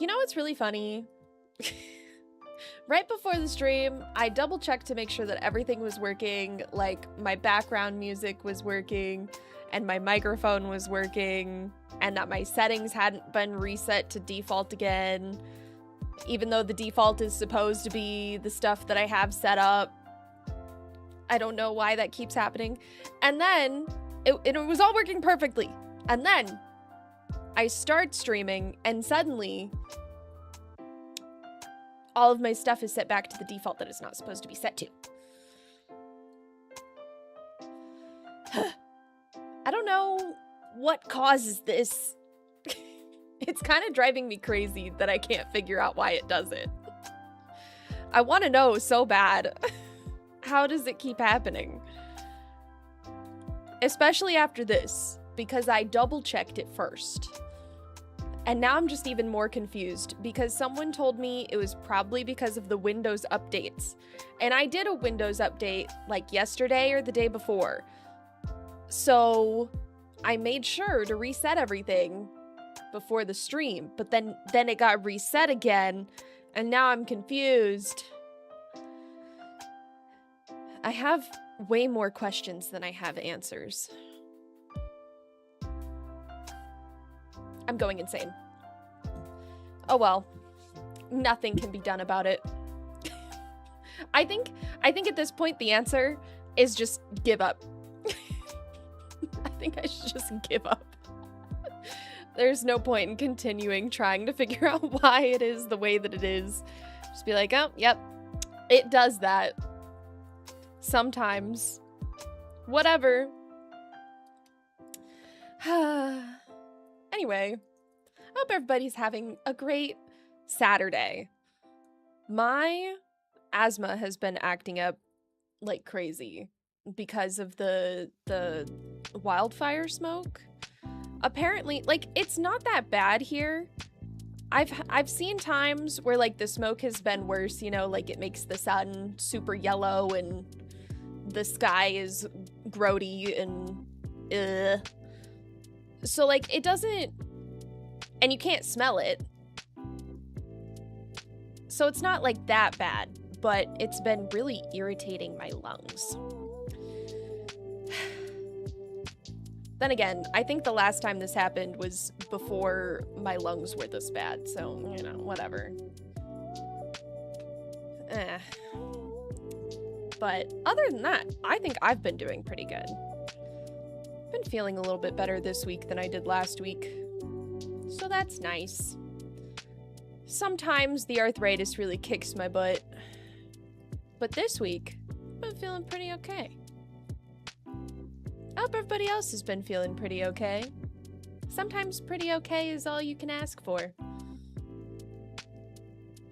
You know what's really funny? Right before the stream, I double-checked to make sure that everything was working, like my background music was working, and my microphone was working, and that my settings hadn't been reset to default again, even though the default is supposed to be the stuff that I have set up. I don't know why that keeps happening. And then, it was all working perfectly. And then, I start streaming, and suddenly, all of my stuff is set back to the default that it's not supposed to be set to. I don't know what causes this. It's kind of driving me crazy that I can't figure out why it does it. I want to know so bad. How does it keep happening? Especially after this, because I double-checked it first. And now I'm just even more confused because someone told me it was probably because of the Windows updates. And I did a Windows update like yesterday or the day before. So I made sure to reset everything before the stream, but then it got reset again, and now I'm confused. I have way more questions than I have answers. I'm going insane. Oh well. Nothing can be done about it. I think at this point the answer is just give up. I think I should just give up. There's no point in continuing trying to figure out why it is the way that it is. Just be like, oh, yep, it does that. Sometimes. Whatever. Anyway, I hope everybody's having a great Saturday. My asthma has been acting up like crazy because of the wildfire smoke. Apparently, like, it's not that bad here. I've seen times where, like, the smoke has been worse, you know, like it makes the sun super yellow and the sky is grody and so, like, it doesn't, and you can't smell it. So it's not, like, that bad, but it's been really irritating my lungs. Then again, I think the last time this happened was before my lungs were this bad, so, you know, whatever. But other than that, I think I've been doing pretty good. Been feeling a little bit better this week than I did last week, so that's nice. Sometimes the arthritis really kicks my butt, but this week, I've been feeling pretty okay. I hope everybody else has been feeling pretty okay. Sometimes pretty okay is all you can ask for.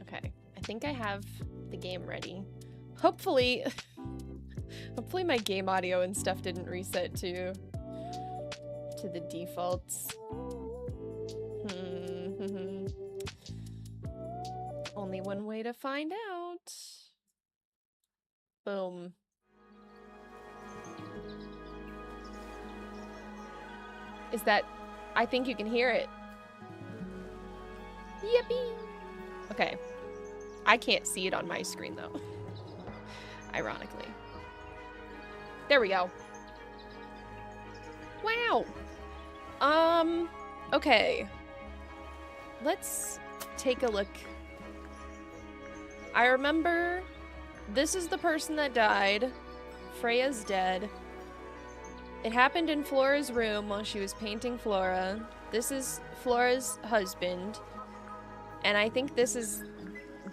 Okay, I think I have the game ready. Hopefully my game audio and stuff didn't reset to the defaults. Only one way to find out. Boom. Is that, I think you can hear it. Yippee! Okay. I can't see it on my screen though. Ironically. There we go. Wow! Okay. Let's take a look. I remember this is the person that died. Freya's dead. It happened in Flora's room while she was painting Flora. This is Flora's husband. And I think this is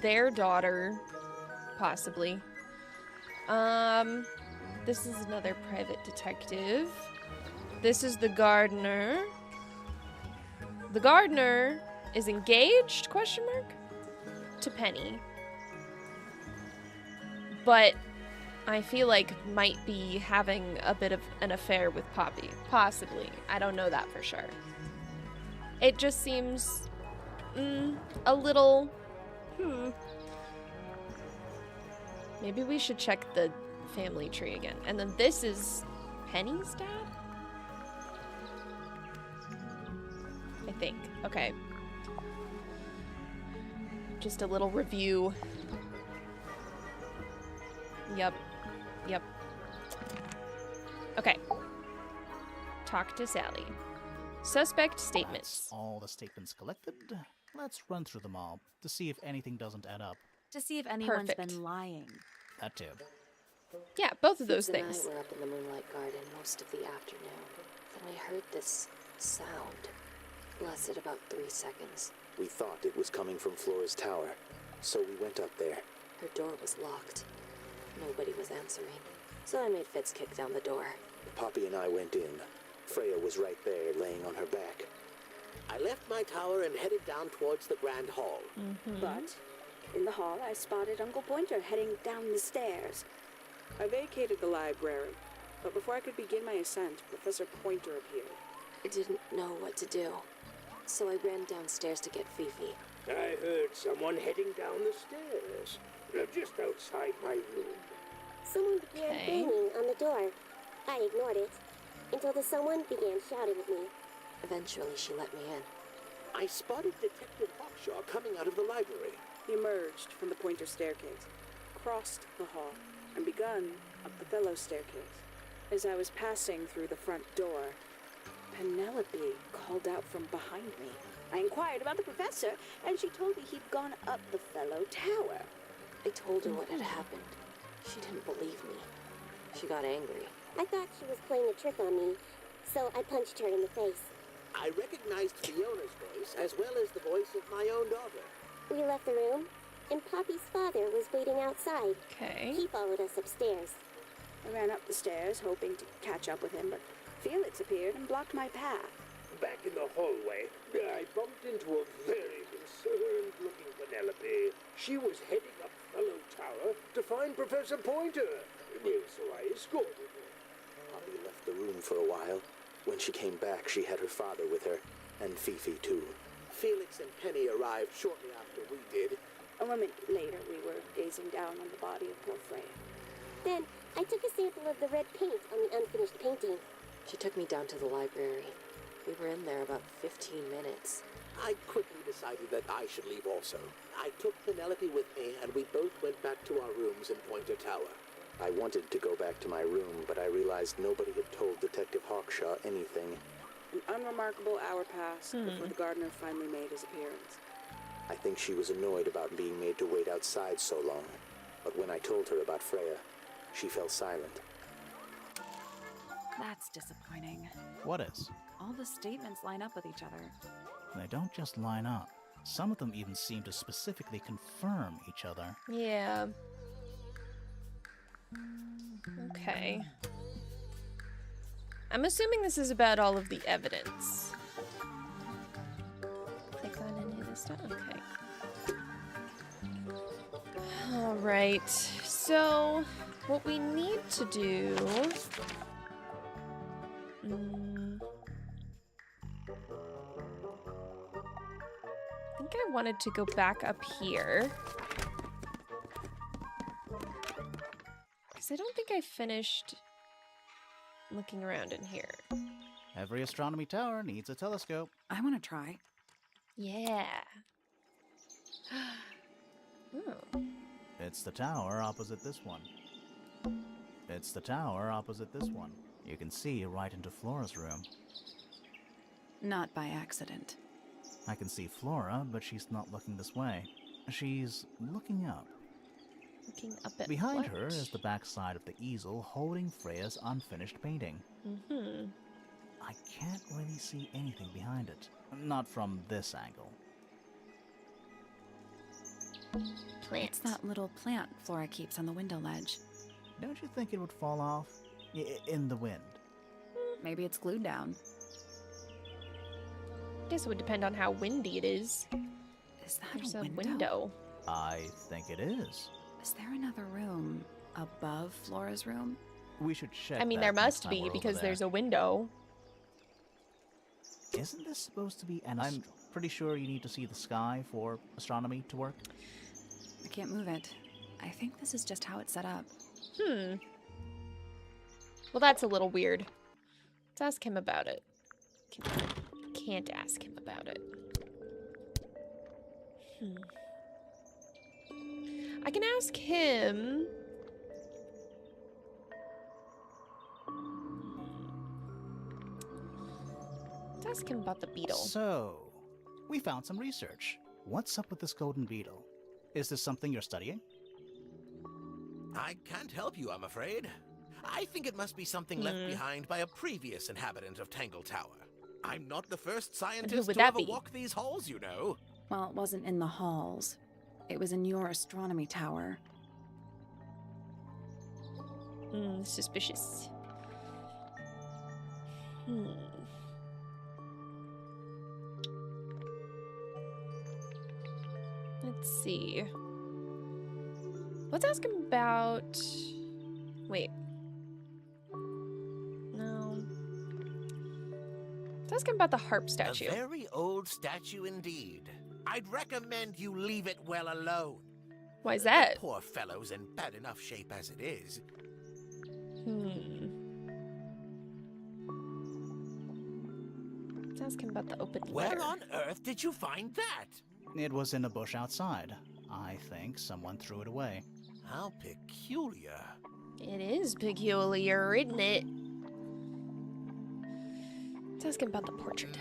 their daughter, possibly. This is another private detective. This is the gardener. The gardener is engaged, question mark, to Penny. But I feel like might be having a bit of an affair with Poppy. Possibly. I don't know that for sure. It just seems a little maybe we should check the family tree again. And then this is Penny's dad? I think. Okay. Just a little review. Yep. Okay. Talk to Sally. Suspect statements. That's all the statements collected. Let's run through them all to see if anything doesn't add up. To see if anyone's Perfect. been lying. That too. Yeah, both of those Fitz things. and I were up in the moonlight garden most of the afternoon. Then we heard this sound. Lasted about 3 seconds. We thought it was coming from Flora's tower, so we went up there. Her door was locked. Nobody was answering. So I made Fitz kick down the door. Poppy and I went in. Freya was right there, laying on her back. I left my tower and headed down towards the Grand Hall. But in the hall, I spotted Uncle Pointer heading down the stairs. I vacated the library, but before I could begin my ascent, Professor Pointer appeared. I didn't know what to do. So I ran downstairs to get Fifi. I heard someone heading down the stairs. Just outside my room. Someone began banging on the door. I ignored it until the someone began shouting at me. Eventually, she let me in. I spotted Detective Hawkshaw coming out of the library. He emerged from the Pointer staircase, crossed the hall, and begun up the fellow staircase. As I was passing through the front door, Penelope called out from behind me. I inquired about the professor, and she told me he'd gone up the fellow tower. I told her what had happened. She didn't believe me. She got angry. I thought she was playing a trick on me, so I punched her in the face. I recognized Fiona's voice as well as the voice of my own daughter. We left the room, and Poppy's father was waiting outside. Okay. He followed us upstairs. I ran up the stairs, hoping to catch up with him, but Felix appeared and blocked my path. Back in the hallway, I bumped into a very concerned-looking Penelope. She was heading up Fellow Tower to find Professor Pointer. So I escorted her. Poppy left the room for a while. When she came back, she had her father with her, and Fifi too. Felix and Penny arrived shortly after we did. A moment later, we were gazing down on the body of poor Freya. Then I took a sample of the red paint on the unfinished painting. She took me down to the library. We were in there about 15 minutes. I quickly decided that I should leave also. I took Penelope with me, and we both went back to our rooms in Pointer Tower. I wanted to go back to my room, but I realized nobody had told Detective Hawkshaw anything. An unremarkable hour passed before the gardener finally made his appearance. I think she was annoyed about being made to wait outside so long. But when I told her about Freya, she fell silent. That's disappointing. What is? All the statements line up with each other. They don't just line up. Some of them even seem to specifically confirm each other. Yeah. Okay. I'm assuming this is about all of the evidence. Click on any of this stuff? Okay. Alright. So, what we need to do... I think I wanted to go back up here. Because I don't think I finished looking around in here. Every astronomy tower needs a telescope. I want to try. Yeah. Oh. It's the tower opposite this one. It's the tower opposite this one. You can see right into Flora's room. Not by accident. I can see Flora, but she's not looking this way. She's looking up. Looking up at Behind what? her is the backside of the easel holding Freya's unfinished painting. Mm-hmm. I can't really see anything behind it. Not from this angle. Plant. It's that little plant Flora keeps on the window ledge. Don't you think it would fall off? In the wind. Maybe it's glued down. Guess it would depend on how windy it is. Is that There's a a window? window. I think it is. Is there another room above Flora's room? We should check. I mean, there must be because there's a window. Isn't this supposed to be an? I'm pretty sure you need to see the sky for astronomy to work. I can't move it. I think this is just how it's set up. Well, that's a little weird. Let's ask him about it. Can't ask him about it. I can ask him. Let's ask him about the beetle. So, we found some research. What's up with this golden beetle? Is this something you're studying? I can't help you, I'm afraid. I think it must be something left behind by a previous inhabitant of Tangle Tower. I'm not the first scientist would to that ever be? walk these halls, you know. Well, it wasn't in the halls. It was in your astronomy tower. Suspicious. Let's see. Let's ask him about... Wait. No. Let's ask him about the harp statue. A very old statue indeed. I'd recommend you leave it well alone. Why is that? The poor fellow's in bad enough shape as it is. Let's ask him about the open Where letter. on earth did you find that? It was in a bush outside. I think someone threw it away. How peculiar. It is peculiar, isn't it? Let's ask him about the portrait.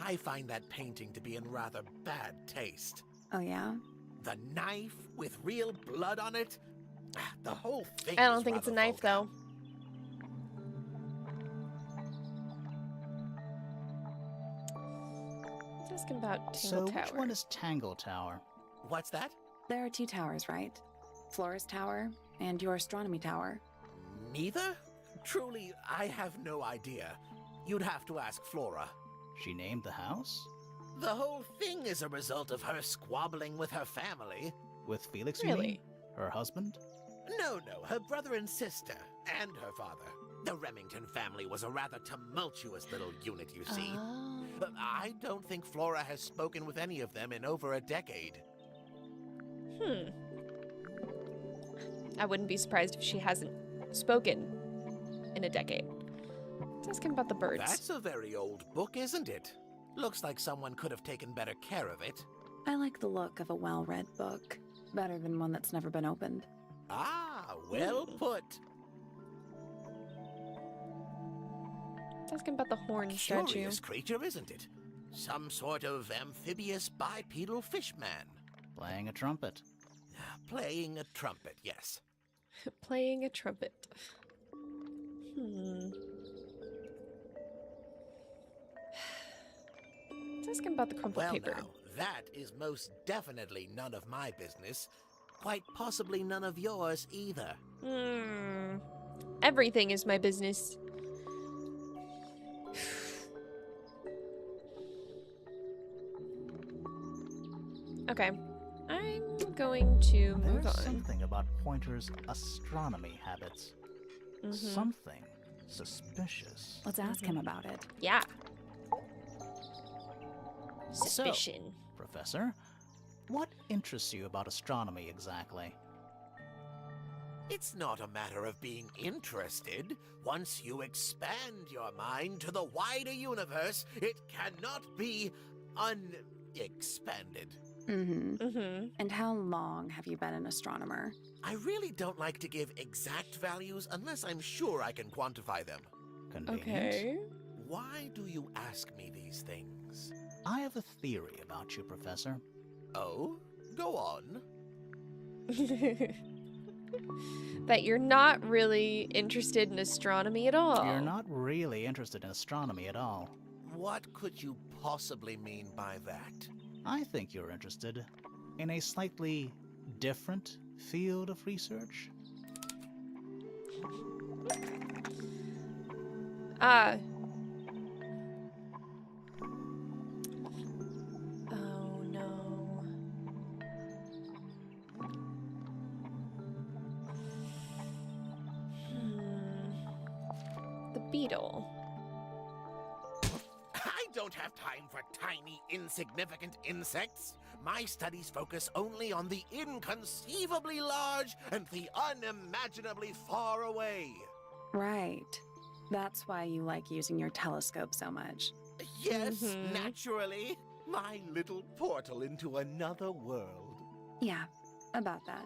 I find that painting to be in rather bad taste. Oh, yeah? The knife with real blood on it? The whole thing I don't is think it's a rather knife, vulgar. though. Let's ask him about Tangle So, Tower. which one is Tangle Tower? What's that? There are 2 towers, right? Flora's tower and your astronomy tower. Neither? Truly, I have no idea. You'd have to ask Flora. She named the house? The whole thing is a result of her squabbling with her family. With Felix, you Really? mean? Her husband? No, her brother and sister, and her father. The Remington family was a rather tumultuous little unit, you see. Oh. I don't think Flora has spoken with any of them in over a decade. I wouldn't be surprised if she hasn't spoken in a decade. Let's ask him about the birds. That's a very old book, isn't it? Looks like someone could have taken better care of it. I like the look of a well-read book. Better than one that's never been opened. Ah, well put. Let's ask him about the horn statue. Curious creature, isn't it? Some sort of amphibious bipedal fishman. Playing a trumpet. Playing a trumpet, yes. Playing a trumpet. Let's ask him about the crumpled Well paper. now, that is most definitely none of my business. Quite possibly none of yours either. Everything is my business. Okay. I'm going to move There's on. something about Pointer's astronomy habits. Something suspicious. Let's ask him about it. Yeah. Suspicion. Professor, what interests you about astronomy exactly? It's not a matter of being interested. Once you expand your mind to the wider universe, it cannot be unexpanded. And how long have you been an astronomer? I really don't like to give exact values unless I'm sure I can quantify them. Convenient. Okay. Why do you ask me these things? I have a theory about you, Professor. Oh? Go on. That you're not really interested in astronomy at all. You're not really interested in astronomy at all. What could you possibly mean by that? I think you're interested in a slightly different field of research. Oh no. The beetle. I don't have time for tiny, insignificant insects. My studies focus only on the inconceivably large and the unimaginably far away. Right. That's why you like using your telescope so much. Yes, naturally. My little portal into another world. Yeah, About that.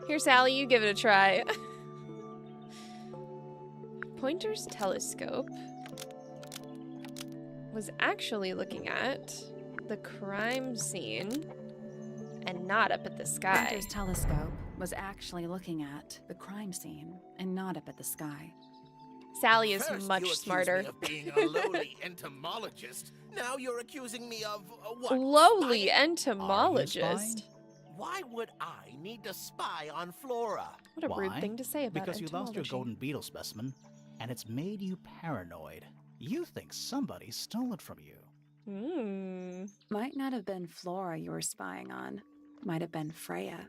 Here, Sally, you give it a try. Pointer's telescope was actually looking at the crime scene and not up at the sky. Pointer's telescope was actually looking at the crime scene and not up at the sky. Sally is First, much you accused smarter. me of being a lowly entomologist. Now you're accusing me of what? Lowly Spying? entomologist. Why would I need to spy on Flora? What a rude Why? thing to say about Because you lost your entomology. golden beetle specimen, and it's made you paranoid. You think somebody stole it from you. Hmm. Might not have been Flora you were spying on. Might have been Freya.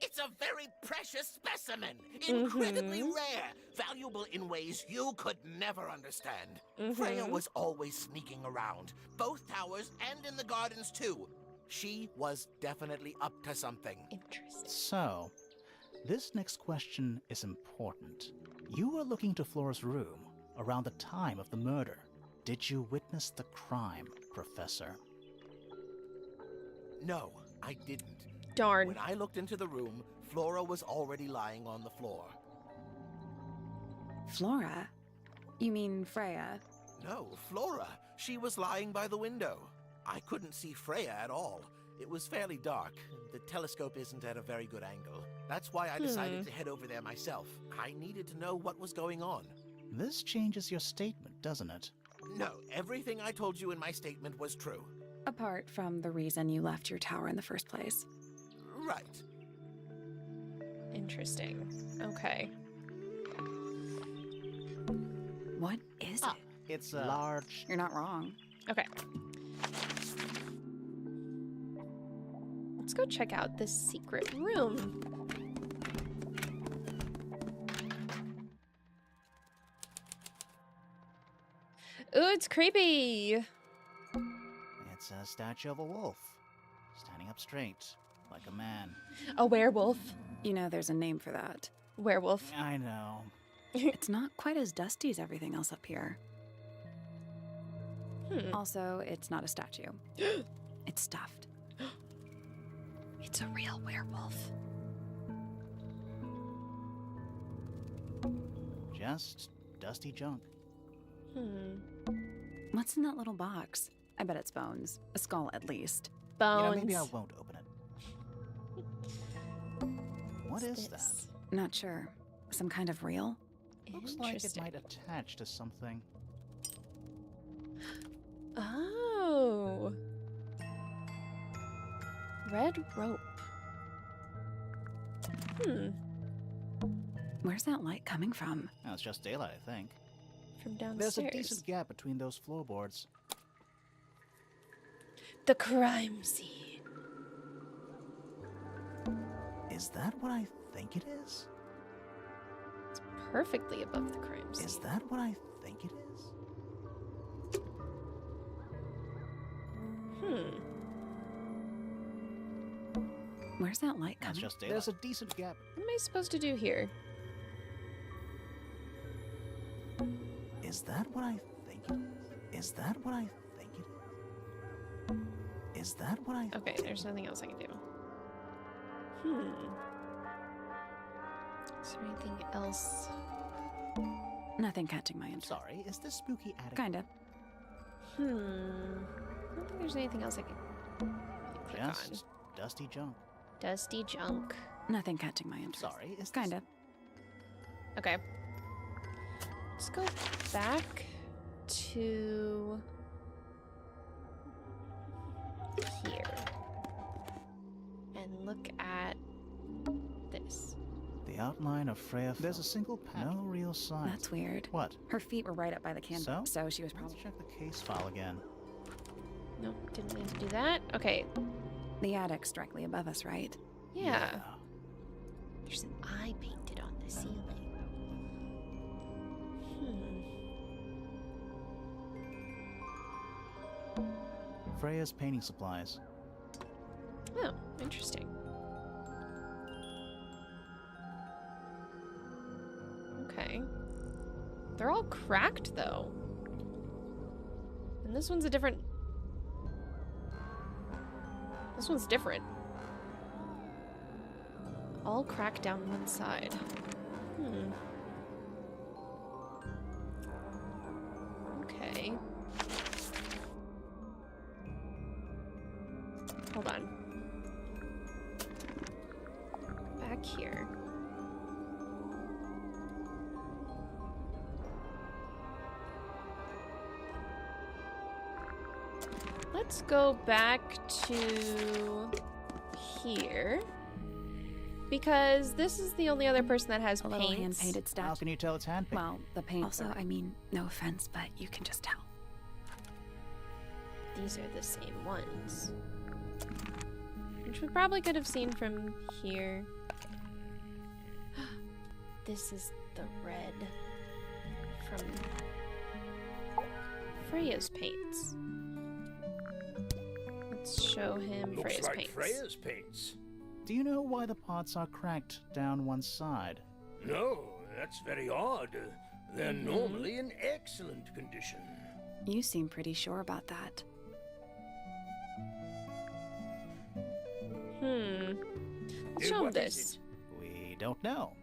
It's a very precious specimen, incredibly rare, valuable in ways you could never understand. Freya was always sneaking around, both towers and in the gardens too. She was definitely up to something. Interesting. So, this next question is important. You were looking to Flora's room around the time of the murder. Did you witness the crime, Professor? No, I didn't. Darn. When I looked into the room, Flora was already lying on the floor. Flora? You mean Freya? No, Flora. She was lying by the window. I couldn't see Freya at all. It was fairly dark. The telescope isn't at a very good angle. That's why I decided to head over there myself. I needed to know what was going on. This changes your statement, doesn't it? No, everything I told you in my statement was true. Apart from the reason you left your tower in the first place. Right. Interesting. Okay. What is it? It's a large... You're not wrong. Okay. Let's go check out this secret room. Ooh, it's creepy. It's a statue of a wolf, standing up straight, like a man. A werewolf. You know there's a name for that. Werewolf. I know. It's not quite as dusty as everything else up here. Also, it's not a statue. It's stuffed. It's a real werewolf. Just dusty junk. What's in that little box? I bet it's bones. A skull, at least. Bones. You know, maybe I won't open it. What is that? Not sure. Some kind of reel? Looks like it might attach to something. Oh. Red rope. Where's that light coming from? No, it's just daylight, I think. From downstairs. There's a decent gap between those floorboards. The crime scene. Is that what I think it is? It's perfectly above the crime scene. Is that what I think it is? Where's that light That's coming? just daylight. There's a decent gap. What am I supposed to do here? Is that what I think it is? Is that what I think it is? Is that what I... Okay, there's nothing else I can do. Is there anything else? Nothing catching my interest. Sorry, is this spooky attic? Kinda. I don't think there's anything else I can click on. Just dusty junk. Dusty junk. Nothing catching my interest. Sorry, is this... Kinda. Okay. Let's go back to here and look at this. The outline of Freya... There's a single patch. No real sign. That's weird. What? Her feet were right up by the candle, So? so she was Let's probably... check the case file again. Nope, didn't mean to do that. Okay. The attic's directly above us, right? Yeah. There's an eye painted on the ceiling. Freya's painting supplies. Oh, interesting. Okay. They're all cracked, though. And this one's a different... This one's different. All cracked down one side. Okay. Hold on. Back here. Let's go back to here. Because this is the only other person that has A little paints. hand-painted statue. How can you tell it's hand-painted? Well, the paint. Also, I mean, no offense, but you can just tell. These are the same ones. Which we probably could have seen from here. This is the red from Freya's paints. Let's show him Looks Freya's like paints. Freya's paints. Do you know why the pots are cracked down one side? No, that's very odd. They're normally in excellent condition. You seem pretty sure about that. Let's show him What is this. We don't know.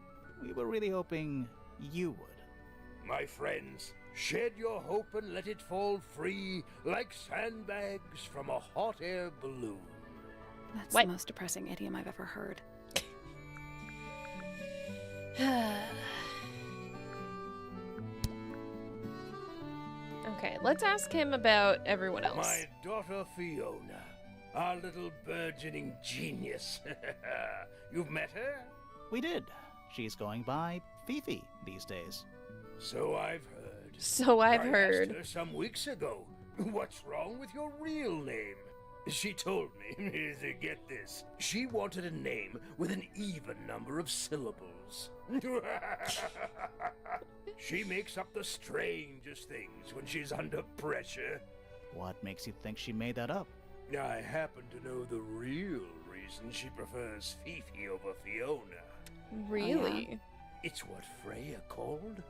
We were really hoping you would. My friends, shed your hope and let it fall free like sandbags from a hot air balloon. That's What? the most depressing idiom I've ever heard. Okay, let's ask him about everyone else. My daughter Fiona, our little burgeoning genius. You've met her? We did. She's going by Fifi these days. So I've heard. So I've I heard. asked her some weeks ago, what's wrong with your real name? She told me, get this, she wanted a name with an even number of syllables. She makes up the strangest things when she's under pressure. What makes you think she made that up? I happen to know the real reason she prefers Fifi over Fiona. Really? It's what Freya called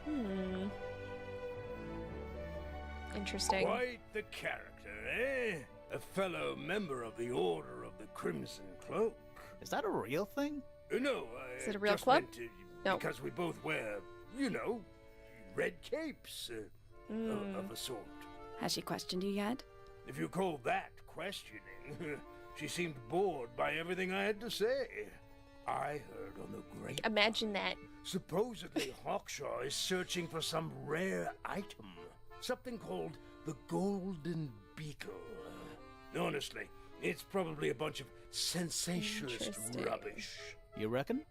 her. Interesting. Quite the character, eh? A fellow member of the Order of the Crimson Cloak. Is that a real thing? No, Is it a real just club? meant, No. Because we both wear, red capes of a sort. Has she questioned you yet? If you call that questioning, she seemed bored by everything I had to say. I heard on the great. Imagine that. Supposedly, Hawkshaw is searching for some rare item. Something called the Golden Beetle. Honestly, it's probably a bunch of sensationalist Interesting. rubbish. You reckon?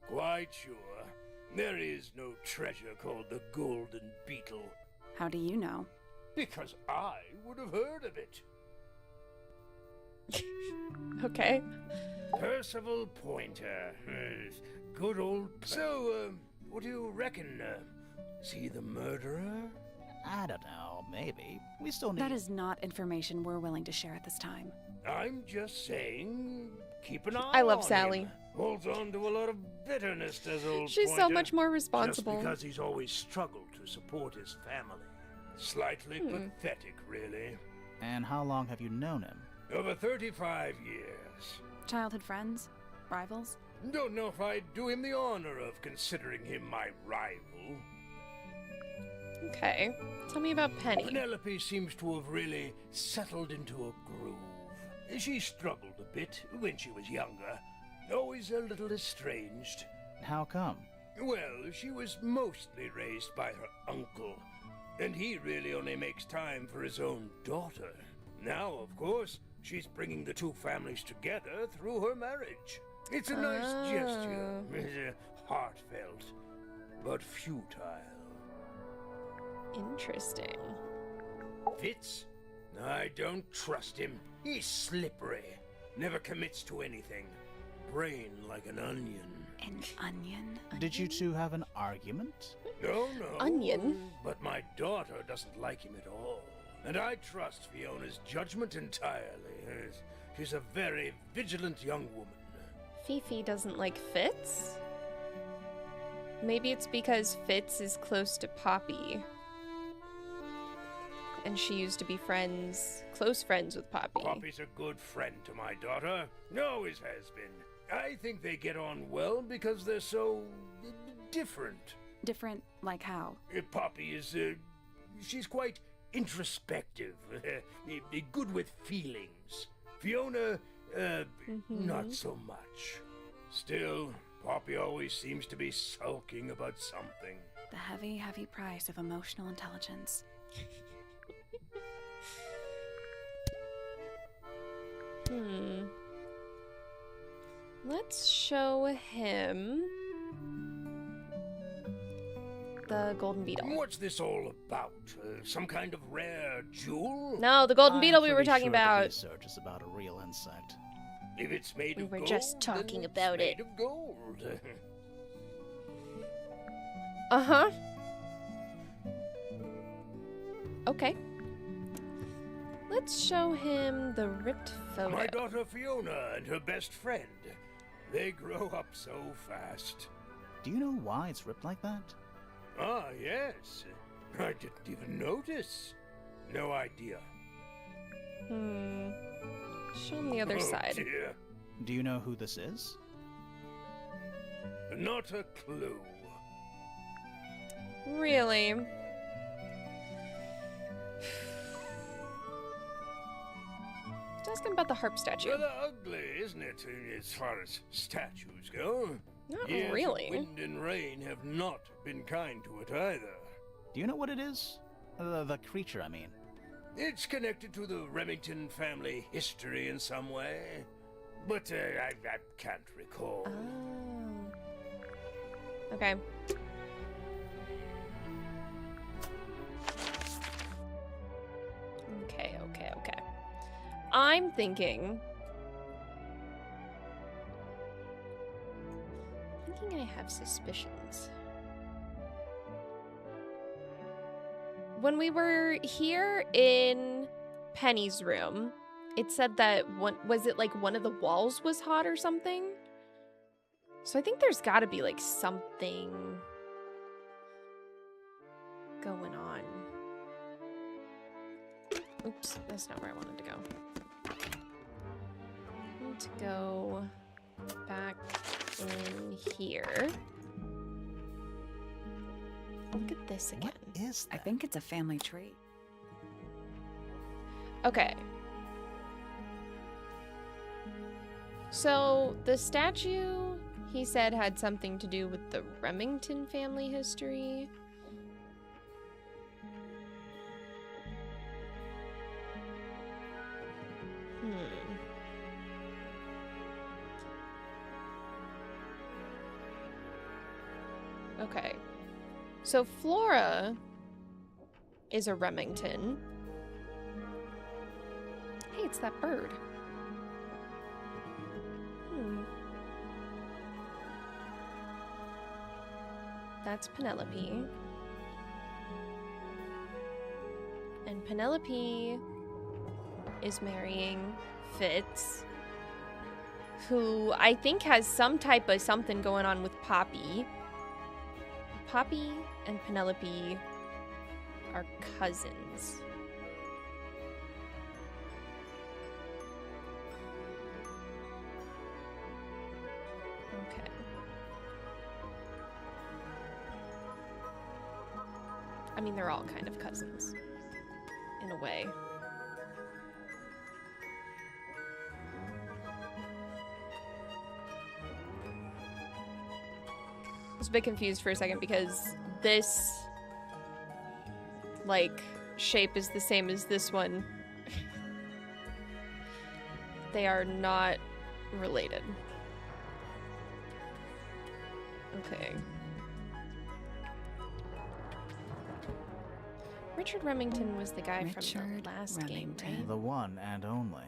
Quite sure. There is no treasure called the Golden Beetle. How do you know? Because I would have heard of it. Okay. Percival Pointer. Good old... So, what do you reckon? Is he the murderer? I don't know. Maybe. We still need... That is not information we're willing to share at this time. I'm just saying, keep an eye I love on Sally. him. Holds on to a lot of bitterness, does old She's so Pointer. much more responsible. Just because he's always struggled to support his family. Slightly pathetic, really. And how long have you known him? Over 35 years. Childhood friends? Rivals? Don't know if I'd do him the honor of considering him my rival. Okay. Tell me about Penny. Penelope seems to have really settled into a groove. She struggled a bit when she was younger. Always a little estranged. How come? Well, she was mostly raised by her uncle, and he really only makes time for his own daughter. Now, of course, she's bringing the two families together through her marriage. It's a nice gesture, heartfelt, but futile. Interesting. Fitz? I don't trust him. He's slippery. Never commits to anything. Brain like an onion. An onion? Did you two have an argument? No. Onion? But my daughter doesn't like him at all. And I trust Fiona's judgment entirely. She's a very vigilant young woman. Fifi doesn't like Fitz? Maybe it's because Fitz is close to Poppy. And she used to be close friends with Poppy. Poppy's a good friend to my daughter. Always has been. I think they get on well because they're so different. Different, like how? Poppy is, she's quite introspective, good with feelings. Fiona, not so much. Still, Poppy always seems to be sulking about something. The heavy, heavy price of emotional intelligence. Let's show him the golden beetle. What's this all about? Some kind of rare jewel? No, the golden I'm beetle we were pretty talking sure the about. research is about a real insect. If it's made We of were gold, just talking then about it's it. made of gold. Uh-huh. Okay. Let's show him the ripped photo. My daughter Fiona and her best friend. They grow up so fast. Do you know why it's ripped like that? Ah, yes. I didn't even notice. No idea. Show him the other side. Dear. Do you know who this is? Not a clue. Really? Let's ask him about the harp statue. Rather ugly, isn't it, as far as statues go? Not Years of really. wind and rain have not been kind to it either. Do you know what it is? The creature, I mean. It's connected to the Remington family history in some way, but I can't recall. Oh. Okay. Okay. I'm thinking I have suspicions. When we were here in Penny's room, it said that was it like one of the walls was hot or something? So I think there's got to be like something going on. Oops, that's not where I wanted to go. I need to go back in here. Look at this again. What is that? I think it's a family tree. Okay. So the statue, he said, had something to do with the Remington family history. Okay. So Flora is a Remington. Hey, it's that bird. That's Penelope. And Penelope is marrying Fitz, who I think has some type of something going on with Poppy. Poppy and Penelope are cousins. Okay. I mean, they're all kind of cousins, in a way. I was a bit confused for a second because this, like, shape is the same as this one. They are not related. Okay. Richard Remington was the guy from the last game, right? The one and only.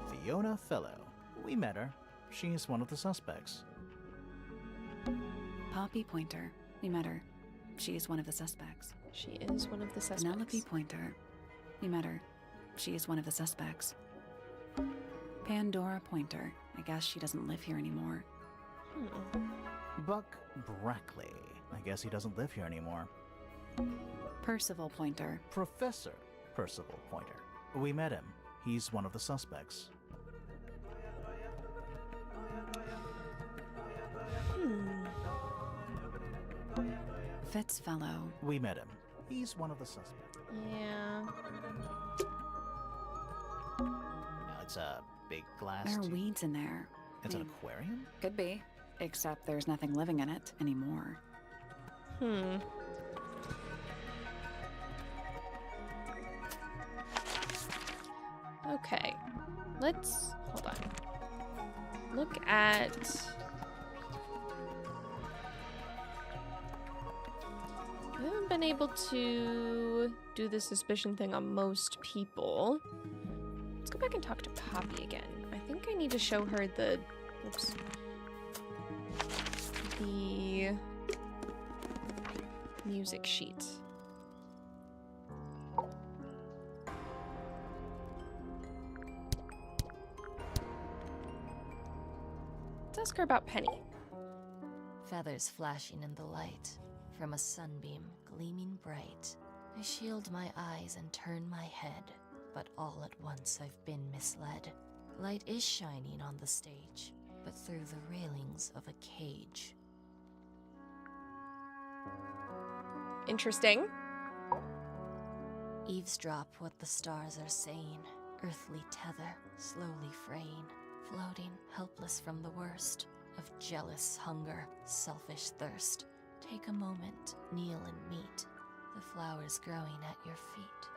Fiona Fellow. We met her. She's one of the suspects. Poppy Pointer. We met her. She is one of the suspects. She is one of the suspects. Penelope Pointer. We met her. She is one of the suspects. Pandora Pointer. I guess she doesn't live here anymore. Buck Brackley. I guess he doesn't live here anymore. Percival Pointer. Professor Percival Pointer. We met him. He's one of the suspects. Fitzfellow. We met him. He's one of the suspects. Yeah. It's a big glass. There are tube. weeds in there. It's an aquarium? Could be. Except there's nothing living in it anymore. Okay. Let's hold on. Look at I haven't been able to do the suspicion thing on most people. Let's go back and talk to Poppy again. I think I need to show her the oops. The music sheet. Let's ask her about Penny. Feathers flashing in the light, from a sunbeam gleaming bright. I shield my eyes and turn my head, but all at once I've been misled. Light is shining on the stage, but through the railings of a cage. Interesting. Eavesdrop what the stars are saying. Earthly tether, slowly fraying, floating helpless from the worst of jealous hunger, selfish thirst. Take a moment, kneel and meet the flowers growing at your feet.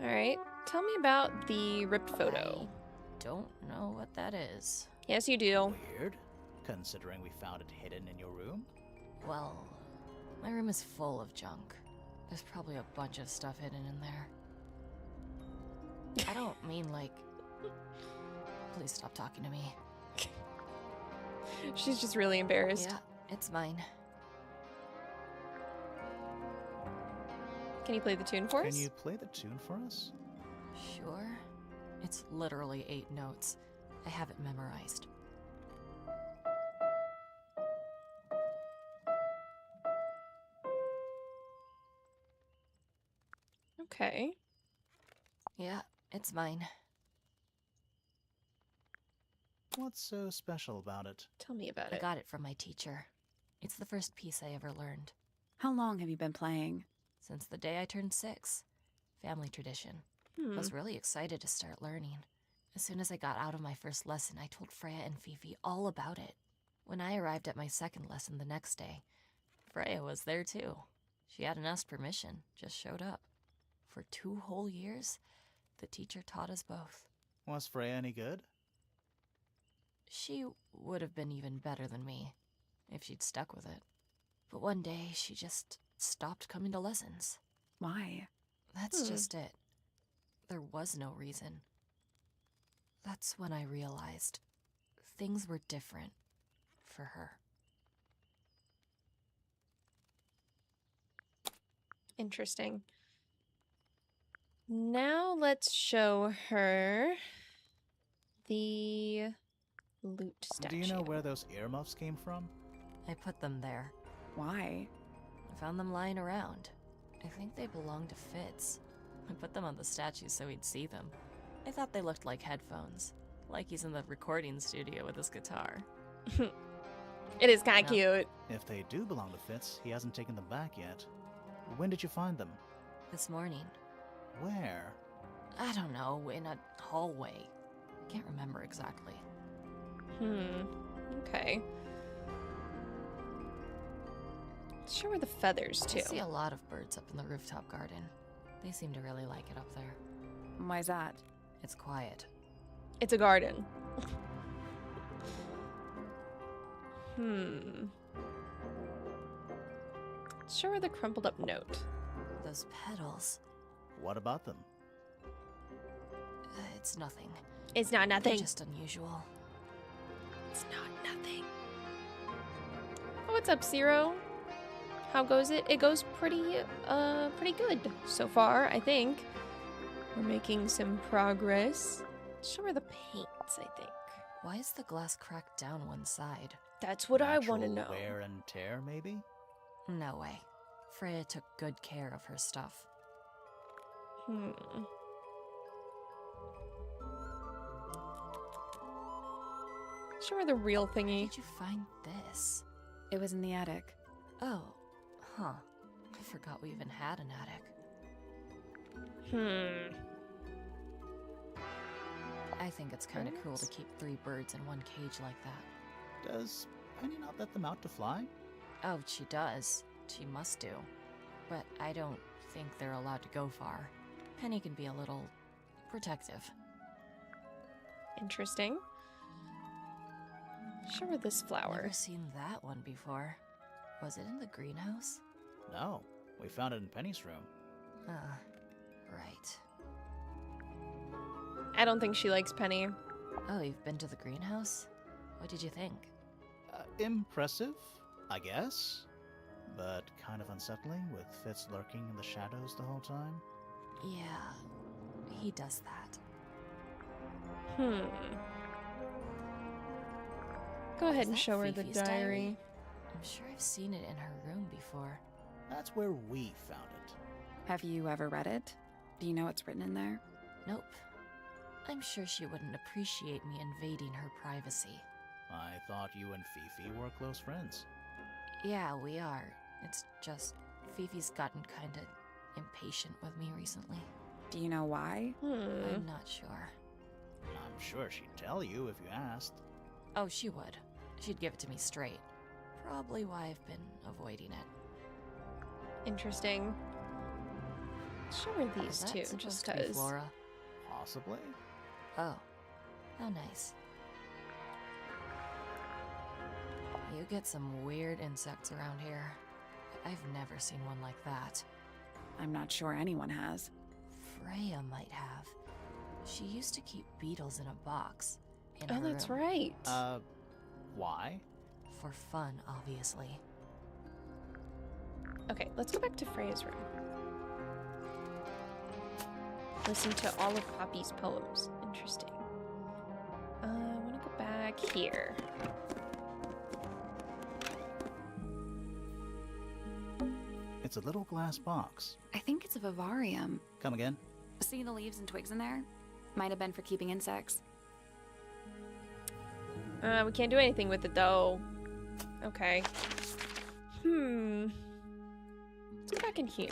Alright, tell me about the ripped photo. I don't know what that is. Yes, you do. Weird, considering we found it hidden in your room. Well, my room is full of junk. There's probably a bunch of stuff hidden in there. I don't mean like... Please stop talking to me. She's just really embarrassed. Yeah, it's mine. Can you play the tune for us? Can you play the tune for us? Sure. It's literally 8 notes. I have it memorized. Okay. Yeah, it's mine. What's so special about it? Tell me about I it. got it from my teacher. It's the first piece I ever learned. How long have you been playing? Since the day I turned 6. Family tradition. I was really excited to start learning. As soon as I got out of my first lesson, I told Freya and Fifi all about it. When I arrived at my second lesson the next day, Freya was there too. She hadn't asked permission, just showed up. For 2 whole years, the teacher taught us both. Was Freya any good? She would have been even better than me, if she'd stuck with it. But one day, she just stopped coming to lessons. Why? That's just it. There was no reason. That's when I realized things were different for her. Interesting. Now let's show her the loot statue. Do you know where those earmuffs came from? I put them there. Why? I found them lying around. I think they belonged to Fitz. I put them on the statue so he'd see them. I thought they looked like headphones, like he's in the recording studio with his guitar. It is kind of cute. If they do belong to Fitz, he hasn't taken them back yet. When did you find them? This morning. Where? I don't know, in a hallway. Can't remember exactly. Okay. Let's show her the feathers, too. I see a lot of birds up in the rooftop garden. They seem to really like it up there. Why's that? It's quiet. It's a garden. Let's show her the crumpled up note. Those petals. What about them? It's nothing. It's not They're nothing. just unusual. It's not nothing. Oh, what's up, Zero? How goes it? It goes pretty good so far, I think. We're making some progress. Show her the paints, I think. Why is the glass cracked down one side? That's what I want to Natural know. wear and tear, maybe? No way. Freya took good care of her stuff. Show her the real Where thingy. did you find this? It was in the attic. Oh, huh. I forgot we even had an attic. I think it's kind of cruel to keep 3 birds in one cage like that. Does Penny not let them out to fly? Oh, she does. She must do. But I don't think they're allowed to go far. Penny can be a little protective. Interesting. Show her this flower. Never seen that one before. Was it in the greenhouse? No. We found it in Penny's room. Right. I don't think she likes Penny. Oh, you've been to the greenhouse? What did you think? Impressive, I guess. But kind of unsettling, with Fitz lurking in the shadows the whole time. Yeah, he does that. Go ahead Is and that show her the Fifi's diary. I'm sure I've seen it in her room before. That's where we found it. Have you ever read it? Do you know what's written in there? Nope. I'm sure she wouldn't appreciate me invading her privacy. I thought you and Fifi were close friends. Yeah, we are. It's just Fifi's gotten kinda impatient with me recently. Do you know why? I'm not sure. I'm sure she'd tell you if you asked. Oh, she would. She'd give it to me straight. Probably why I've been avoiding it. Interesting. Show her these Is that two, supposed just to be cause. Flora? Possibly? Oh, how nice. You get some weird insects around here. I've never seen one like that. I'm not sure anyone has. Freya might have. She used to keep beetles in a box. In Oh, her that's room. right. Why? For fun, obviously. Okay, let's go back to Freya's room. Listen to all of Poppy's poems. Interesting. I want to go back here. It's a little glass box. I think it's a vivarium. Come again? See the leaves and twigs in there? Might have been for keeping insects. We can't do anything with it, though. Okay. Let's go back in here.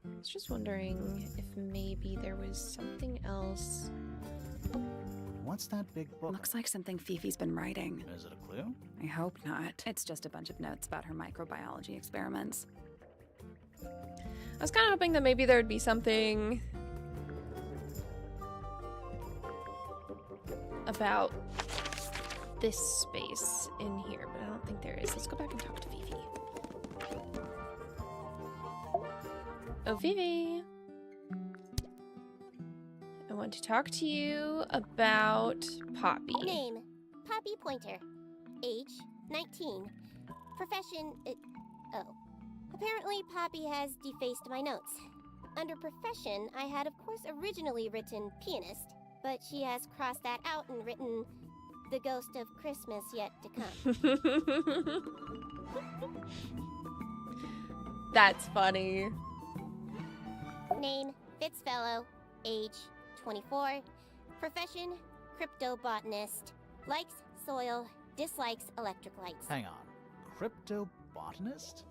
I was just wondering if maybe there was something else. What's that big book? Looks like something Fifi's been writing. Is it a clue? I hope not. It's just a bunch of notes about her microbiology experiments. I was kind of hoping that maybe there would be something about this space in here, but I don't think there is. Let's go back and talk to Vivi. Oh, Vivi. I want to talk to you about Poppy. Name, Poppy Pointer. Age, 19. Profession, Apparently Poppy has defaced my notes. Under profession, I had of course originally written pianist, but she has crossed that out and written the ghost of Christmas yet to come. That's funny. Name, Fitzfellow. Age, 24. Profession, cryptobotanist. Likes soil, dislikes electric lights. Hang on. Cryptobotanist?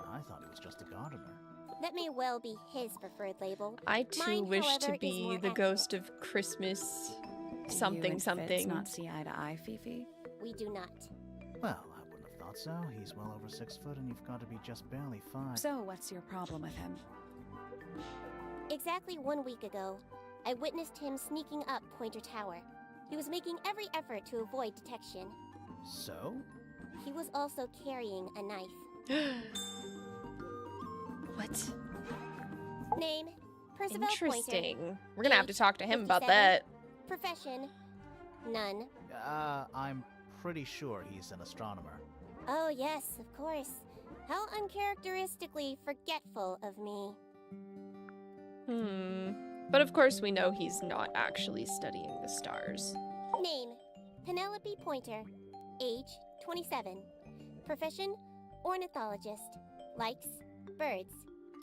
I thought he was just a gardener. That may well be his preferred label. I too Mine, wish however, to is be more the accurate. ghost of Christmas Do you something and Fitz something. not see eye to eye, Fifi? We do not. Well, I wouldn't have thought so. He's well over 6 foot and you've got to be just barely 5. So what's your problem with him? Exactly 1 week ago, I witnessed him sneaking up Pointer Tower. He was making every effort to avoid detection. So? He was also carrying a knife. What? Name, Percival Pointer. Interesting. We're gonna have to Age, talk to him about 57. that. Profession, none. I'm pretty sure he's an astronomer. Oh yes, of course. How uncharacteristically forgetful of me. But of course we know he's not actually studying the stars. Name, Penelope Pointer. Age, 27. Profession, ornithologist. Likes, birds.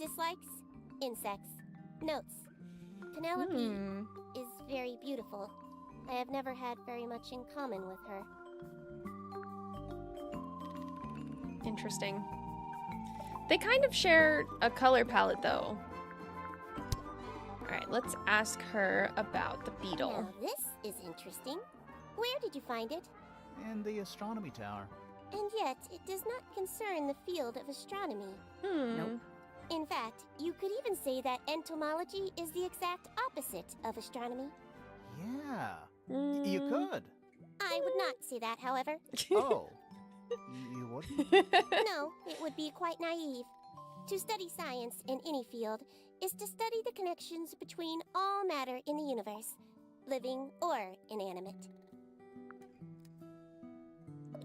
Dislikes, insects. Notes, Penelope is very beautiful. I have never had very much in common with her. Interesting. They kind of share a color palette, though. Alright, let's ask her about the beetle. Now this is interesting. Where did you find it? In the astronomy tower. And yet, it does not concern the field of astronomy. Nope. In fact, you could even say that entomology is the exact opposite of astronomy. Yeah, you could. I would not say that, however. Oh, you wouldn't? No, it would be quite naive. To study science in any field is to study the connections between all matter in the universe, living or inanimate.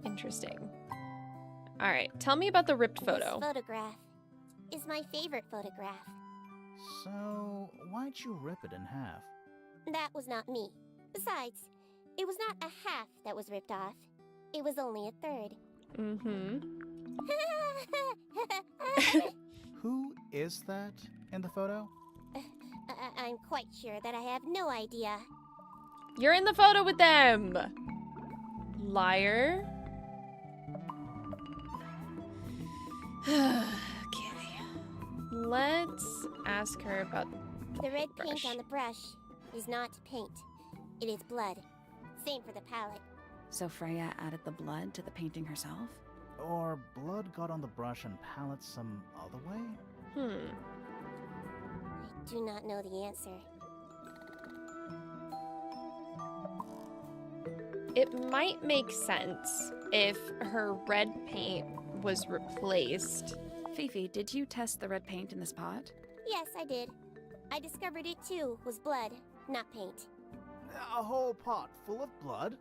Interesting. Alright, tell me about the ripped photo. This photograph is my favorite photograph. So, why'd you rip it in half? That was not me. Besides, it was not a half that was ripped off. It was only a third. Who is that in the photo? I'm quite sure that I have no idea. You're in the photo with them! Liar. Okay. Let's ask her about the red brush. paint on the brush is not paint. It is blood. Same for the palette. So Freya added the blood to the painting herself? Or blood got on the brush and palette some other way? I do not know the answer. It might make sense if her red paint was replaced. Fifi, did you test the red paint in this pot? Yes, I did. I discovered it too was blood, not paint. A whole pot full of blood?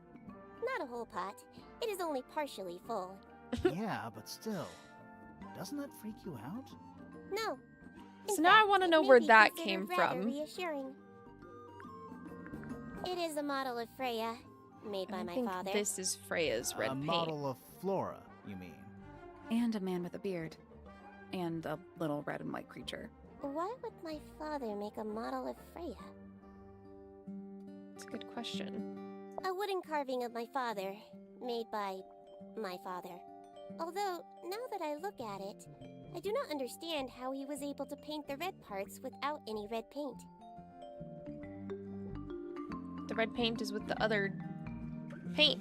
Not a whole pot. It is only partially full. Yeah, but still. Doesn't that freak you out? No. So now I want to know where that came from. Reassuring. It is a model of Freya, made by I my think father. this is Freya's red a paint. model of Flora, you mean? And a man with a beard. And a little red and white creature. Why would my father make a model of Freya? It's a good question. A wooden carving of my father, made by my father. Although, now that I look at it, I do not understand how he was able to paint the red parts without any red paint. The red paint is with the other paint.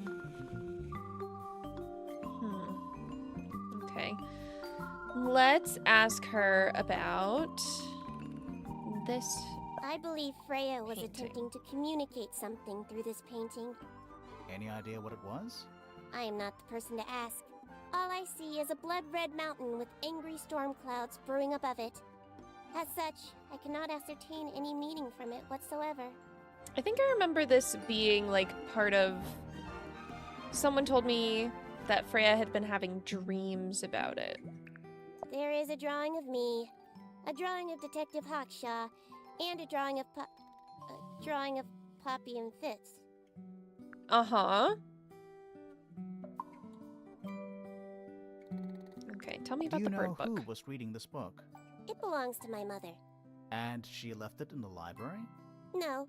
Okay. Let's ask her about this. I believe Freya was Painting. attempting to communicate something through this painting. Any idea what it was? I am not the person to ask. All I see is a blood-red mountain with angry storm clouds brewing above it. As such, I cannot ascertain any meaning from it whatsoever. I think I remember this being like part of... Someone told me that Freya had been having dreams about it. There is a drawing of me, a drawing of Detective Hawkshaw, and a drawing of Poppy and Fitz. Uh-huh. Okay, tell me about the bird Do you know book. who was reading this book? It belongs to my mother. And she left it in the library? No,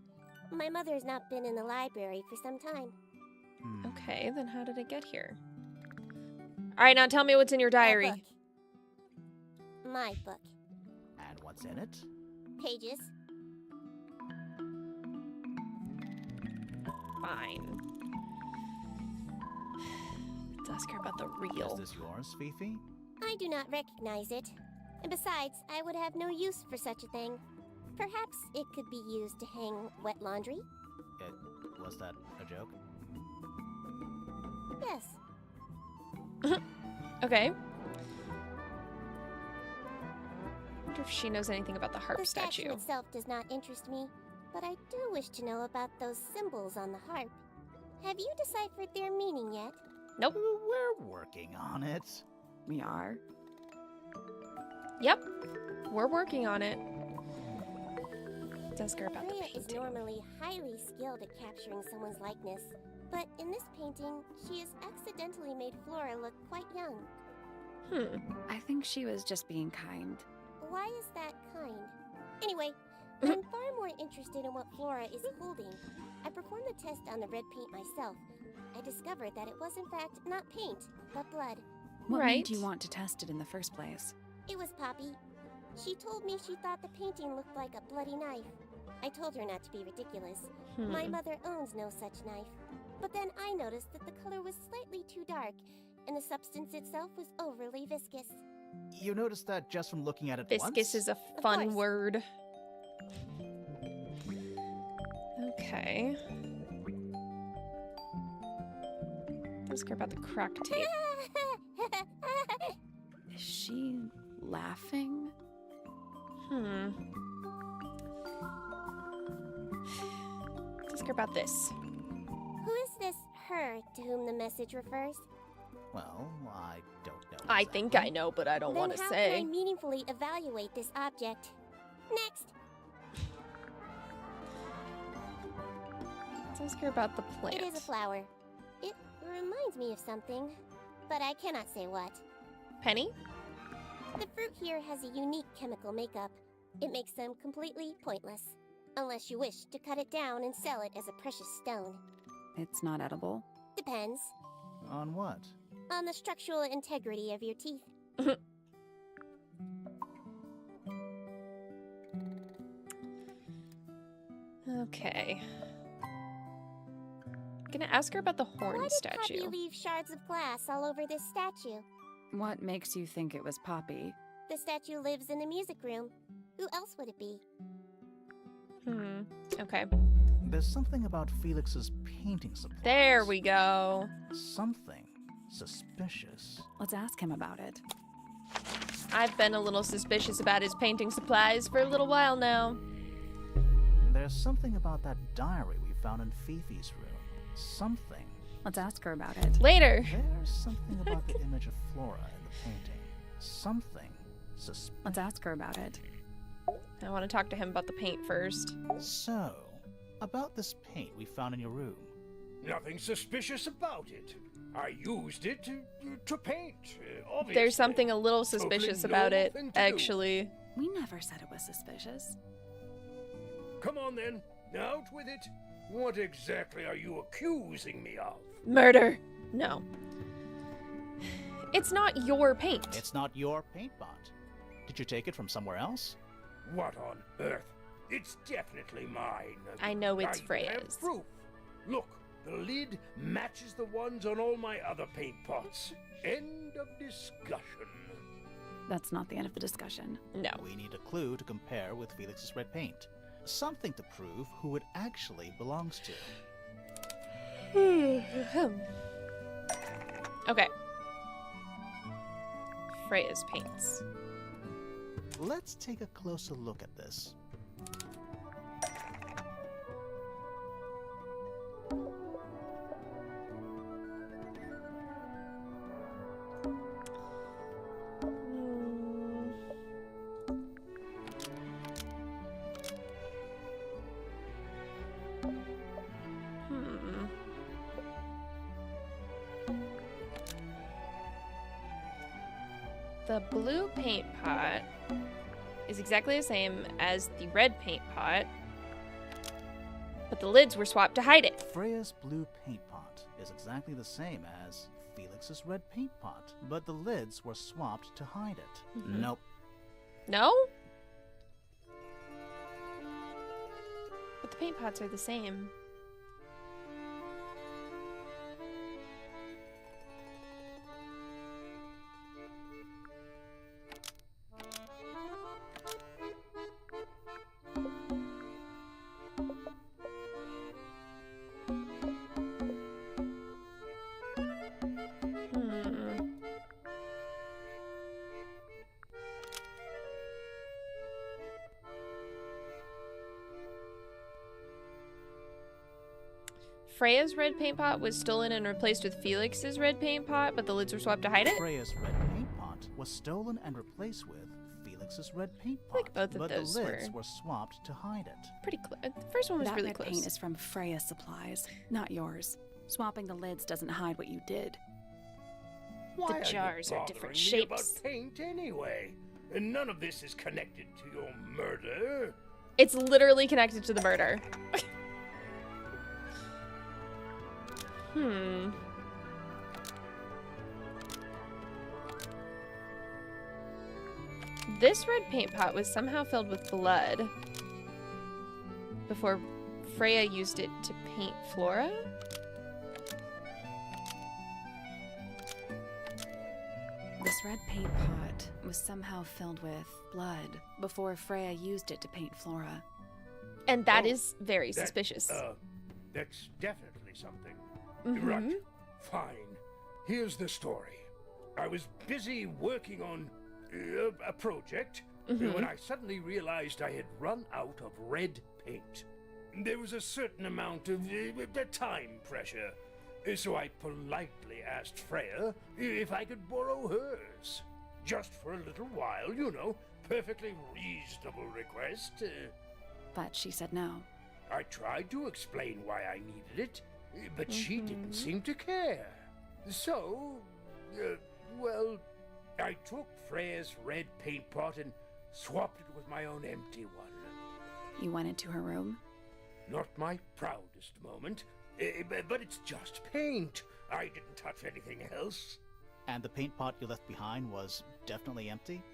my mother has not been in the library for some time. Okay, then how did it get here? Alright, now tell me what's in your diary. A book. My book. And what's in it? Pages. Fine. Let's ask her about the Is reel. this yours, Fifi? I do not recognize it. And besides, I would have no use for such a thing. Perhaps it could be used to hang wet laundry? Was that a joke? Yes. Okay. Wonder if she knows anything about the harp The statue statue. itself does not interest me, but I do wish to know about those symbols on the harp. Have you deciphered their meaning yet? Nope. We're working on it. We are? Yep. We're working on it. Let's ask her about the Freya is painting. normally highly skilled at capturing someone's likeness, but in this painting, she has accidentally made Flora look quite young. I think she was just being kind. Why is that kind? Anyway, I'm far more interested in what Flora is holding. I performed the test on the red paint myself. I discovered that it was in fact not paint, but blood. What Right. made you want to test it in the first place? It was Poppy. She told me she thought the painting looked like a bloody knife. I told her not to be ridiculous. My mother owns no such knife. But then I noticed that the color was slightly too dark, and the substance itself was overly viscous. You noticed that just from looking at it Viscous once? is a Of fun course. word. Okay. Ask her about the cracked tape. Is she laughing? Let's ask her about this. Who is this her to whom the message refers? Well, I don't know. I think I know, but I don't Then want to how say. can I meaningfully evaluate this object? Next. Let's ask her about the plant. It is a flower. It reminds me of something, but I cannot say what. Penny? The fruit here has a unique chemical makeup. It makes them completely pointless, unless you wish to cut it down and sell it as a precious stone. It's not edible. Depends On what? on the structural integrity of your teeth. Okay. Gonna ask her about the horn Why did statue. Poppy leave shards of glass all over this statue? What makes you think it was Poppy? The statue lives in the music room. Who else would it be? Okay. There's something about Felix's painting supplies. There we go. Something suspicious. Let's ask him about it. I've been a little suspicious about his painting supplies for a little while now. There's something about that diary we found in Fifi's room. Something. Let's ask her about it. Later. There's something about the image of Flora in the painting. Something suspicious. Let's ask her about it. I want to talk to him about the paint first. So, about this paint we found in your room. Nothing suspicious about it. I used it to paint, obviously. There's something a little Totally suspicious about it, nothing to do. actually. We never said it was suspicious. Come on then, out with it. What exactly are you accusing me of? Murder. No. It's not your paint. It's not your paint pot. Did you take it from somewhere else? What on earth? It's definitely mine. I know it's I have Freya's. proof. Look, the lid matches the ones on all my other paint pots. End of discussion. That's not the end of the discussion. No. We need a clue to compare with Felix's red paint. Something to prove who it actually belongs to. Okay. Freya's paints. Let's take a closer look at this. The blue paint pot is exactly the same as the red paint pot, but the lids were swapped to hide it. Freya's blue paint pot is exactly the same as Felix's red paint pot, but the lids were swapped to hide it. Nope. No? But the paint pots are the same. Freya's red paint pot was stolen and replaced with Felix's red paint pot, but the lids were swapped to hide it? Freya's red paint pot was stolen and replaced with Felix's Felix's red paint I think pot, both of but those the lids were were swapped to hide it. pretty close. The first one was That really red close. paint is from Freya's supplies, not yours. Swapping the lids doesn't hide what you did. Why jars are are you different bothering me about shapes. paint anyway? And none of this is connected to your murder. It's literally connected to the murder. This red paint pot was somehow filled with blood before Freya used it to paint Flora? This red paint pot was somehow filled with blood before Freya used it to paint Flora. And that Oh, is very suspicious. That's definitely something. Mhm. Right. Fine. Here's the story. I was busy working on a project when I suddenly realized I had run out of red paint. There was a certain amount of time pressure, so I politely asked Freya if I could borrow hers. Just for a little while, you know. Perfectly reasonable request. But she said no. I tried to explain why I needed it, but she didn't seem to care. So, well, I took Freya's red paint pot and swapped it with my own empty one. You went into her room? Not my proudest moment, but it's just paint. I didn't touch anything else. And the paint pot you left behind was definitely empty?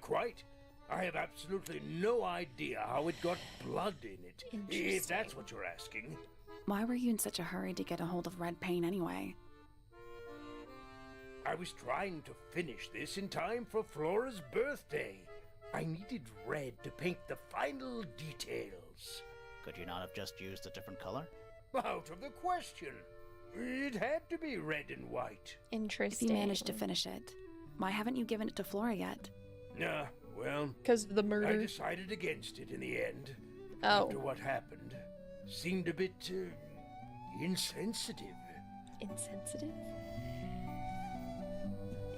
Quite. I have absolutely no idea how it got blood in it, if that's what you're asking. Why were you in such a hurry to get a hold of red paint anyway? I was trying to finish this in time for Flora's birthday. I needed red to paint the final details. Could you not have just used a different color? Out of the question. It had to be red and white. If Interesting. you managed to finish it, why haven't you given it to Flora yet? Well, Because of the I murder. decided against it in the end. Oh. After what happened. Seemed a bit, insensitive. Insensitive?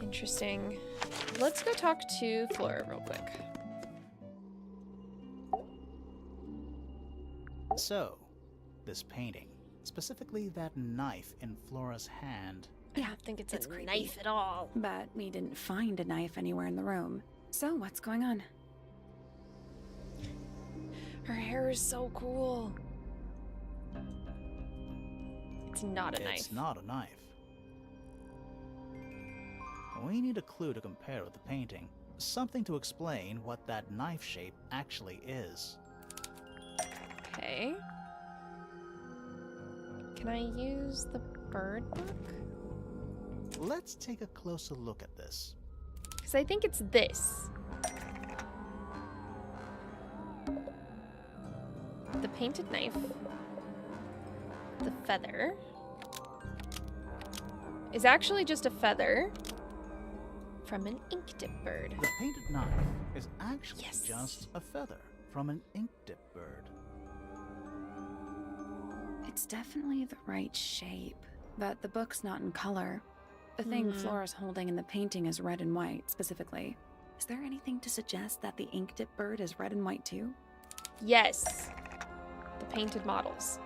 Interesting. Let's go talk to Flora real quick. So, this painting, specifically that knife in Flora's hand, I don't think it's a creepy. knife at all. But we didn't find a knife anywhere in the room. So what's going on? Her hair is so cool. It's not a knife. It's not a knife. We need a clue to compare with the painting. Something to explain what that knife shape actually is. Okay. Can I use the bird book? Let's take a closer look at this. Because I think it's this. The painted knife. The feather. Is actually just a feather from an ink dip bird. The painted knife is actually Yes. just a feather from an ink dip bird. It's definitely the right shape, but the book's not in color. The thing Flora's holding in the painting is red and white, specifically. Is there anything to suggest that the ink dip bird is red and white too? Yes. The painted models.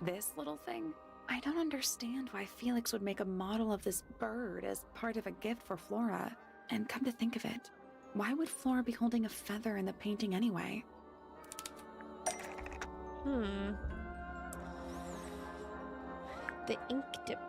This little thing? I don't understand why Felix would make a model of this bird as part of a gift for Flora. And come to think of it, why would Flora be holding a feather in the painting anyway? The ink dipper.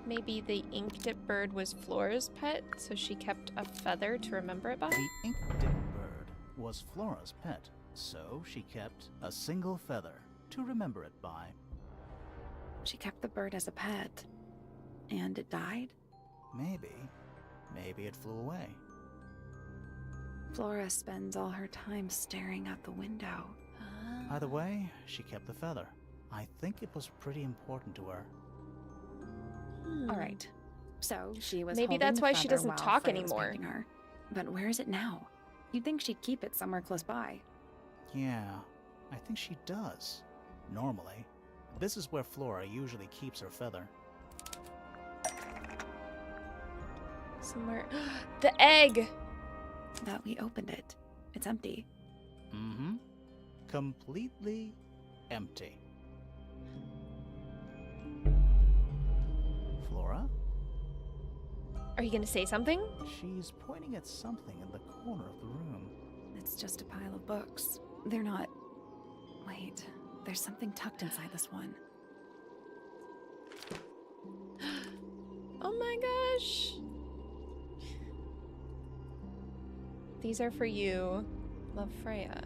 Maybe the ink dip bird was Flora's pet, so she kept a feather to remember it by? The ink dip bird was Flora's pet, so she kept a single feather to remember it by. She kept the bird as a pet. And it died? Maybe. Maybe it flew away. Flora spends all her time staring out the window. Either way, she kept the feather. I think it was pretty important to her. All right. So she was Maybe holding that's the why she feather doesn't while talk Freya was anymore. painting her. But where is it now? You'd think she'd keep it somewhere close by. Yeah, I think she does. Normally. This is where Flora usually keeps her feather. Somewhere. The egg! That we opened it. It's empty. Mm-hmm. Completely empty. Flora? Are you gonna say something? She's pointing at something in the corner of the room. It's just a pile of books. They're not... Wait, there's something tucked inside this one. Oh my gosh. These are for you. Love, Freya.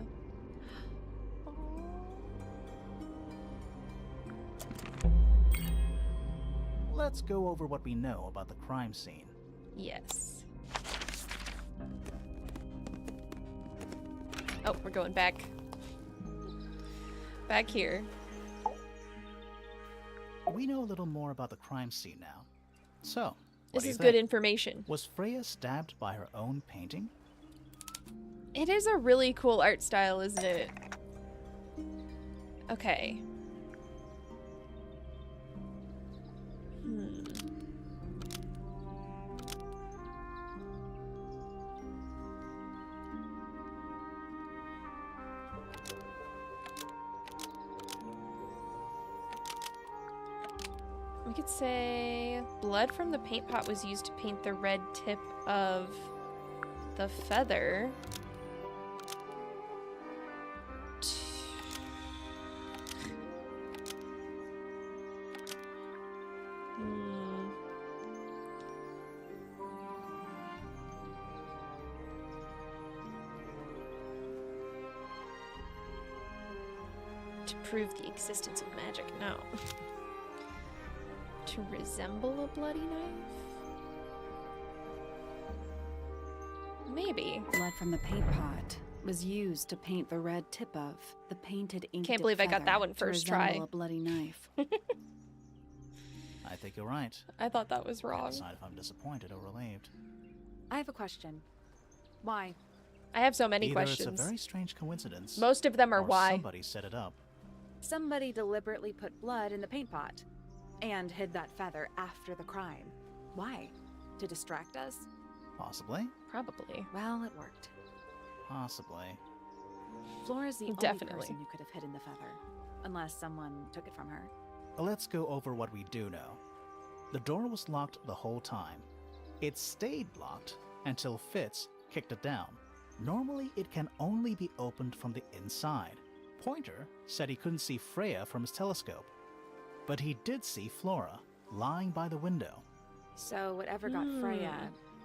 Let's go over what we know about the crime scene. Yes. Oh, we're going back. Back here. We know a little more about the crime scene now. So, This is good information. Was Freya stabbed by her own painting? It is a really cool art style, isn't it? Okay. We could say blood from the paint pot was used to paint the red tip of the feather. To prove the existence of magic, no. To resemble a bloody knife? Maybe. Blood from the paint pot was used to paint the red tip of the painted ink. Can't believe I got that one first try. A bloody knife. I think you're right. I thought that was I wrong. decide if I'm disappointed or relieved. I have a question. Why? I have so many Either questions. It's a very strange coincidence. Most of them are or why. Somebody set it up. Somebody deliberately put blood in the paint pot and hid that feather after the crime. Why? To distract us? Possibly. Probably. Well, it worked. Possibly. Flora's the only Definitely. person who could have hidden the feather, unless someone took it from her. Let's go over what we do know. The door was locked the whole time. It stayed locked until Fitz kicked it down. Normally, it can only be opened from the inside. Pointer said he couldn't see Freya from his telescope, but he did see Flora lying by the window. So whatever got Freya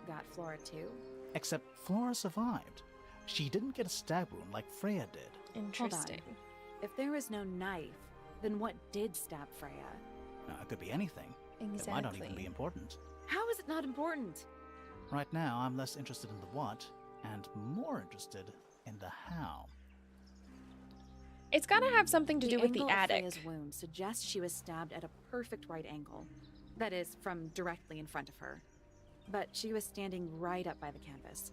got Flora too? Except Flora survived. She didn't get a stab wound like Freya did. Interesting. Hold on. If there was no knife, then what did stab Freya? It could be anything. Exactly. It might not even be important. How is it not important? Right now, I'm less interested in the what and more interested in the how. It's gotta have something to do with the angle of attic. Freya's wound suggests she was stabbed at a perfect right angle. That is, from directly in front of her. But she was standing right up by the canvas.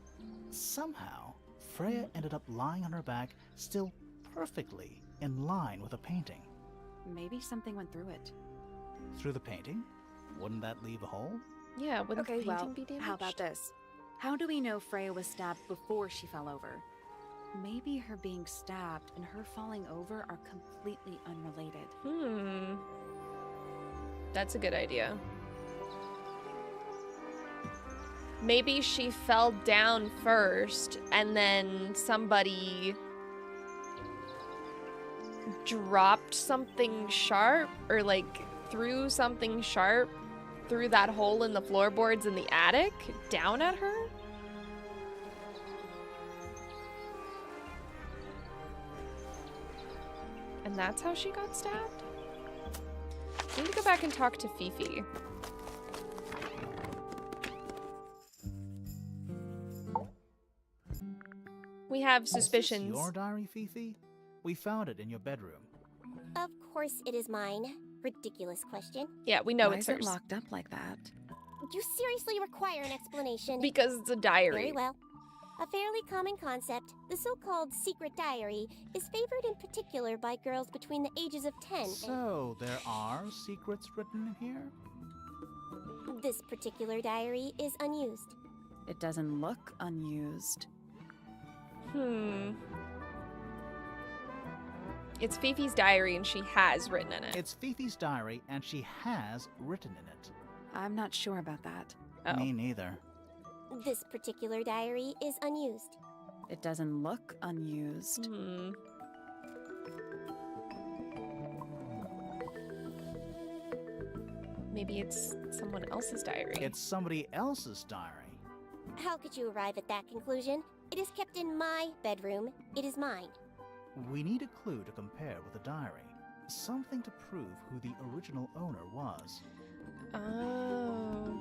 Somehow, Freya ended up lying on her back, still perfectly in line with the painting. Maybe something went through it. Through the painting? Wouldn't that leave a hole? Yeah, wouldn't Okay, the painting well, be damaged? how about this? How do we know Freya was stabbed before she fell over? Maybe her being stabbed and her falling over are completely unrelated. That's a good idea. Maybe she fell down first and then somebody dropped something sharp or like threw something sharp through that hole in the floorboards in the attic down at her? And that's how she got stabbed? I need to go back and talk to Fifi. We have suspicions. Is this your diary, Fifi? We found it in your bedroom. Of course it is mine. Ridiculous question. Yeah, we know Why it's is it hers. locked up like that? You seriously require an explanation. Because it's a diary. Very well. A fairly common concept, the so-called secret diary, is favored in particular by girls between the ages of 10 So, there are secrets written in here? and... This particular diary is unused. It doesn't look unused. It's Fifi's diary and she has written in it. It's Fifi's diary and she has written in it. I'm not sure about that. Oh. Me neither. This particular diary is unused. It doesn't look unused. Maybe it's someone else's diary. It's somebody else's diary. How could you arrive at that conclusion? It is kept in my bedroom. It is mine. We need a clue to compare with the diary. Something to prove who the original owner was. Oh.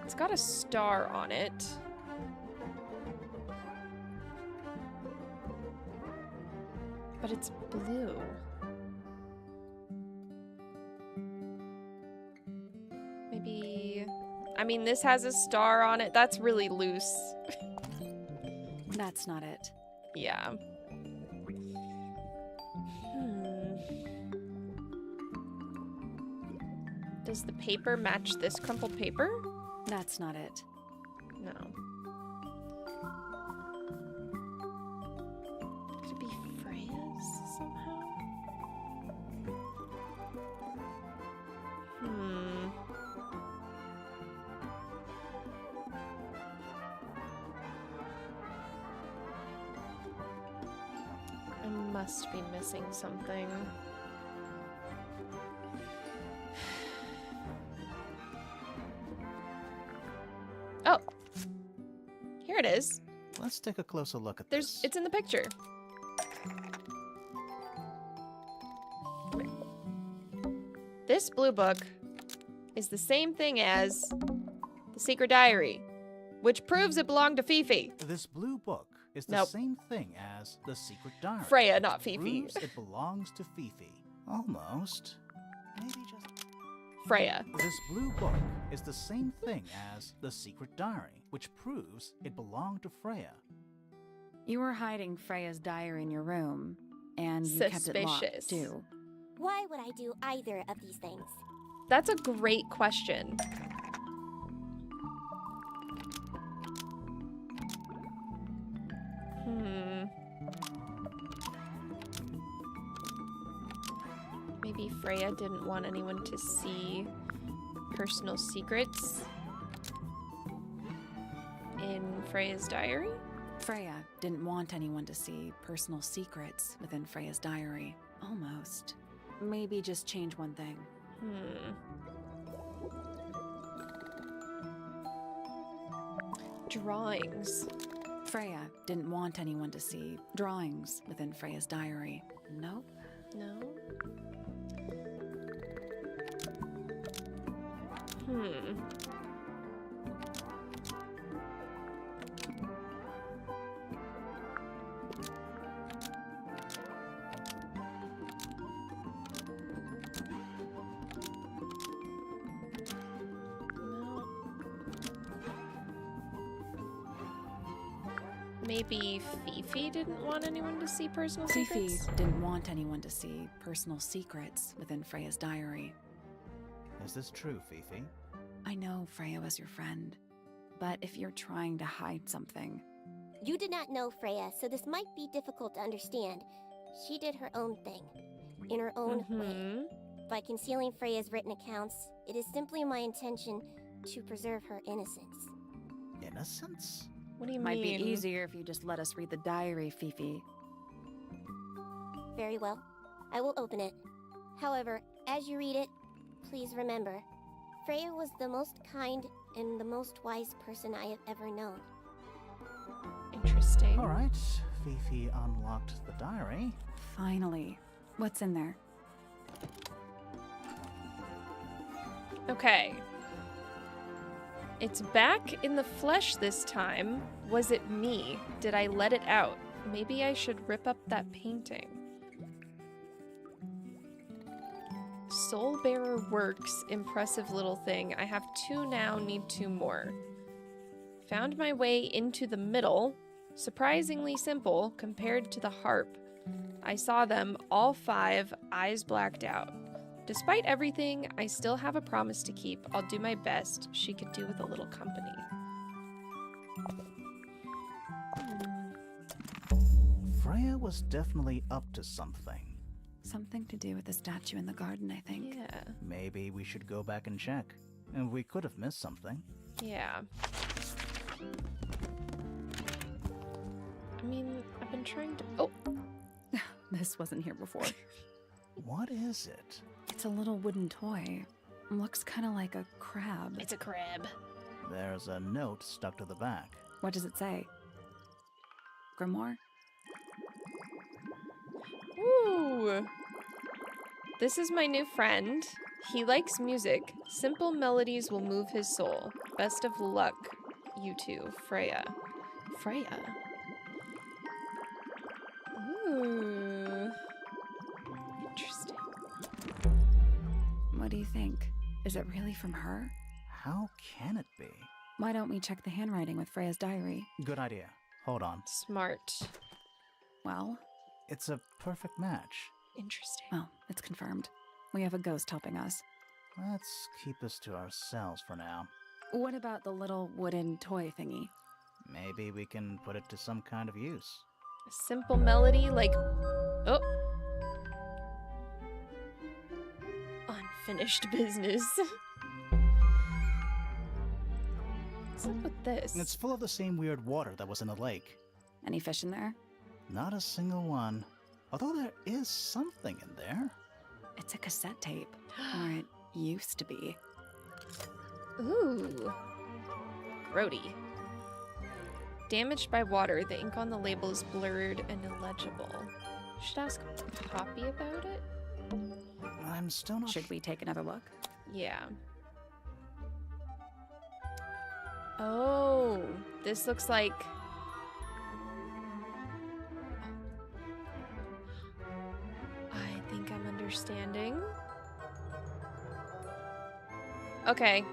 It's got a star on it. But it's blue. Maybe... I mean, this has a star on it. That's really loose. That's not it. Yeah. Does the paper match this crumpled paper? That's not it. No. Could it be Freya's somehow? I must be missing something. Oh, here it is. Let's take a closer look at There's, this. it's in the picture. This blue book is the same thing as the secret diary, which proves it belonged to Fifi. This blue book is the Nope. same thing as the secret diary. Freya, not Fifi. Proves it belongs to Fifi. Almost. Maybe just... Freya. This blue book is the same thing as the secret diary, which proves it belonged to Freya. You were hiding Freya's diary in your room, and you kept it locked, Suspicious. too. Why would I do either of these things? That's a great question. Maybe Freya didn't want anyone to see personal secrets in Freya's diary? Freya didn't want anyone to see personal secrets within Freya's diary. Almost. Maybe just change one thing. Drawings. Freya didn't want anyone to see drawings within Freya's diary. Nope. No? No. Maybe Fifi didn't want anyone to see personal Fifi secrets? didn't want anyone to see personal secrets within Freya's diary. Is this true, Fifi? I know Freya was your friend, but if you're trying to hide something... You did not know Freya, so this might be difficult to understand. She did her own thing, in her own way. By concealing Freya's written accounts, it is simply my intention to preserve her innocence. Innocence? What do you Might mean? be easier if you just let us read the diary, Fifi. Very well. I will open it. However, as you read it, please remember, Freya was the most kind and the most wise person I have ever known. Interesting. All right. Fifi unlocked the diary. Finally. What's in there? Okay. It's back in the flesh this time. Was it me? Did I let it out? Maybe I should rip up that painting. Soul Bearer Works, impressive little thing. I have 2 now, need 2 more. Found my way into the middle. Surprisingly simple compared to the harp. I saw them, all 5, eyes blacked out. Despite everything, I still have a promise to keep. I'll do my best. She could do with a little company. Freya was definitely up to something. Something to do with the statue in the garden, I think. Yeah. Maybe we should go back and check. And we could have missed something. Yeah. I mean, I've been trying to... Oh! This wasn't here before. What is it? It's a little wooden toy. Looks kind of like a crab. It's a crab. There's a note stuck to the back. What does it say? Grimoire? Ooh! This is my new friend. He likes music. Simple melodies will move his soul. Best of luck, you two. Freya. Freya? Ooh. Interesting. What do you think? Is it really from her? How can it be? Why don't we check the handwriting with Freya's diary? Good idea. Hold on. Smart. Well? It's a perfect match. Interesting. Well, it's confirmed. We have a ghost helping us. Let's keep this to ourselves for now. What about the little wooden toy thingy? Maybe we can put it to some kind of use. A simple melody like... Oh! Unfinished business. What's up with this? It's full of the same weird water that was in the lake. Any fish in there? Not a single one. Although there is something in there. It's a cassette tape. Or it used to be. Ooh. Grody. Damaged by water. The ink on the label is blurred and illegible. Should ask Poppy about it? I'm still not... Should we take another look? Yeah. Oh, this looks like... I think I'm understanding. Okay.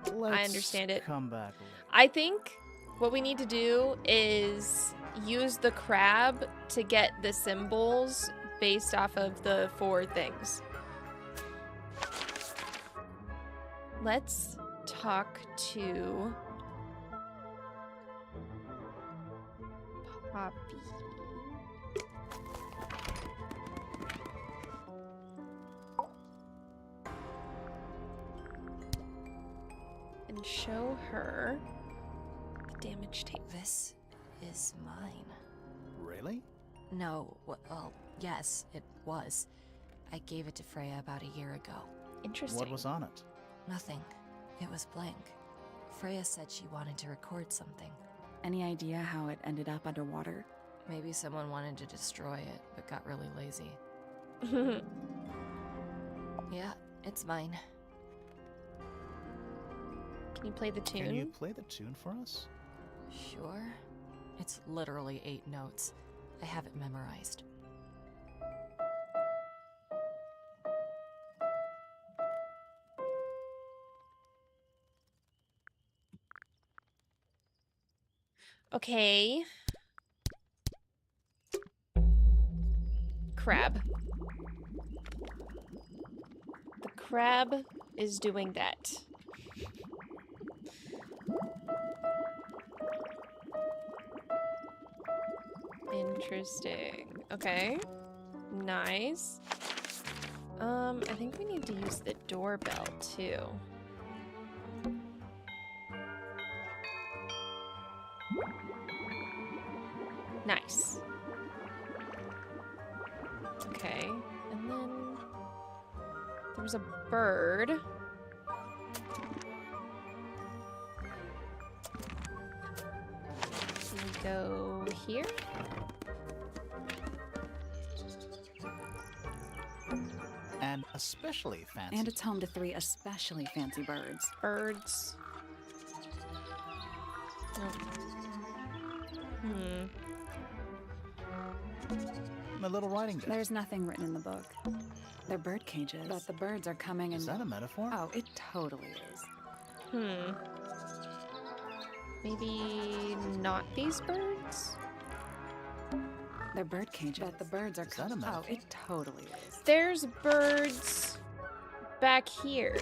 I understand it. Come back. I think what we need to do is use the crab to get the symbols based off of the 4 things. Let's talk to Poppy. And show her the damage tape. This is mine. Really? No, well, yes, it was. I gave it to Freya about a year ago. Interesting. What was on it? Nothing. It was blank. Freya said she wanted to record something. Any idea how it ended up underwater? Maybe someone wanted to destroy it, but got really lazy. Yeah, it's mine. Can you play the tune? Can you play the tune for us? Sure. It's literally 8 notes. I have it memorized. Okay. Crab. The crab is doing that. Interesting. Okay. Nice. I think we need to use the doorbell too. Nice. Okay, and then there was a bird. Can we go here? And especially fancy. And it's home to 3 especially fancy birds. Birds. Nope. My little writing desk. There's nothing written in the book. They're bird cages. But the birds are coming and... Is that a metaphor? Oh, it totally is. Maybe not these birds? They're bird cages. But the birds are... Is that a metaphor? Oh, it totally is. There's birds back here.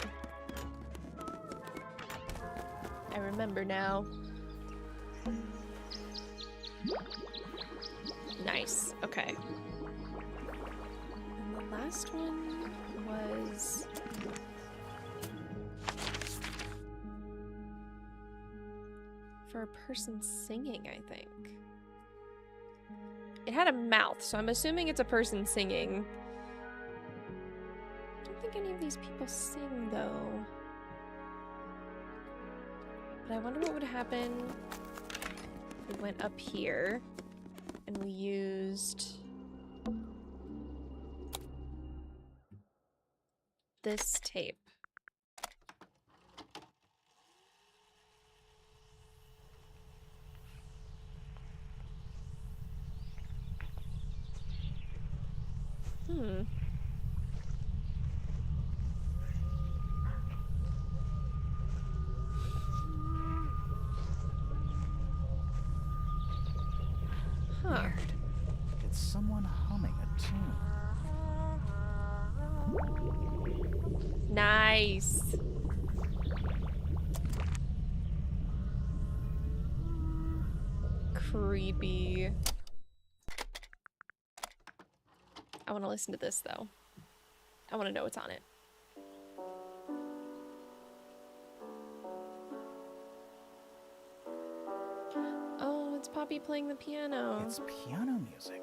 I remember now. Nice. Okay. And the last one was... for a person singing, I think. It had a mouth, so I'm assuming it's a person singing. I don't think any of these people sing, though. But I wonder what would happen if we went up here and we used this tape. Weird. It's someone humming a tune. Nice. Creepy. I want to listen to this, though. I want to know what's on it. Oh, it's Poppy playing the piano. It's piano music.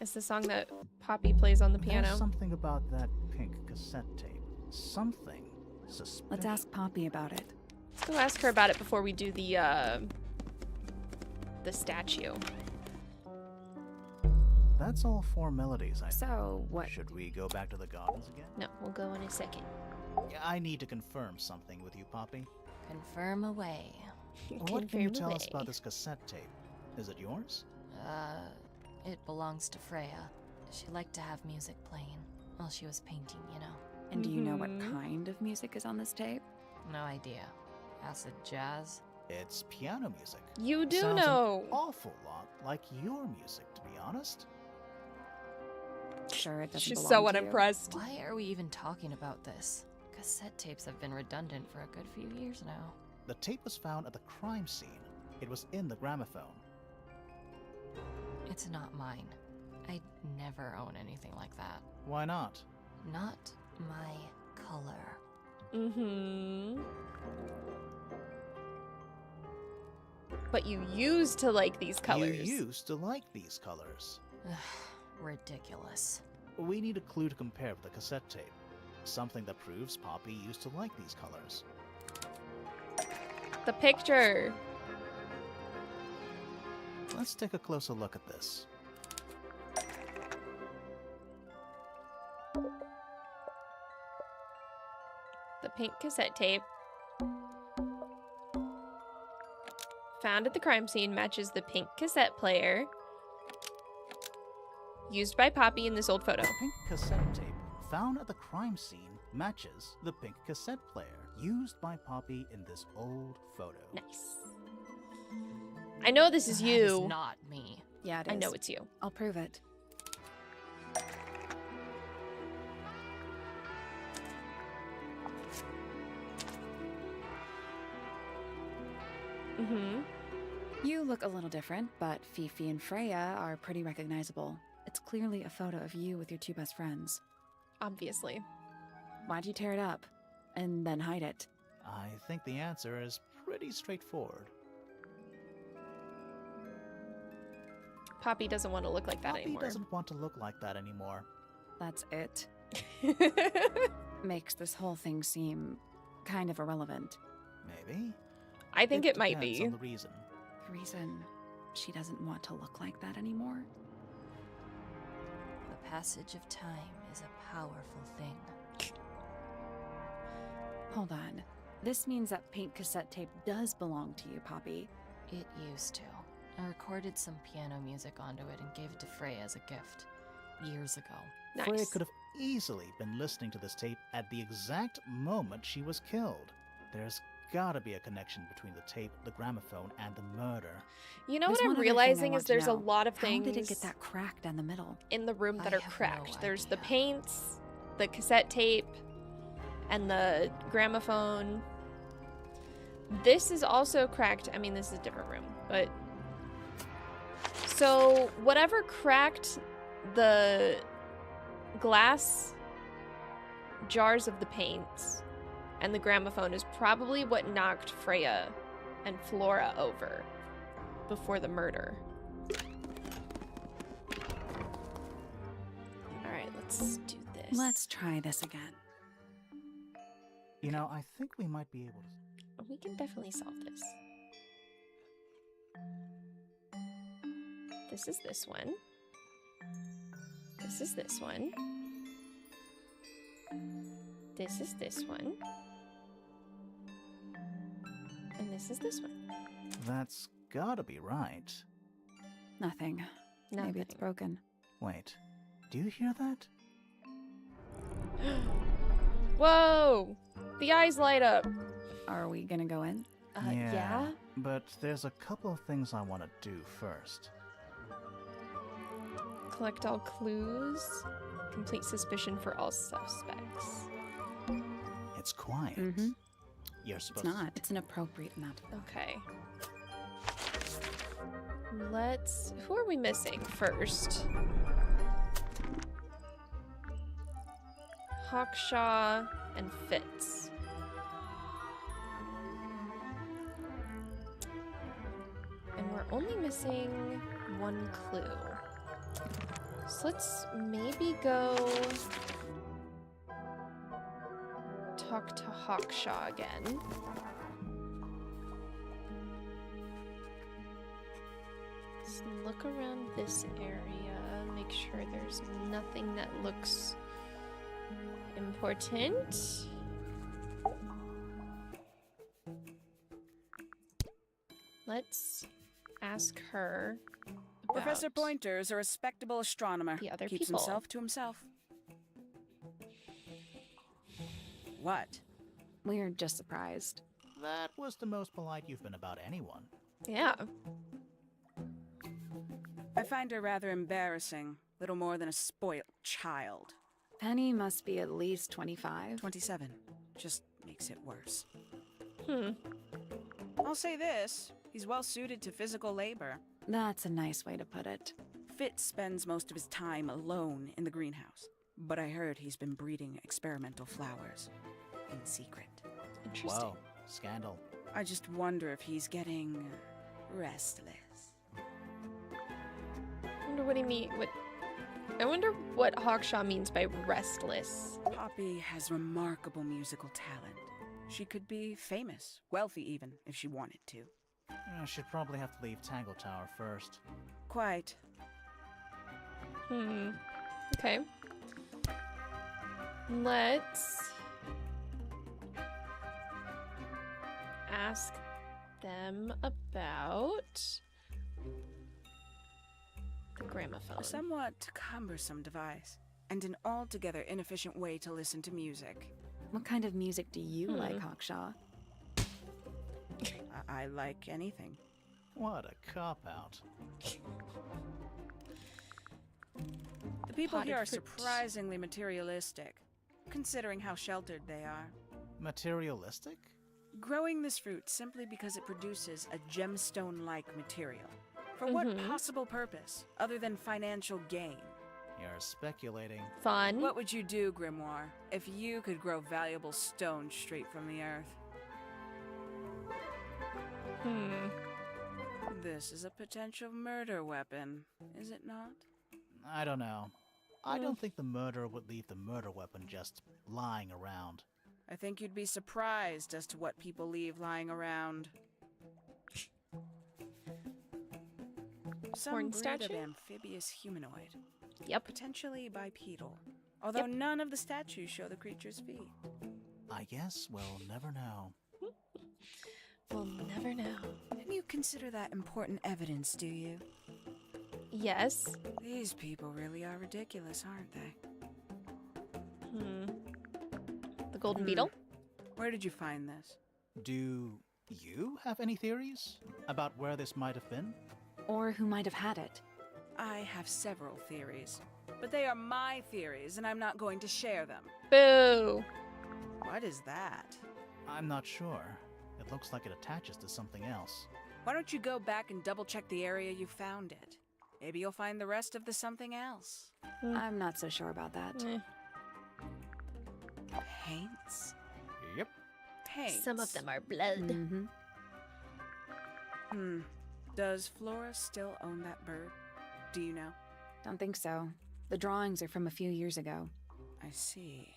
It's the song that Poppy plays on the piano. There's something about that pink cassette tape. Something suspicious. Let's ask Poppy about it. Let's go ask her about it before we do the statue. That's all four melodies, I think. So, what? Should we go back to the gardens again? No, we'll go in a second. I need to confirm something with you, Poppy. Confirm away. What can you tell us about this cassette tape? Is it yours? It belongs to Freya. She liked to have music playing while she was painting, you know. And do you know what kind of music is on this tape? No idea. Acid jazz? It's piano music. You do Sounds know. An awful lot like your music, to be honest. Sure, it doesn't She's belong so to you. unimpressed. Why are we even talking about this? Cassette tapes have been redundant for a good few years now. The tape was found at the crime scene. It was in the gramophone. It's not mine. I'd never own anything like that. Why not? Not my color. But you used to like these colors. You used to like these colors. Ridiculous. We need a clue to compare with the cassette tape. Something that proves Poppy used to like these colors. The picture. Let's take a closer look at this. The pink cassette tape found at the crime scene matches the pink cassette player used by Poppy in this old photo. The pink cassette tape found at the crime scene matches the pink cassette player used by Poppy in this old photo. Nice. I know this is you. That is not me. Yeah, it is. I know it's you. I'll prove it. You look a little different, but Fifi and Freya are pretty recognizable. It's clearly a photo of you with your two best friends. Obviously. Why'd you tear it up? And then hide it? I think the answer is pretty straightforward. Poppy doesn't want to look like that Poppy anymore. doesn't want to look like that anymore. That's it. Makes this whole thing seem kind of irrelevant. Maybe. I think it might depends be. on the reason. The reason she doesn't want to look like that anymore? The passage of time is a powerful thing. Hold on. This means that paint cassette tape does belong to you, Poppy. It used to. I recorded some piano music onto it and gave it to Freya as a gift. Years ago. Nice. Freya could have easily been listening to this tape at the exact moment she was killed. There's gotta be a connection between the tape, the gramophone, and the murder. You know There's what one I'm other thing I realizing want is to there's a know. lot of things How did it get that crack down the middle? in the room that I are have no cracked. There's the idea. paints, the cassette tape, and the gramophone. This is also cracked. I mean, this is a different room, but... So, whatever cracked the glass jars of the paints and the gramophone is probably what knocked Freya and Flora over before the murder. Alright, let's do this. Let's try this again. You know, I think we might be able to... We can definitely solve this. This is this one. This is this one. This is this one. And this is this one. That's gotta be right. Nothing. Maybe it's Nothing. broken. Wait, do you hear that? Whoa! The eyes light up. Are we gonna go in? Yeah? But there's a couple of things I want to do first. Collect all clues. Complete suspicion for all suspects. It's quiet. Mm-hmm. You're It's supposed not. It's an appropriate amount of Okay. Let's... Who are we missing first? Hawkshaw and Fitz. And we're only missing one clue. So let's maybe go talk to Hawkshaw again. Let's look around this area, make sure there's nothing that looks important. Let's ask her about Professor Pointer is a respectable astronomer. the other Keeps people. himself to himself. What? We're just surprised. That was the most polite you've been about anyone. Yeah. I find her rather embarrassing. Little more than a spoilt child. Penny must be at least 25. 27. Just makes it worse. Hmm. I'll say this. He's well suited to physical labor. That's a nice way to put it. Fitz spends most of his time alone in the greenhouse. But I heard he's been breeding experimental flowers. In secret. Interesting. Whoa, scandal. I just wonder if he's getting restless. I wonder what he mean. I wonder what Hawkshaw means by restless. Poppy has remarkable musical talent. She could be famous, wealthy even, if she wanted to. She'd probably have to leave Tangle Tower first. Quite. Okay. Let's ask them about the gramophone. A somewhat cumbersome device, and an altogether inefficient way to listen to music. What kind of music do you like, Hawkshaw? I like anything. What a cop-out. The people Potted here are fruit. surprisingly materialistic, considering how sheltered they are. Materialistic? Growing this fruit simply because it produces a gemstone-like material. For what possible purpose, other than financial gain? You're speculating. Fun. What would you do, Grimoire, if you could grow valuable stone straight from the earth? This is a potential murder weapon, is it not? I don't know. I don't think the murderer would leave the murder weapon just lying around. I think you'd be surprised as to what people leave lying around. Some Horn breed statue? of amphibious humanoid, Yep. potentially bipedal, although none of the statues show the creature's feet. I guess we'll never know. We'll never know. Didn't you consider that important evidence, do you? Yes. These people really are ridiculous, aren't they? The golden beetle? Where did you find this? Do you have any theories about where this might have been? Or who might have had it? I have several theories, but they are my theories, and I'm not going to share them. Boo! What is that? I'm not sure. It looks like it attaches to something else. Why don't you go back and double-check the area you found it? Maybe you'll find the rest of the something else. I'm not so sure about that. Paints? Yep. Paints? Some of them are blood. Does Flora still own that bird? Do you know? Don't think so. The drawings are from a few years ago. I see.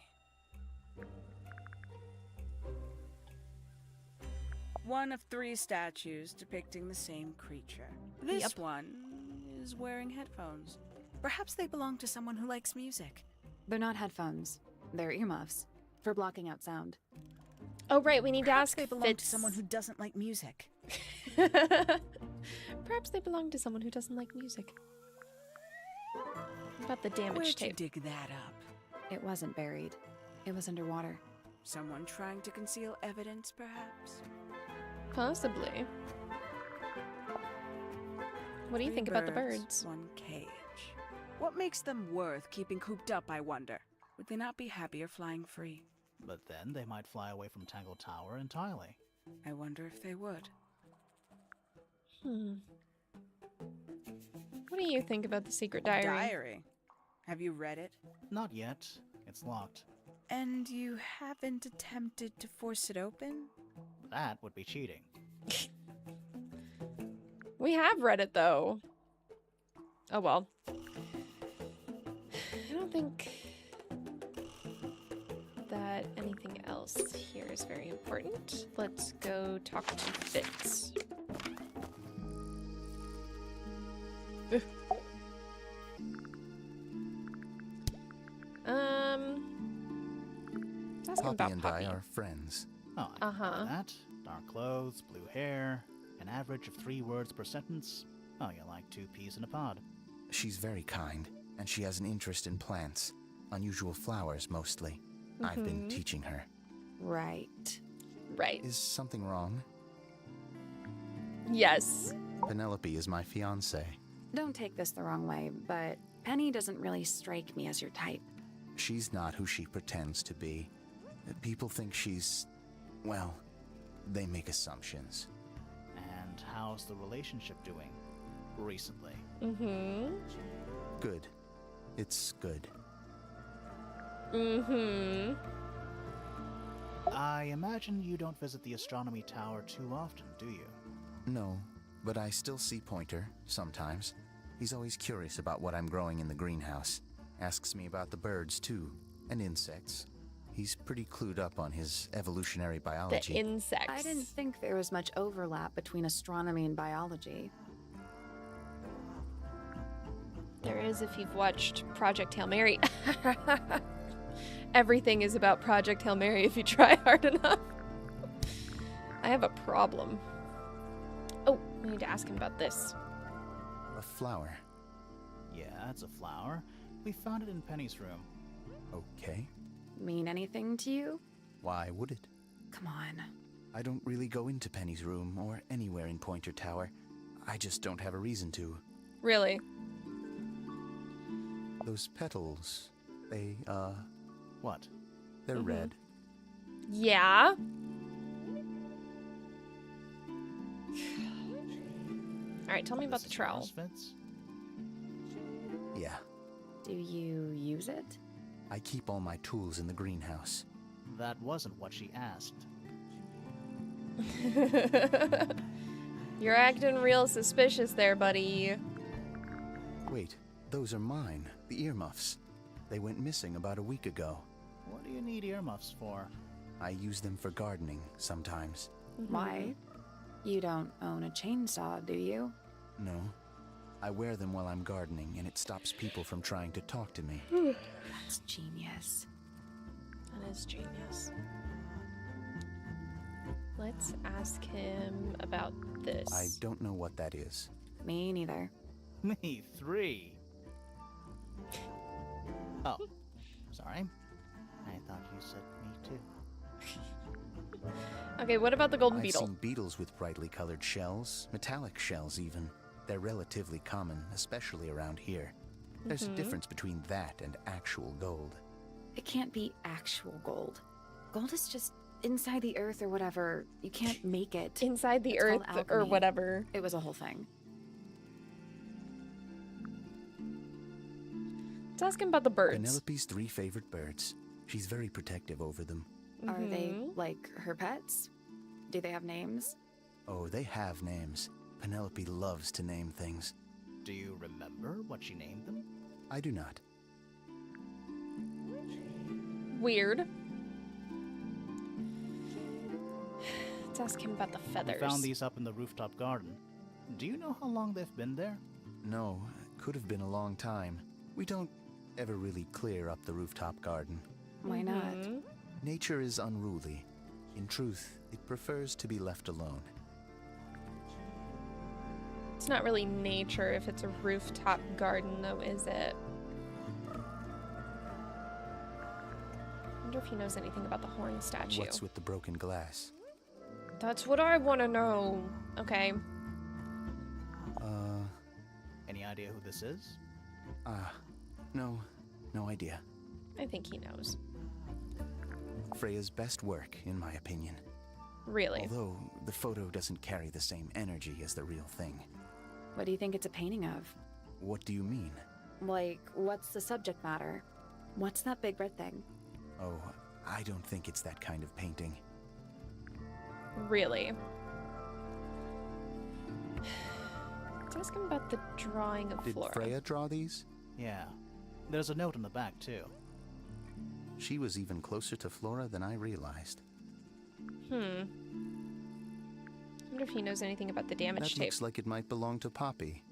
One of 3 statues depicting the same creature. This one is wearing headphones. Perhaps they belong to someone who likes music. They're not headphones. They're earmuffs. For blocking out sound. Oh, right, we need Perhaps to ask they belong to someone who doesn't like music. Perhaps they belong to someone who doesn't like music. What about the damage Where'd you tape? dig that up? It wasn't buried. It was underwater. Someone trying to conceal evidence, perhaps? Possibly. What do you 3 think about the birds? 1 cage. What makes them worth keeping cooped up, I wonder? Would they not be happier flying free? But then they might fly away from Tangle Tower entirely. I wonder if they would. What do you think about the secret diary? Diary? Have you read it? Not yet. It's locked. And you haven't attempted to force it open? That would be cheating. We have read it, though. Oh, well. I don't think that anything else here is very important. Let's go talk to Fitz. Let's ask him Poppy about and Poppy. I are friends. Oh, I know that. Dark clothes, blue hair, an average of 3 words per sentence. Oh, you're like 2 peas in a pod. She's very kind, and she has an interest in plants. Unusual flowers, mostly. I've been teaching her. Right. Right. Is something wrong? Yes. Penelope is my fiancée. Don't take this the wrong way, but Penny doesn't really strike me as your type. She's not who she pretends to be. People think she's... well, they make assumptions. And how's the relationship doing recently? Good. It's good. I imagine you don't visit the astronomy tower too often, do you? No, but I still see Pointer, sometimes. He's always curious about what I'm growing in the greenhouse. Asks me about the birds, too, and insects. He's pretty clued up on his evolutionary biology. The insects. I didn't think there was much overlap between astronomy and biology. There is if you've watched Project Hail Mary. Everything is about Project Hail Mary if you try hard enough. I have a problem. Oh, we need to ask him about this. A flower. Yeah, it's a flower. We found it in Penny's room. Okay. Mean anything to you? Why would it? Come on. I don't really go into Penny's room or anywhere in Pointer Tower. I just don't have a reason to. Really? Those petals, they, What? they're red. Yeah. Alright, tell me about the trowel. Yeah. Do you use it? I keep all my tools in the greenhouse. That wasn't what she asked. You're acting real suspicious there, buddy. Wait, those are mine, the earmuffs. They went missing about a week ago. What do you need earmuffs for? I use them for gardening sometimes. Why? You don't own a chainsaw, do you? No. I wear them while I'm gardening, and it stops people from trying to talk to me. That's genius. That is genius. Let's ask him about this. I don't know what that is. Me neither. Me 3. Oh, sorry. I thought you said me too. Okay, what about the golden I've beetle? seen beetles with brightly colored shells, metallic shells even. They're relatively common, especially around here. There's a difference between that and actual gold. It can't be actual gold. Gold is just inside the earth or whatever. You can't make it. Inside the It's called earth or alchemy. whatever. It was a whole thing. Let's ask him about the birds. Penelope's 3 favorite birds. She's very protective over them. Are they like her pets? Do they have names? Oh, they have names. Penelope loves to name things. Do you remember what she named them? I do not. Weird. Let's ask him about the feathers. We found these up in the rooftop garden. Do you know how long they've been there? No, could have been a long time. We don't ever really clear up the rooftop garden. Why not? Nature is unruly. In truth, it prefers to be left alone. It's not really nature if it's a rooftop garden, though, is it? I wonder if he knows anything about the horn statue. What's with the broken glass? That's what I want to know. Okay. Any idea who this is? No idea. I think he knows. Freya's best work, in my opinion. Really? Although the photo doesn't carry the same energy as the real thing. What do you think it's a painting of? What do you mean? Like, what's the subject matter? What's that big red thing? Oh, I don't think it's that kind of painting. Really? Let's ask him about the drawing of Did Flora. Freya draw these? Yeah. There's a note on the back, too. She was even closer to Flora than I realized. I wonder if he knows anything about the damage That tape. looks like it might belong to Poppy.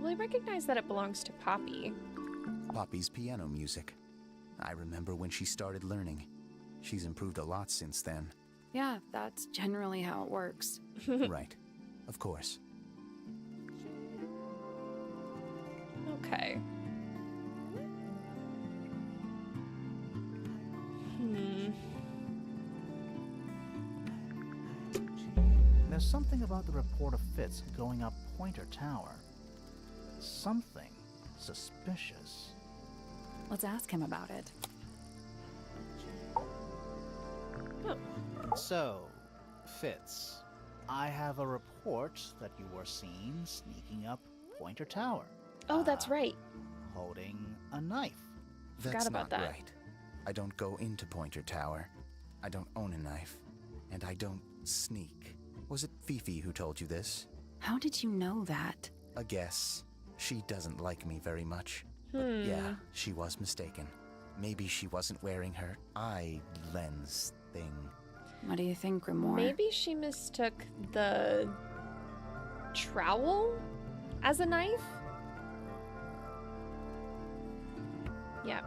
Well, I recognize that it belongs to Poppy. Poppy's piano music. I remember when she started learning. She's improved a lot since then. Yeah, that's generally how it works. Right. Of course. Okay. There's something about the report of Fitz going up Pointer Tower. Something suspicious. Let's ask him about it. So, Fitz, I have a report that you were seen sneaking up Pointer Tower. Oh, that's right. Holding a knife. That's about not that. right. I don't go into Pointer Tower. I don't own a knife. And I don't sneak. Was it Fifi who told you this? How did you know that? A guess. She doesn't like me very much. But yeah, she was mistaken. Maybe she wasn't wearing her eye lens thing. What do you think, Grimoire? Maybe she mistook the trowel as a knife? Yeah.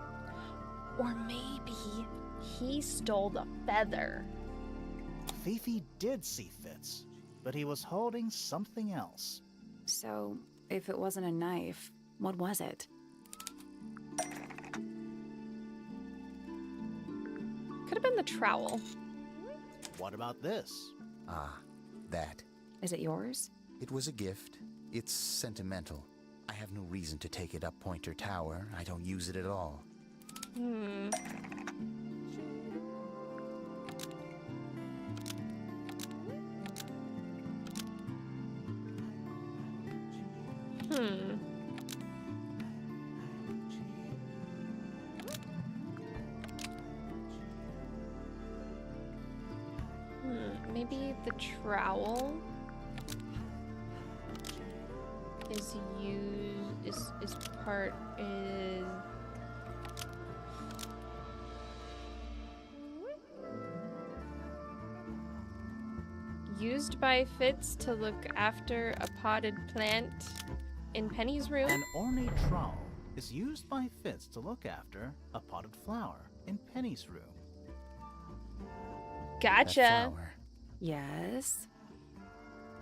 Or maybe he stole the feather. Fifi did see Fitz, but he was holding something else. So, if it wasn't a knife, what was it? Could have been the trowel. What about this? Ah, that. Is it yours? It was a gift. It's sentimental. I have no reason to take it up Pointer Tower. I don't use it at all. Maybe the trowel is used by Fitz to look after a potted plant in Penny's room. An ornate trowel is used by Fitz to look after a potted flower in Penny's room. That Gotcha. flower. Yes?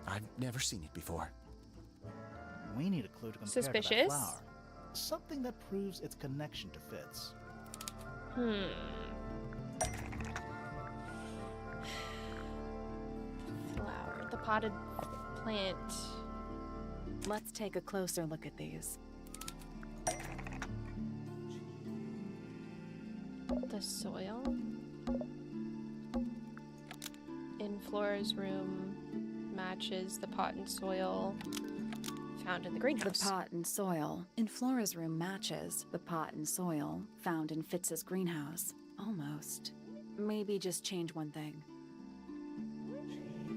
I've never seen it before. We need a clue to compare to that Suspicious. flower. Something that proves its connection to Fitz. Flower. The potted plant. Let's take a closer look at these. The soil. In Flora's room matches the pot and soil found in the The greenhouse. pot and soil in Flora's room matches the pot and soil found in Fitz's greenhouse. Almost. Maybe just change one thing.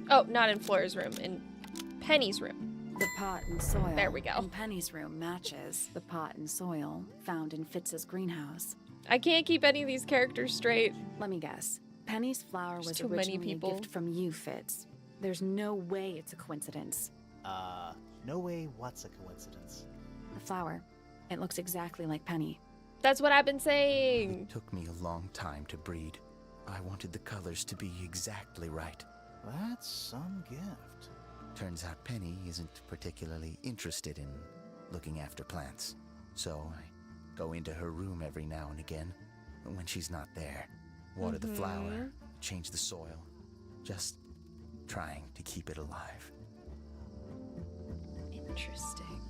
Oh, not in Flora's room. In Penny's room. The pot and soil There we go. in Penny's room matches the pot and soil found in Fitz's greenhouse. I can't keep any of these characters straight. Let me guess. Penny's flower There's was too many originally people. a gift from you, Fitz. There's no way it's a coincidence. No way what's a coincidence. The flower. It looks exactly like Penny. That's what I've been saying. It took me a long time to breed. I wanted the colors to be exactly right. That's some gift. Turns out Penny isn't particularly interested in looking after plants. So I go into her room every now and again when she's not there. Water the flower, change the soil. Just trying to keep it alive. Interesting.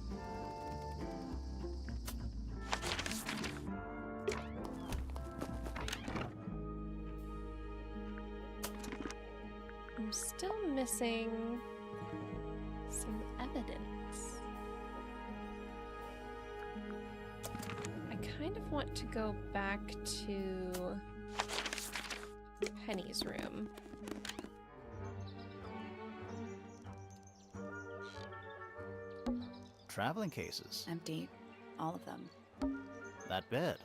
I'm still missing some evidence. I kind of want to go back to Penny's room. Traveling cases. Empty. All of them. That bed.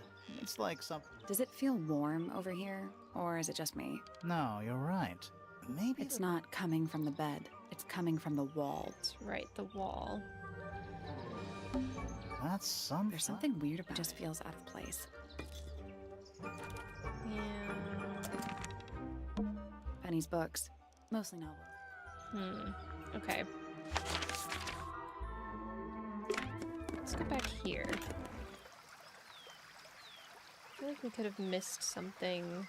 It's like some... Does it feel warm over here? Or is it just me? No, you're right. Maybe It's not coming from the bed. It's coming from the wall. That's right, the wall. that's some... There's something weird about it. It just feels out of place. Yeah. Penny's books. Mostly novels. Okay. Let's go back here. I feel like we could have missed something.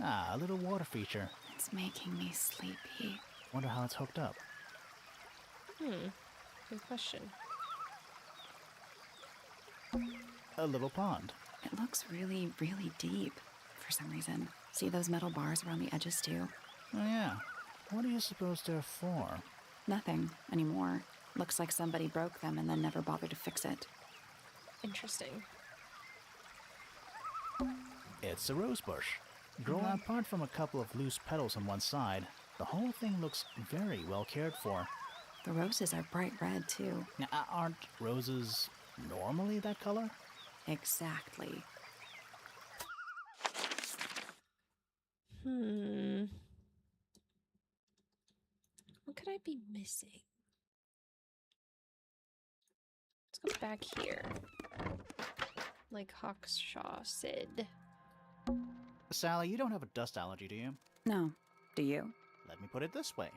Ah, a little water feature. It's making me sleepy. Wonder how it's hooked up. Good question. A little pond. It looks really, really deep for some reason. See those metal bars around the edges too? Oh yeah. What do you suppose they're for? Nothing anymore. Looks like somebody broke them and then never bothered to fix it. Interesting. It's a rose bush. Grown apart from a couple of loose petals on one side, the whole thing looks very well cared for. The roses are bright red too. Now, aren't roses normally that color? Exactly. What could I be missing? Let's go back here. Like Hawkshaw said. Sally, you don't have a dust allergy, do you? No. Do you? Let me put it this way.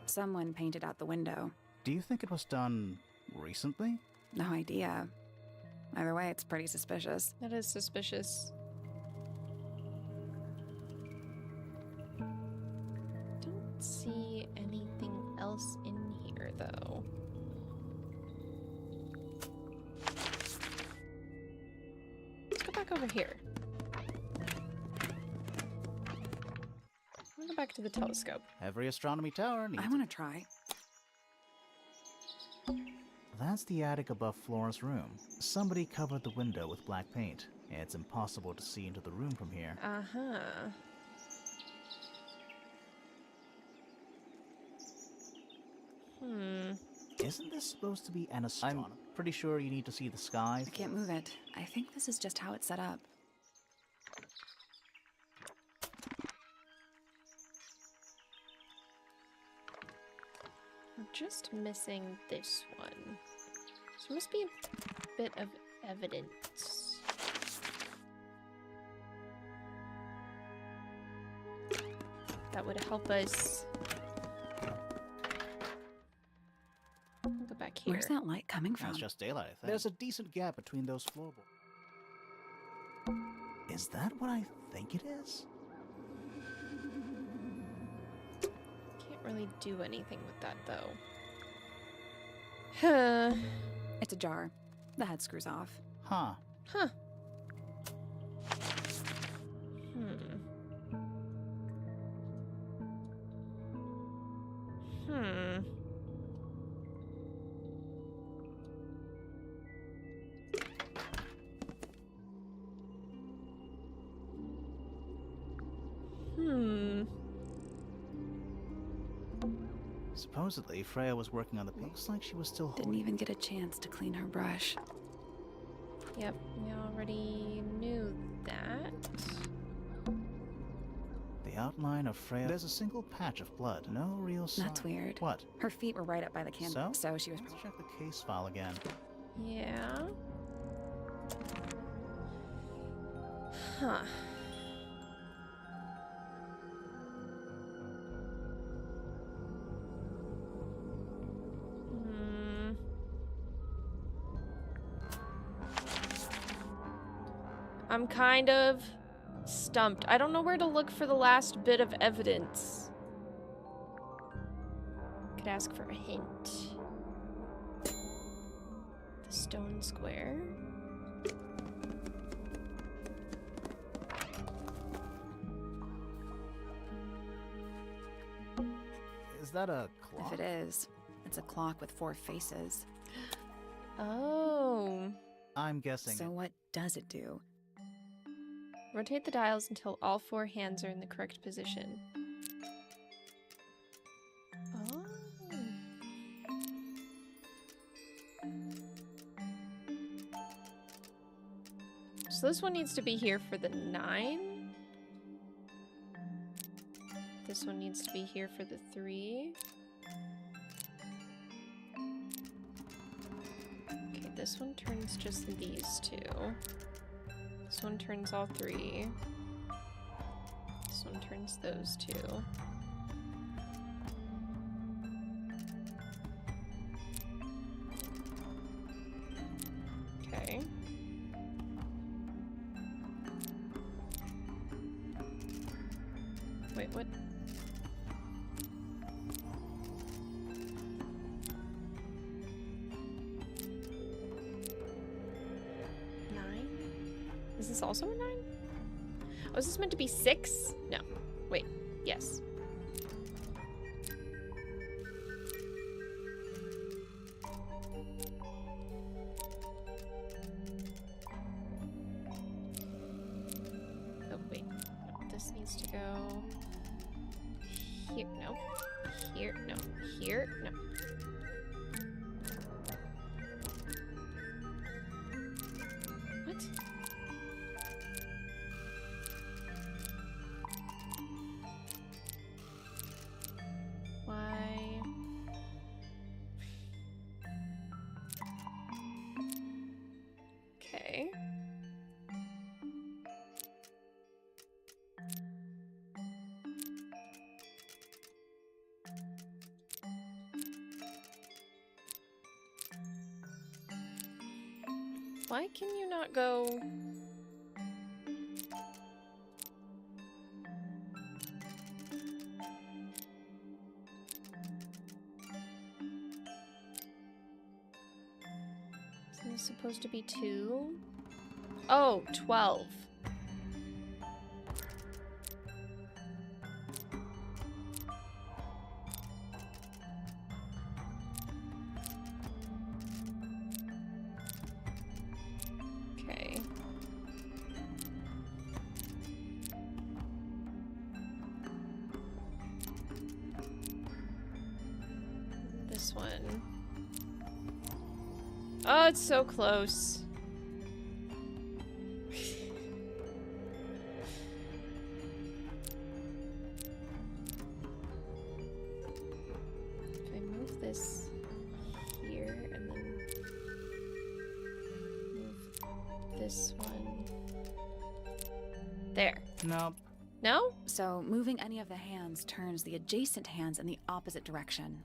Someone painted out the window. Do you think it was done recently? No idea. Either way, it's pretty suspicious. That is suspicious. Don't see anything else in here, though. Let's go back over here. We'll go back to the telescope. Every astronomy tower needs... I want to try. That's the attic above Flora's room. Somebody covered the window with black paint. It's impossible to see into the room from here. Uh-huh. Isn't this supposed to be an astronomy? I'm pretty sure you need to see the sky. I can't move it. I think this is just how it's set up. We're just missing this one. So there must be a bit of evidence. That would help us. Go back here. Where's that light coming from? That's just daylight, I think. There's a decent gap between those floorboards. Is that what I think it is? Can't really do anything with that, though. It's ajar. The head screws off. Huh. Huh. Supposedly, Freya was working on the... Looks like she was still Didn't even get a chance to clean her brush. Yep, we already knew that. The outline of Freya... There's a single patch of blood. No real sign. That's weird. What? Her feet were right up by the candle, so she was... Let's check the case file again. Yeah. Huh. I'm kind of stumped. I don't know where to look for the last bit of evidence. Could ask for a hint. The stone square. Is that a clock? If it is, it's a clock with 4 faces. Oh. I'm guessing. So what does it do? Rotate the dials until all 4 hands are in the correct position. Oh. So this one needs to be here for the 9. This one needs to be here for the 3. Okay, this one turns just these 2. This one turns all 3. This one turns those 2. Okay. Wait, what? Is this also a 9? Oh, is this meant to be 6? No. Wait. Yes. Oh, wait. No, this needs to go... Here. No. Here. No. Here. No. What? Why? Okay. Why can you not go? Isn't this supposed to be 2? Oh, 12. Okay. This one. Oh, it's so close. If I move this here, and then move this one there. Nope. No? So moving any of the hands turns the adjacent hands in the opposite direction.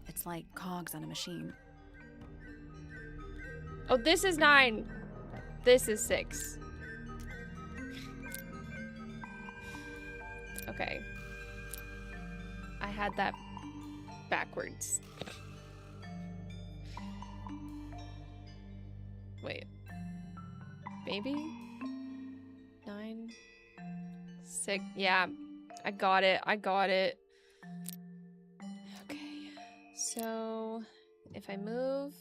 It's like cogs on a machine. Oh, this is 9. This is 6. Okay. I had that backwards. Wait. Maybe? 9, 6. Yeah, I got it. I got it. Okay. So, if I move...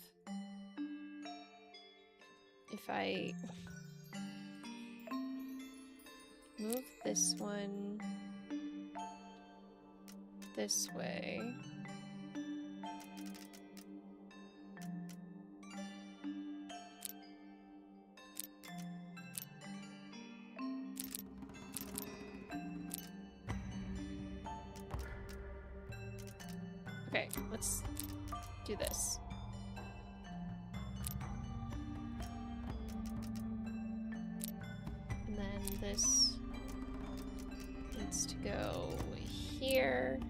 If I move this one this way, okay, let's do this. And then this needs to go here.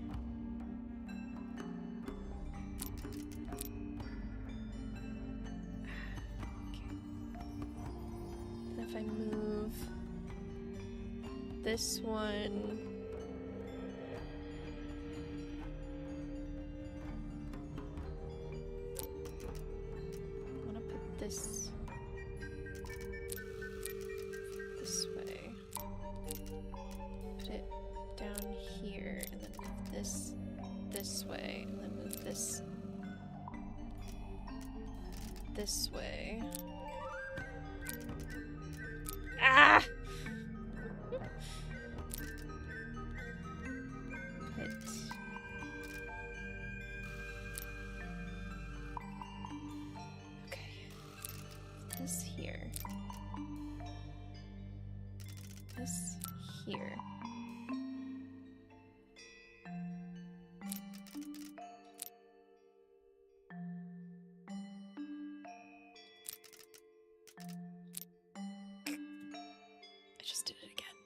Okay. And if I move this one, I want to put this way. Put it down here, and then move this way, and then move this way. Ah! Put okay. This here. This here. I just did it again.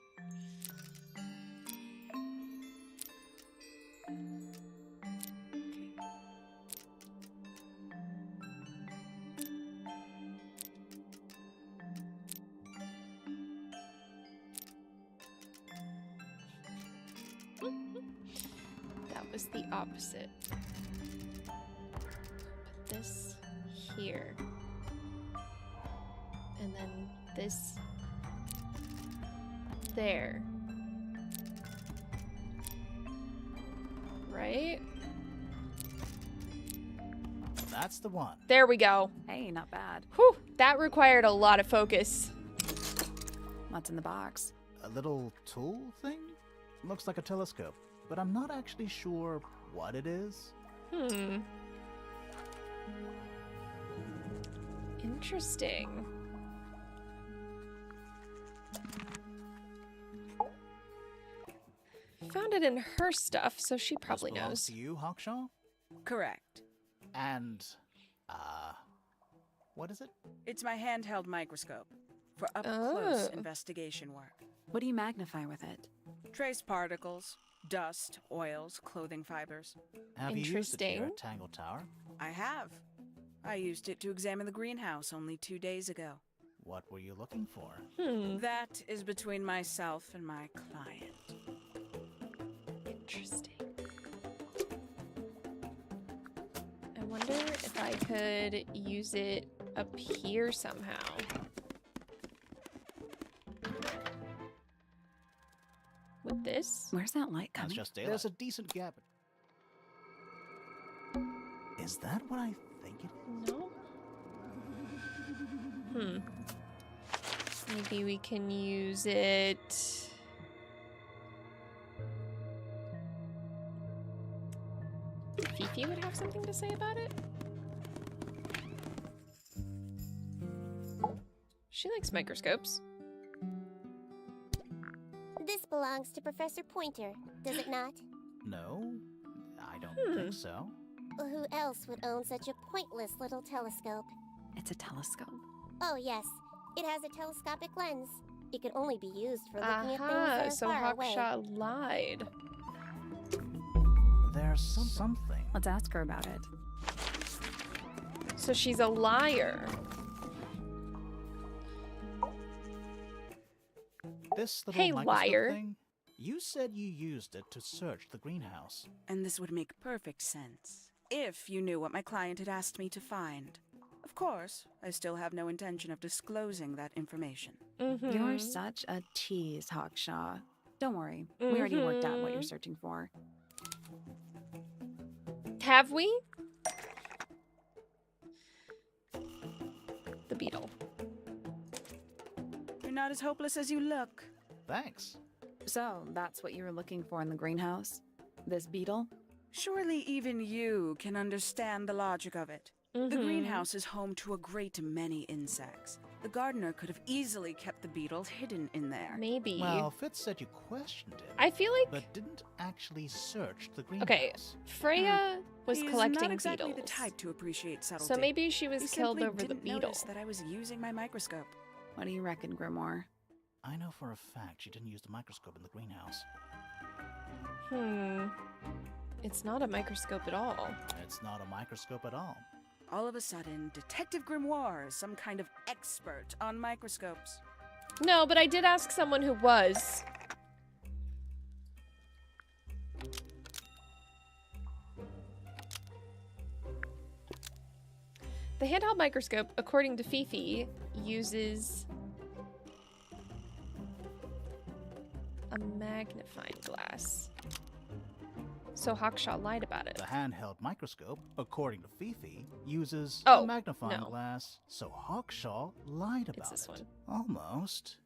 Okay. That was the opposite. Put this here. And then this there. Right? That's the one. There we go. Hey, not bad. Whew, that required a lot of focus. What's in the box? A little tool thing? Looks like a telescope, but I'm not actually sure what it is. Interesting. Found it in her stuff, so she probably This belongs knows. to you, Hawkshaw? Correct. And, what is it? It's my handheld microscope for up-close Oh. investigation work. What do you magnify with it? Trace particles, dust, oils, clothing fibers. Have you used it here Interesting. at Tangle Tower? I have. I used it to examine the greenhouse only 2 days ago. What were you looking for? That is between myself and my client. Interesting. I wonder if I could use it up here somehow. With this? Where's that light That's coming? just daylight. There's a decent gap. Is that what I think it is? No? Maybe we can use it... Fifi would have something to say about it? She likes microscopes. This belongs to Professor Pointer, does it not? No, I don't think so. Who else would own such a pointless little telescope? It's a telescope. Oh, yes. It has a telescopic lens. It can only be used for looking at things Aha, that are so far away. Hawkshaw lied. There's something. Let's ask her about it. So she's a liar. This little Hey, microscope liar. thing, you said you used it to search the greenhouse. And this would make perfect sense if you knew what my client had asked me to find. Of course, I still have no intention of disclosing that information. You're such a tease, Hawkshaw. Don't worry, we already worked out what you're searching for. Have we? The beetle. You're not as hopeless as you look. Thanks. So, that's what you were looking for in the greenhouse? This beetle? Surely even you can understand the logic of it. The greenhouse is home to a great many insects. The gardener could have easily kept the beetle hidden in there. Maybe. Well, Fitz said you questioned it, I feel like... but didn't actually search the greenhouse. Okay, Freya was He is collecting not exactly beetles. the type to appreciate subtlety. So maybe she was He killed simply over the didn't beetle. notice that I was using my microscope. What do you reckon, Grimoire? I know for a fact she didn't use the microscope in the greenhouse. It's not a microscope at all. It's not a microscope at all. All of a sudden, Detective Grimoire is some kind of expert on microscopes. No, but I did ask someone who was. The handheld microscope, according to Fifi, uses a magnifying glass. So Hawkshaw lied about it. The handheld microscope, according to Fifi, uses Oh, a magnifying no. glass, so Hawkshaw lied about It's this it. one. Almost.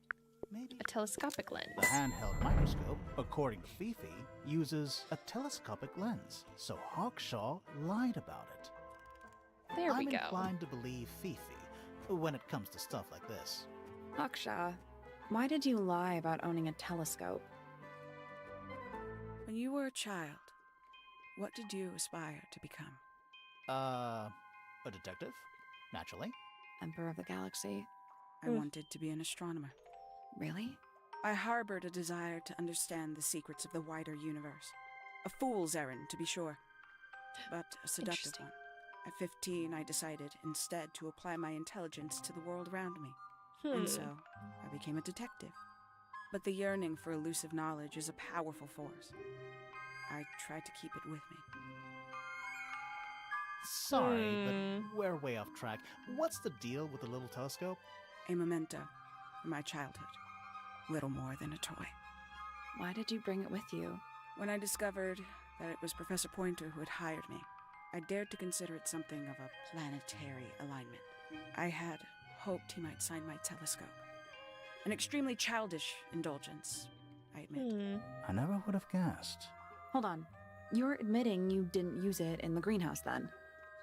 Maybe. A telescopic lens. The handheld microscope, according to Fifi, uses a telescopic lens, so Hawkshaw lied about it. There we I'm go. inclined to believe Fifi when it comes to stuff like this. Hawkshaw, why did you lie about owning a telescope? When you were a child, what did you aspire to become? A detective? Naturally. Emperor of the Galaxy? I wanted to be an astronomer. Really? I harbored a desire to understand the secrets of the wider universe. A fool's errand, to be sure, but a seductive Interesting. one. At 15, I decided instead to apply my intelligence to the world around me. And so, I became a detective. But the yearning for elusive knowledge is a powerful force. I tried to keep it with me. Sorry, but we're way off track. What's the deal with the little telescope? A memento from my childhood. Little more than a toy. Why did you bring it with you? When I discovered that it was Professor Pointer who had hired me, I dared to consider it something of a planetary alignment. I had hoped he might sign my telescope. An extremely childish indulgence, I admit. I never would have guessed. Hold on. You're admitting you didn't use it in the greenhouse then?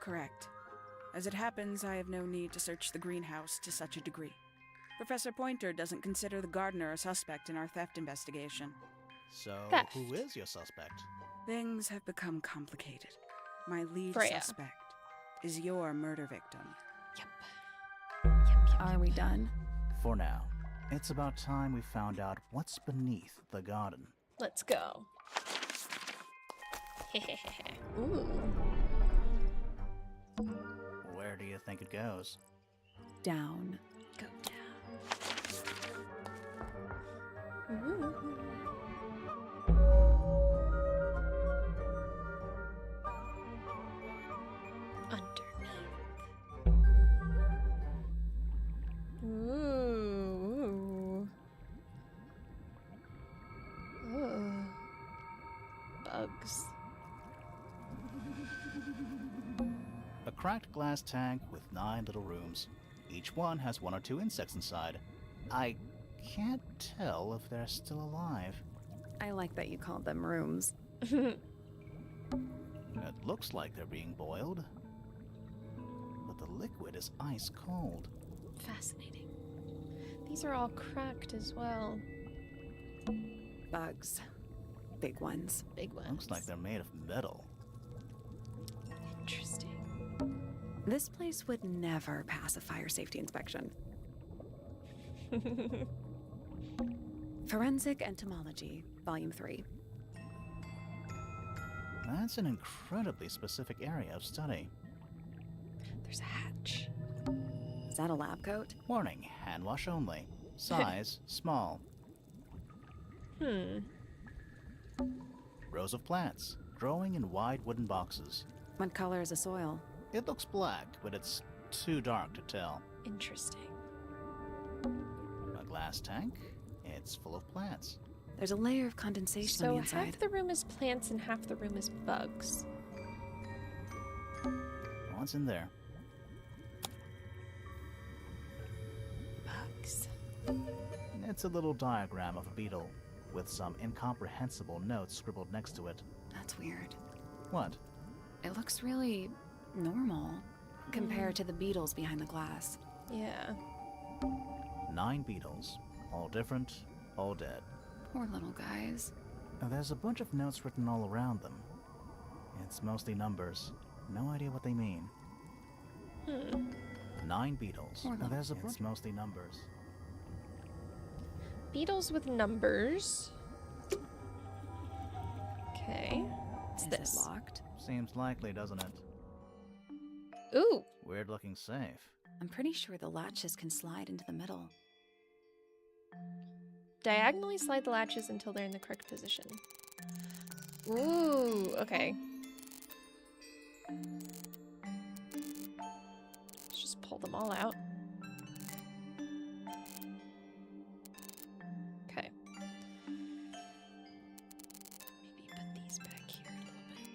Correct. As it happens, I have no need to search the greenhouse to such a degree. Professor Pointer doesn't consider the gardener a suspect in our theft investigation. So, Theft. who is your suspect? Things have become complicated. My lead Freya. suspect is your murder victim. Are we done? For now. It's about time we found out what's beneath the garden. Let's go. Ooh. Where do you think it goes? Down. Go down. Ooh. Underneath. Ooh. Ooh. Bugs. A cracked glass tank with 9 little rooms. Each one has 1 or 2 insects inside. I can't tell if they're still alive. I like that you called them rooms. It looks like they're being boiled. But the liquid is ice cold. Fascinating. These are all cracked as well. Bugs. Big ones. Big ones. Looks like they're made of metal. This place would never pass a fire safety inspection. Forensic Entomology, Volume 3. That's an incredibly specific area of study. There's a hatch. Is that a lab coat? Warning, hand wash only. Size, small. Rows of plants, growing in wide wooden boxes. What color is the soil? It looks black, but it's too dark to tell. Interesting. A glass tank? It's full of plants. There's a layer of condensation on the inside. So half the room is plants and half the room is bugs. What's in there? Bugs. It's a little diagram of a beetle, with some incomprehensible notes scribbled next to it. That's weird. What? It looks really normal compared to the beetles behind the glass. Yeah. 9 beetles. All different, all dead. Poor little guys. There's a bunch of notes written all around them. It's mostly numbers. No idea what they mean. 9 beetles. There's a bunch. It's mostly numbers. Beetles with numbers. Okay. What's this? Is it locked? Seems likely, doesn't it? Ooh. Weird looking safe. I'm pretty sure the latches can slide into the middle. Diagonally slide the latches until they're in the correct position. Ooh, okay. Let's just pull them all out. Okay. Maybe put these back here a little bit.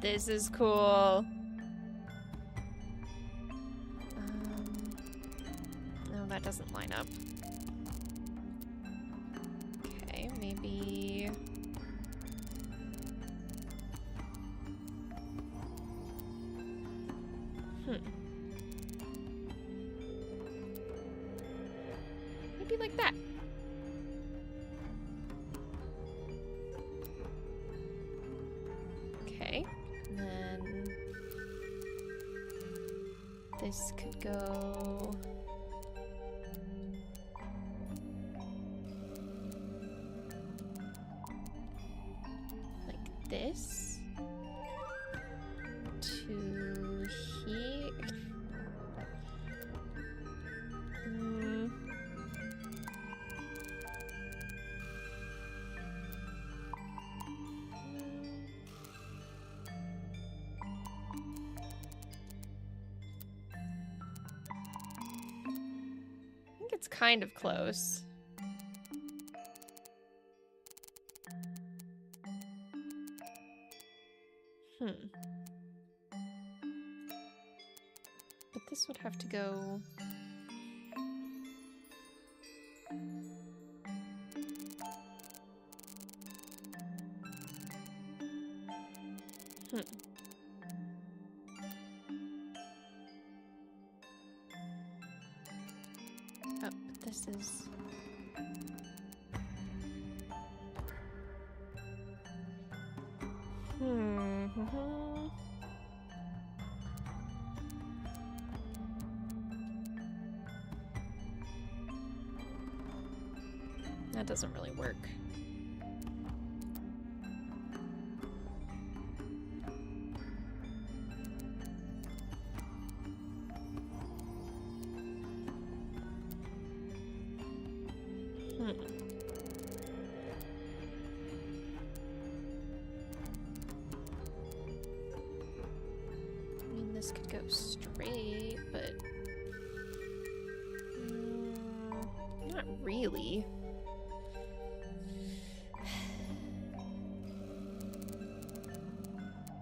This is cool. No, that doesn't line up. Okay, maybe... Maybe like that. Okay. And then this could go like this to here. It's kind of close. But this would have to go... Oh, but this is... That doesn't really work. I mean, this could go straight, but... not really.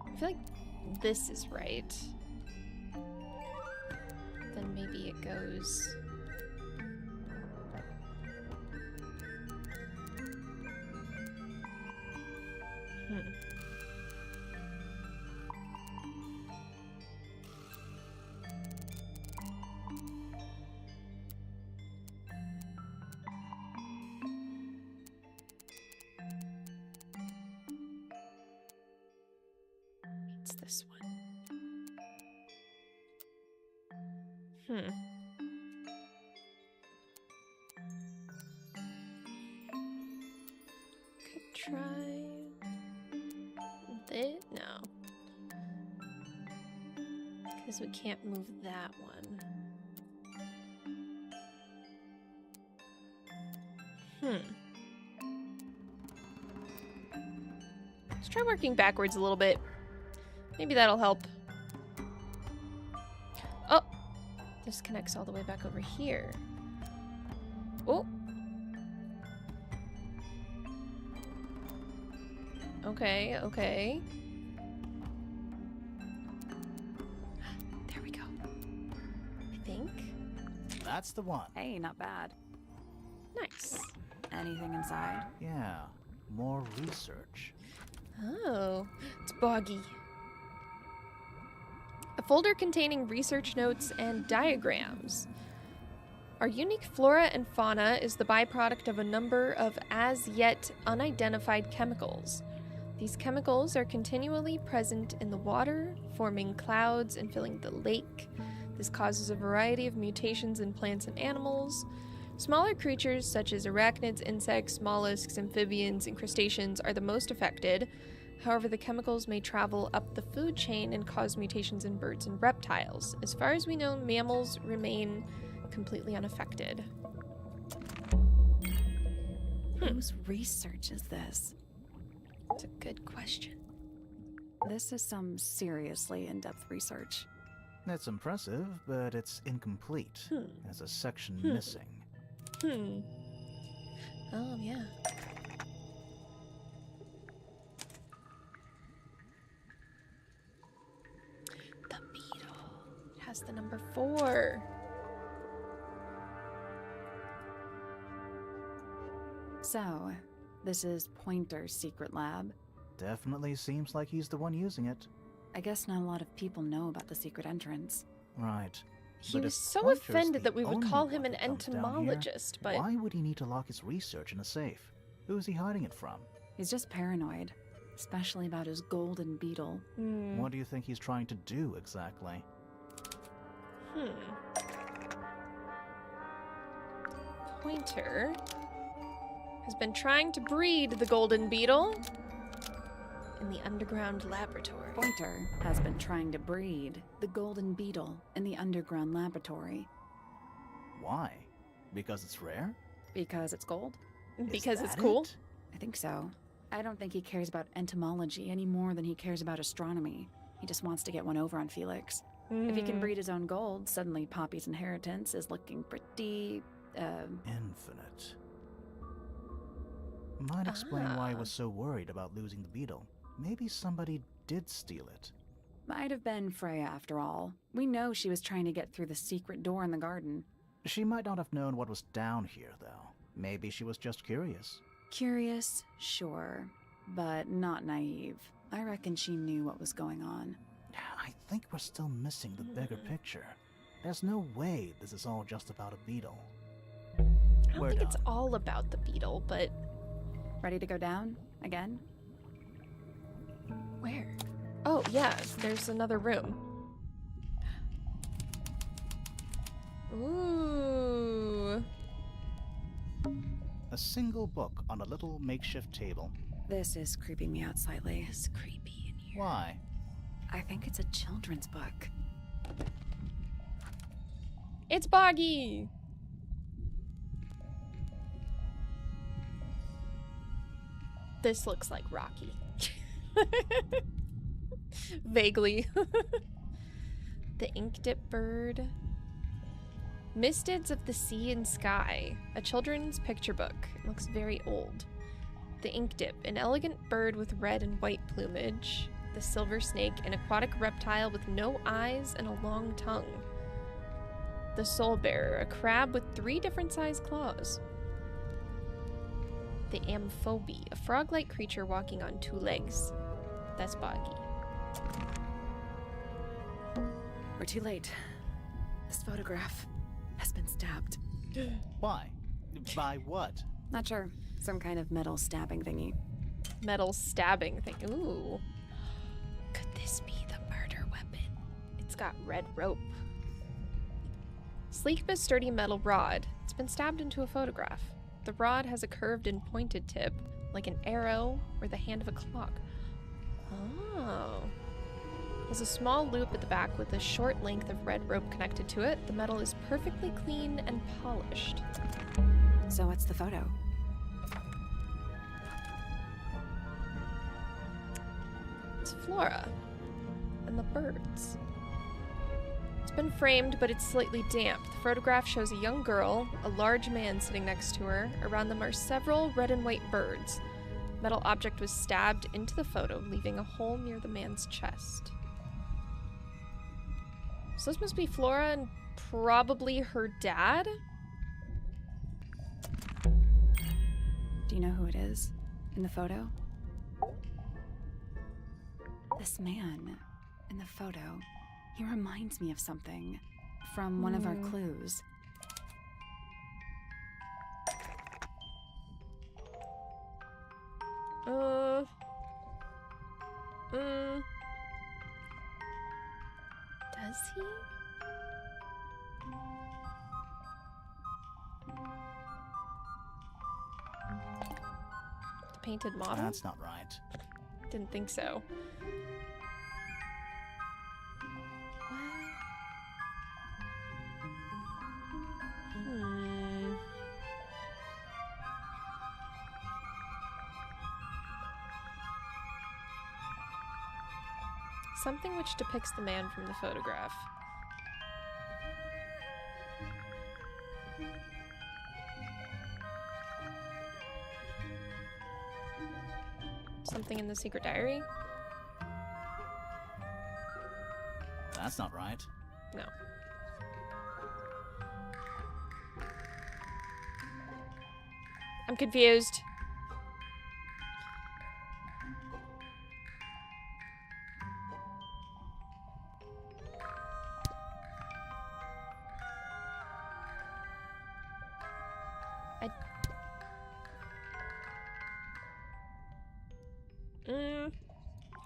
I feel like this is right. Then maybe it goes... this one? Could try this. No. Because we can't move that one. Let's try working backwards a little bit. Maybe that'll help. Oh! This connects all the way back over here. Oh! Okay, okay. There we go. I think. That's the one. Hey, not bad. Nice. Anything inside? Yeah, more research. Oh, it's boggy. A folder containing research notes and diagrams. Our unique flora and fauna is the byproduct of a number of as yet unidentified chemicals. These chemicals are continually present in the water, forming clouds and filling the lake. This causes a variety of mutations in plants and animals. Smaller creatures such as arachnids, insects, mollusks, amphibians, and crustaceans are the most affected. However, the chemicals may travel up the food chain and cause mutations in birds and reptiles. As far as we know, mammals remain completely unaffected. Whose research is this? That's a good question. This is some seriously in-depth research. It's impressive, but it's incomplete. There's a section missing. Oh, yeah. The beetle. It has the number 4. So, this is Pointer's secret lab. Definitely seems like he's the one using it. I guess not a lot of people know about the secret entrance. Right. He But was if so Pointer's offended the that we would only call one him an that comes down here, entomologist, but why would he need to lock his research in a safe? Who's he hiding it from? He's just paranoid, especially about his golden beetle. What do you think he's trying to do exactly? Pointer has been trying to breed the golden beetle in the underground laboratory. Pointer has been trying to breed the golden beetle in the underground laboratory. Why? Because it's rare? Because it's gold? Because it's that cool? it? I think so. I don't think he cares about entomology any more than he cares about astronomy. He just wants to get one over on Felix. If he can breed his own gold, suddenly Poppy's inheritance is looking pretty, Infinite. Might explain why he was so worried about losing the beetle. Maybe somebody did steal it. Might have been Freya after all. We know she was trying to get through the secret door in the garden. She might not have known what was down here, though. Maybe she was just curious. Curious, sure, but not naive. I reckon she knew what was going on. I think we're still missing the bigger picture. There's no way this is all just about a beetle. I don't think it's all about the beetle, but... Ready to go down? Again? Where? Oh, yeah, there's another room. Ooh. A single book on a little makeshift table. This is creeping me out slightly. It's creepy in here. Why? I think it's a children's book. It's Boggy! This looks like Rocky. Vaguely. The Ink Dip Bird. Mistids of the Sea and Sky. A children's picture book. It looks very old. The Ink Dip. An elegant bird with red and white plumage. The Silver Snake. An aquatic reptile with no eyes and a long tongue. The Soul Bearer. A crab with 3 different sized claws. The Amphobe, a frog-like creature walking on 2 legs. That's Boggy. We're too late. This photograph has been stabbed. Why? By what? Not sure. Some kind of metal stabbing thingy. Metal stabbing thing. Ooh. Could this be the got red rope. Sleek but sturdy metal rod. It's been stabbed into a photograph. The rod has a curved and pointed tip, like an arrow or the hand of a clock. Oh. There's a small loop at the back with a short length of red rope connected to it. The metal is perfectly clean and polished. So what's the photo? It's Flora. And the birds. It's been framed, but it's slightly damp. The photograph shows a young girl, a large man sitting next to her. Around them are several red and white birds. The metal object was stabbed into the photo, leaving a hole near the man's chest. So this must be Flora and probably her dad? Do you know who it is in the photo? This man in the photo, he reminds me of something from one of our clues. Does he? The painted model? That's not right. Didn't think so. Something which depicts the man from the photograph. Something in the secret diary? That's not right. No. I'm confused.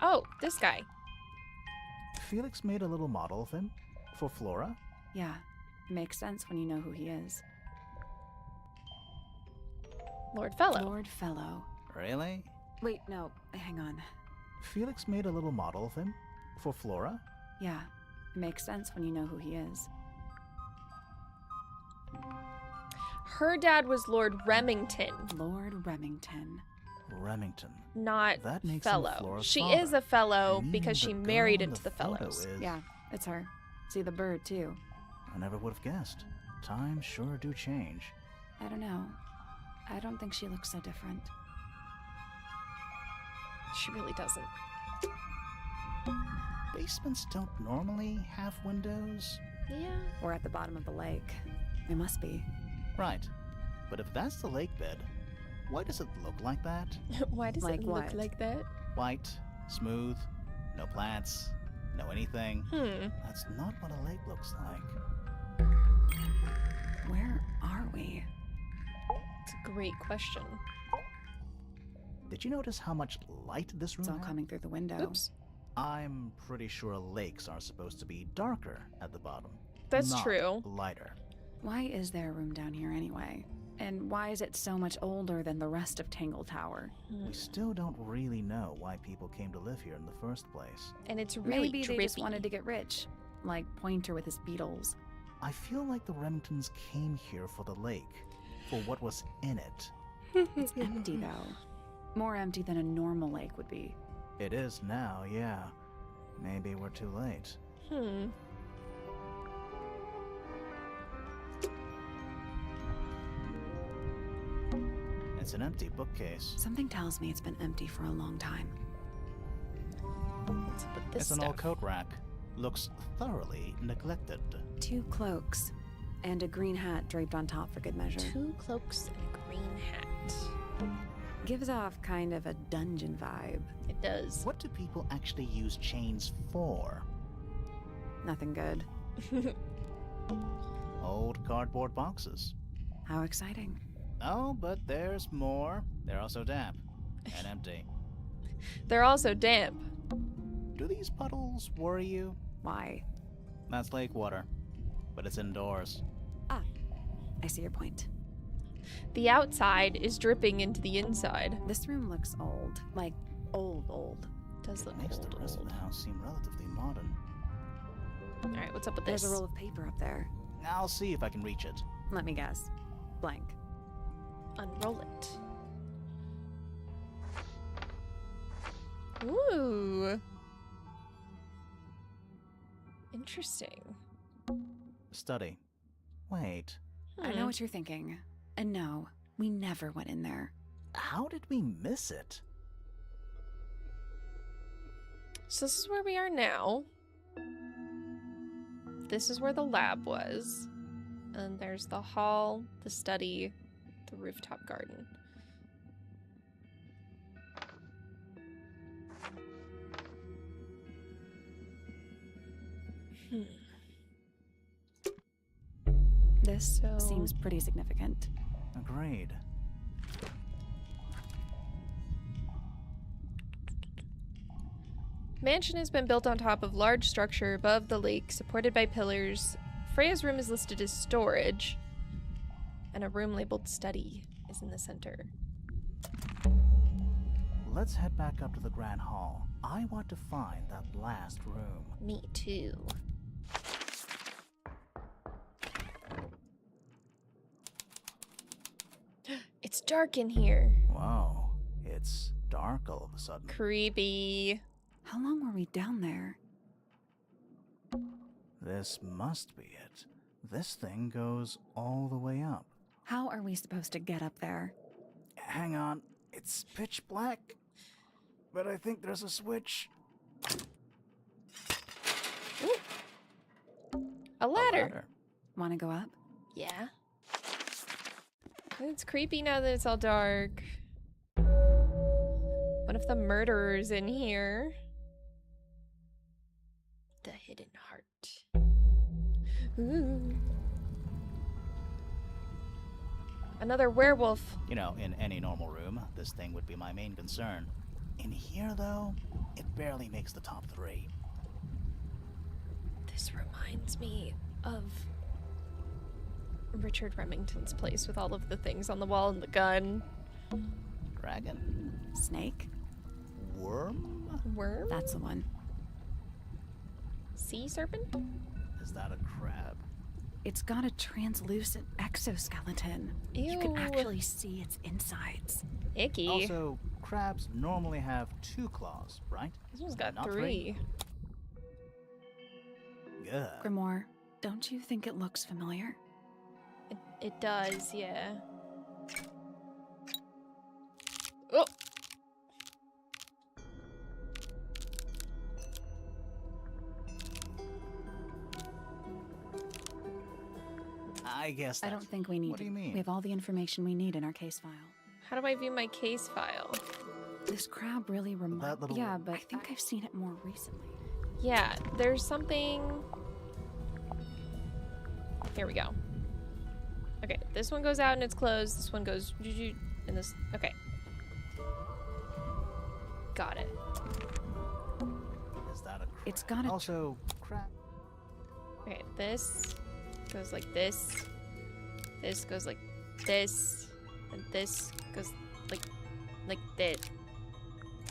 Oh, this guy. Felix made a little model of him for Flora. Yeah, it makes sense when you know who he is. Lord Fellow. Lord Fellow. Really? Wait, no, hang on. Felix made a little model of him for Flora. Yeah, it makes sense when you know who he is. Her dad was Lord Remington. Lord Remington. Remington. Not that makes Fellow. him Flora's She father. is a fellow And because the she girl married in into the photo fellows. is- Yeah, it's her. See the bird, too. I never would have guessed. Times sure do change. I don't know. I don't think she looks so different. She really doesn't. Basements don't normally have windows. Yeah. We're at the bottom of the lake. It must be. Right. But if that's the lake bed, why does it look like that? Why does Like it look what? like that? White, smooth, no plants, no anything. That's not what a lake looks like. Where are we? It's a great question. Did you notice how much light this room It's all had? coming through the window. Oops. I'm pretty sure lakes are supposed to be darker at the bottom. That's not true. Lighter. Why is there a room down here anyway? And why is it so much older than the rest of Tangle Tower? We still don't really know why people came to live here in the first place. And it's really Maybe they just drippy. wanted to get rich, like Pointer with his beetles. I feel like the Remingtons came here for the lake, for what was in it. It's empty though. More empty than a normal lake would be. It is now, yeah. Maybe we're too late. It's an empty bookcase. Something tells me it's been empty for a long time. Let's put this It's an stuff. old coat rack. Looks thoroughly neglected. 2 cloaks and a green hat draped on top for good measure. 2 cloaks and a green hat. Gives off kind of a dungeon vibe. It does. What do people actually use chains for? Nothing good. Old cardboard boxes. How exciting. Oh, but there's more. They're also damp and empty. They're also damp. Do these puddles worry you? Why? That's lake water, but it's indoors. Ah, I see your point. The outside is dripping into the inside. This room looks old. Like, old. Does look Makes the old, rest of old. the house seem relatively modern. Alright, what's up with this? There's a roll of paper up there. I'll see if I can reach it. Let me guess. Blank. Unroll it. Ooh. Interesting. Study. Wait, I know what you're thinking. And no, we never went in there. how did we miss it? So this is where we are now. This is where the lab was. And there's the hall, the study, the rooftop garden. This So- seems pretty significant. Agreed. Mansion has been built on top of large structure above the lake, supported by pillars. Freya's room is listed as storage, and a room labeled study is in the center. Let's head back up to the Grand Hall. I want to find that last room. Me too. It's dark in here. Wow, it's dark all of a sudden. Creepy. How long were we down there? This must be it. This thing goes all the way up. How are we supposed to get up there? Hang on, it's pitch black, but I think there's a switch. A ladder. Want to go up? Yeah. It's creepy now that it's all dark. What if the murderer's in here? The hidden heart. Ooh. Another werewolf. You know, in any normal room, this thing would be my main concern. In here, though, it barely makes the top 3. This reminds me of Richard Remington's place with all of the things on the wall and the gun. Dragon? Snake? Worm? Worm? That's the one. Sea serpent? Is that a crab? It's got a translucent exoskeleton. Ew. You can actually see its insides. Icky. Also, crabs normally have 2 claws, right? This one's got Not 3. Ugh. Grimoire, don't you think it looks familiar? It does, yeah. Oh! I guess I that's... don't think we need What do you mean? We have all the information we need in our case file. How do I view my case file? This crab really reminds... That little- Yeah, but I think I've seen it more recently. Yeah, there's something... Here we go. Okay, this one goes out and it's closed. This one goes... And this... Okay. Got it. Is that a crab? It's got a... Also, crab... Okay, this goes like this. This goes like this. And this goes like this.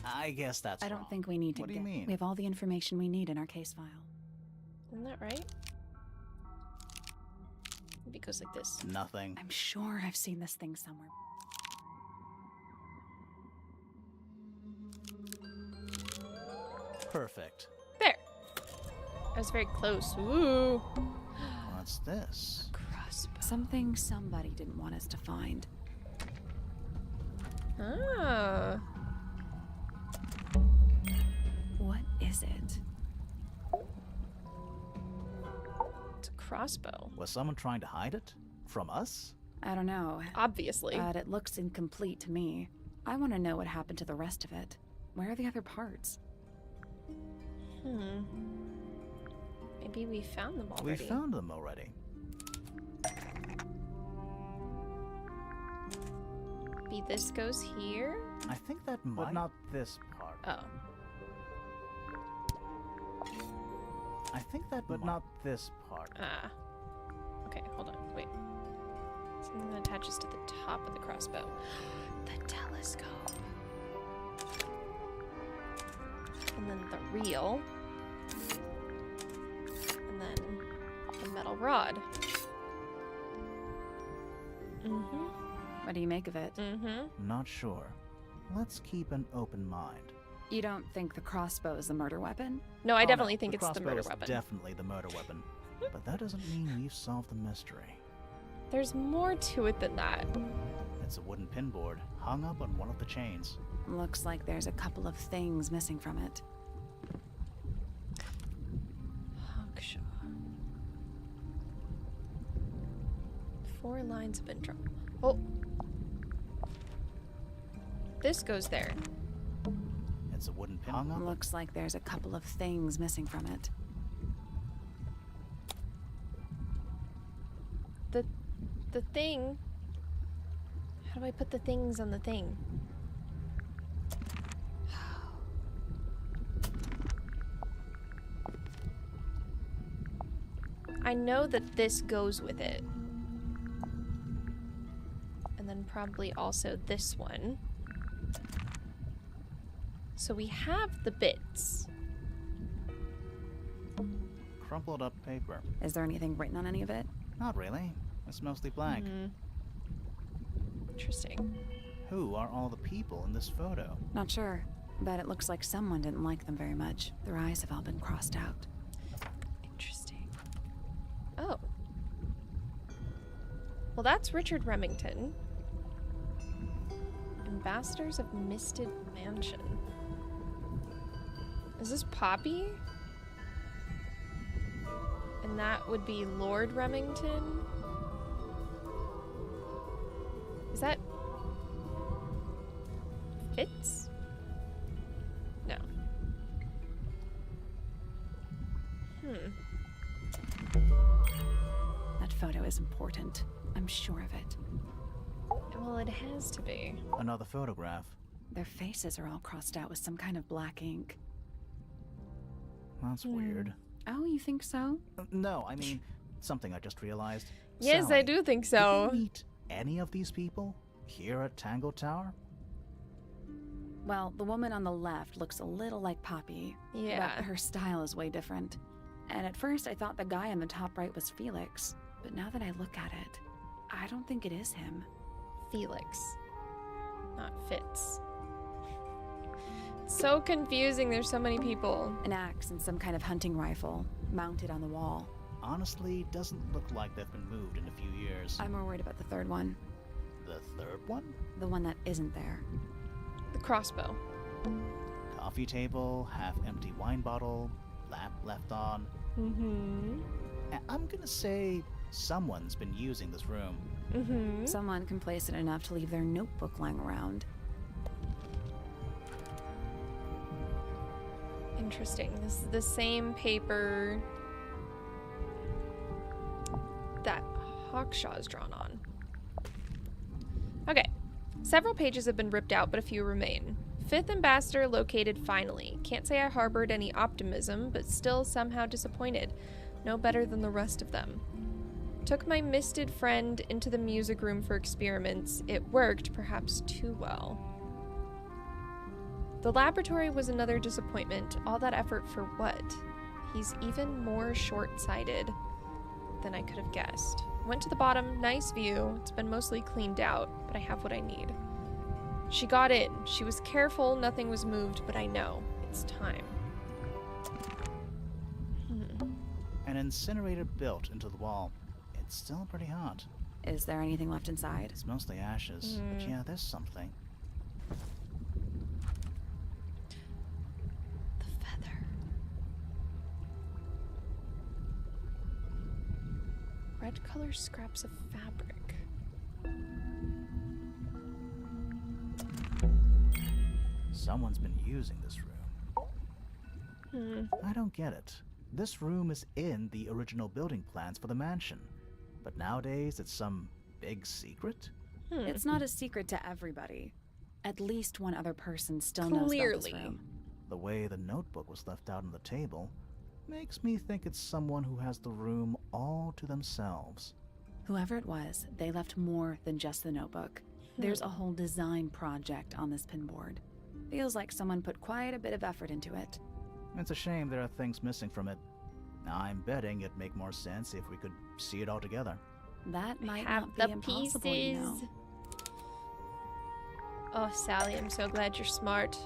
I guess that's I don't wrong. think we need to What do you get... mean? We have all the information we need in our case file. Isn't that right? Maybe it goes like this. Nothing. I'm sure I've seen this thing somewhere. Perfect. There. I was very close. Ooh. What's this? Crossbow. Something somebody didn't want us to find. Ah. What is it? It's a crossbow. Was someone trying to hide it? From us? I don't know. Obviously. But it looks incomplete to me. I want to know what happened to the rest of it. Where are the other parts? Maybe we found them We already. found them already. Maybe this goes here? I think that might... But not this part. Oh. I think that, but not this part. Ah. Okay, hold on. Wait. Something that attaches to the top of the crossbow. The telescope. And then the reel. And then the metal rod. Mm-hmm. What do you make of it? Mm-hmm. Not sure. Let's keep an open mind. You don't think the crossbow is the murder weapon? No, I Oh, definitely no, think it's the crossbow murder is weapon. Definitely the murder weapon. But that doesn't mean we've solved the mystery. There's more to it than that. It's a wooden pinboard hung up on one of the chains. Looks like there's a couple of things missing from it. Hawkshaw. 4 lines have been drawn. Oh. This goes there. It's a wooden pin hung up. Looks like there's a couple of things missing from it. The thing. How do I put the things on the thing? I know that this goes with it. And then probably also this one. So we have the bits. Crumpled up paper. Is there anything written on any of it? Not really. It's mostly blank. Interesting. Who are all the people in this photo? Not sure, but it looks like someone didn't like them very much. Their eyes have all been crossed out. Interesting. Oh. Well, that's Richard Remington. Ambassadors of Misted Mansion. Is this Poppy? And that would be Lord Remington? Is that Fitz? No. That photo is important. I'm sure of it. Well, it has to be. Another photograph. Their faces are all crossed out with some kind of black ink. That's weird. Oh, you think so? No, I mean, something I just realized. Yes, Sally, I do think so. Did you meet any of these people here at Tangle Tower? Well, the woman on the left looks a little like Poppy. Yeah. But her style is way different. And at first I thought the guy on the top right was Felix. But now that I look at it, I don't think it is him. Felix. Not Fitz. It's so confusing, there's so many people. An axe and some kind of hunting rifle mounted on the wall. Honestly, doesn't look like they've been moved in a few years. I'm more worried about the third one. The third one? The one that isn't there. The crossbow. Coffee table, half-empty wine bottle, lamp left on. I'm gonna say someone's been using this room. Someone complacent enough to leave their notebook lying around. Interesting. This is the same paper that Hawkshaw is drawn on. Okay. Several pages have been ripped out, but a few remain. 5th Ambassador located finally. Can't say I harbored any optimism, but still somehow disappointed. No better than the rest of them. Took my misted friend into the music room for experiments. It worked, perhaps too well. The laboratory was another disappointment. All that effort for what? He's even more short-sighted than I could have guessed. Went to the bottom, nice view. It's been mostly cleaned out, but I have what I need. She got in. She was careful, nothing was moved, but I know. It's time. An incinerator built into the wall. It's still pretty hot. Is there anything left inside? It's mostly ashes, but yeah, there's something. The feather. Red color scraps of fabric. Someone's been using this room. I don't get it. This room is in the original building plans for the mansion, but nowadays it's some big secret? It's not a secret to everybody. At least one other person still knows about this room. The way the notebook was left out on the table, Makes me think it's someone who has the room all to themselves. Whoever it was, they left more than just the notebook. There's a whole design project on this pinboard. Feels like someone put quite a bit of effort into it. It's a shame there are things missing from it. I'm betting it'd make more sense if we could see it all together. That might Have not be the impossible, pieces. you know. Oh, Sally, I'm so glad you're smart.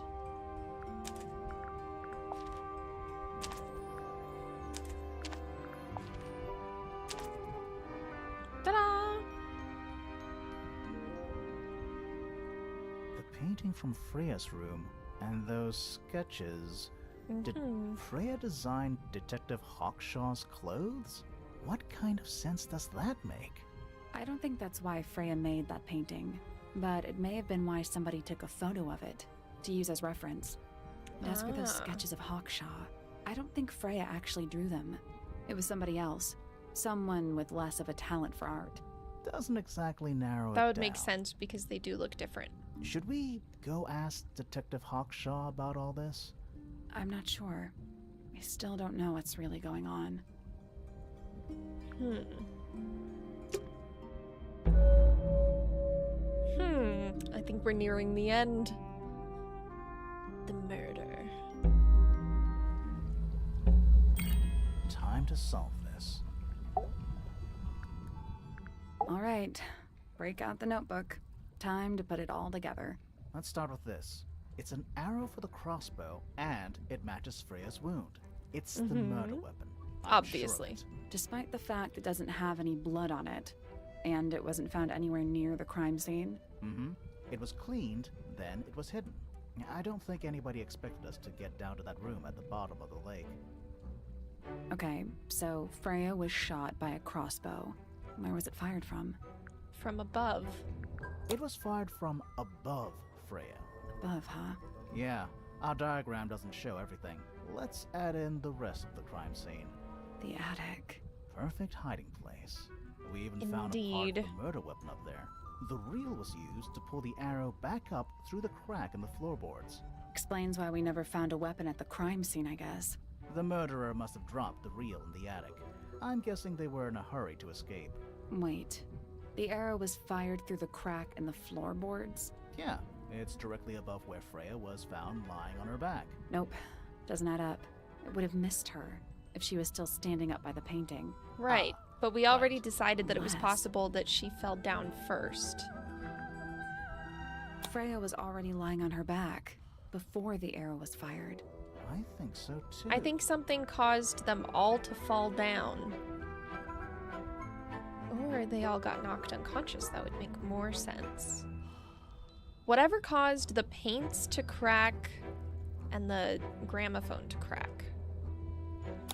Ta-da! The painting from Freya's room and those sketches. Did Freya design Detective Hawkshaw's clothes? What kind of sense does that make? I don't think that's why Freya made that painting, but it may have been why somebody took a photo of it to use as reference. And as for those sketches of Hawkshaw, I don't think Freya actually drew them. It was somebody else, someone with less of a talent for art. Doesn't exactly narrow it down. That would make sense because they do look different. Should we go ask Detective Hawkshaw about all this? I'm not sure. I still don't know what's really going on. I think we're nearing the end. The murder. Time to solve this. All right, break out the notebook. Time to put it all together. Let's start with this. It's an arrow for the crossbow, and it matches Freya's wound. It's the murder weapon. Obviously. Sure. Despite the fact it doesn't have any blood on it, and it wasn't found anywhere near the crime scene. It was cleaned, then it was hidden. I don't think anybody expected us to get down to that room at the bottom of the lake. Okay, so Freya was shot by a crossbow. Where was it fired from? From above. It was fired from above Freya. Above, huh? Yeah, our diagram doesn't show everything. Let's add in the rest of the crime scene. The attic. Perfect hiding place. We even found a part of the murder weapon up there. The reel was used to pull the arrow back up through the crack in the floorboards. Explains why we never found a weapon at the crime scene, I guess. The murderer must have dropped the reel in the attic. I'm guessing they were in a hurry to escape. Wait. The arrow was fired through the crack in the floorboards? Yeah, it's directly above where Freya was found lying on her back. Nope. Doesn't add up. It would have missed her if she was still standing up by the painting. Right. But we already decided that it was possible that she fell down first. Freya was already lying on her back before the arrow was fired. I think so too. I think something caused them all to fall down. Or they all got knocked unconscious. That would make more sense. Whatever caused the paints to crack and the gramophone to crack.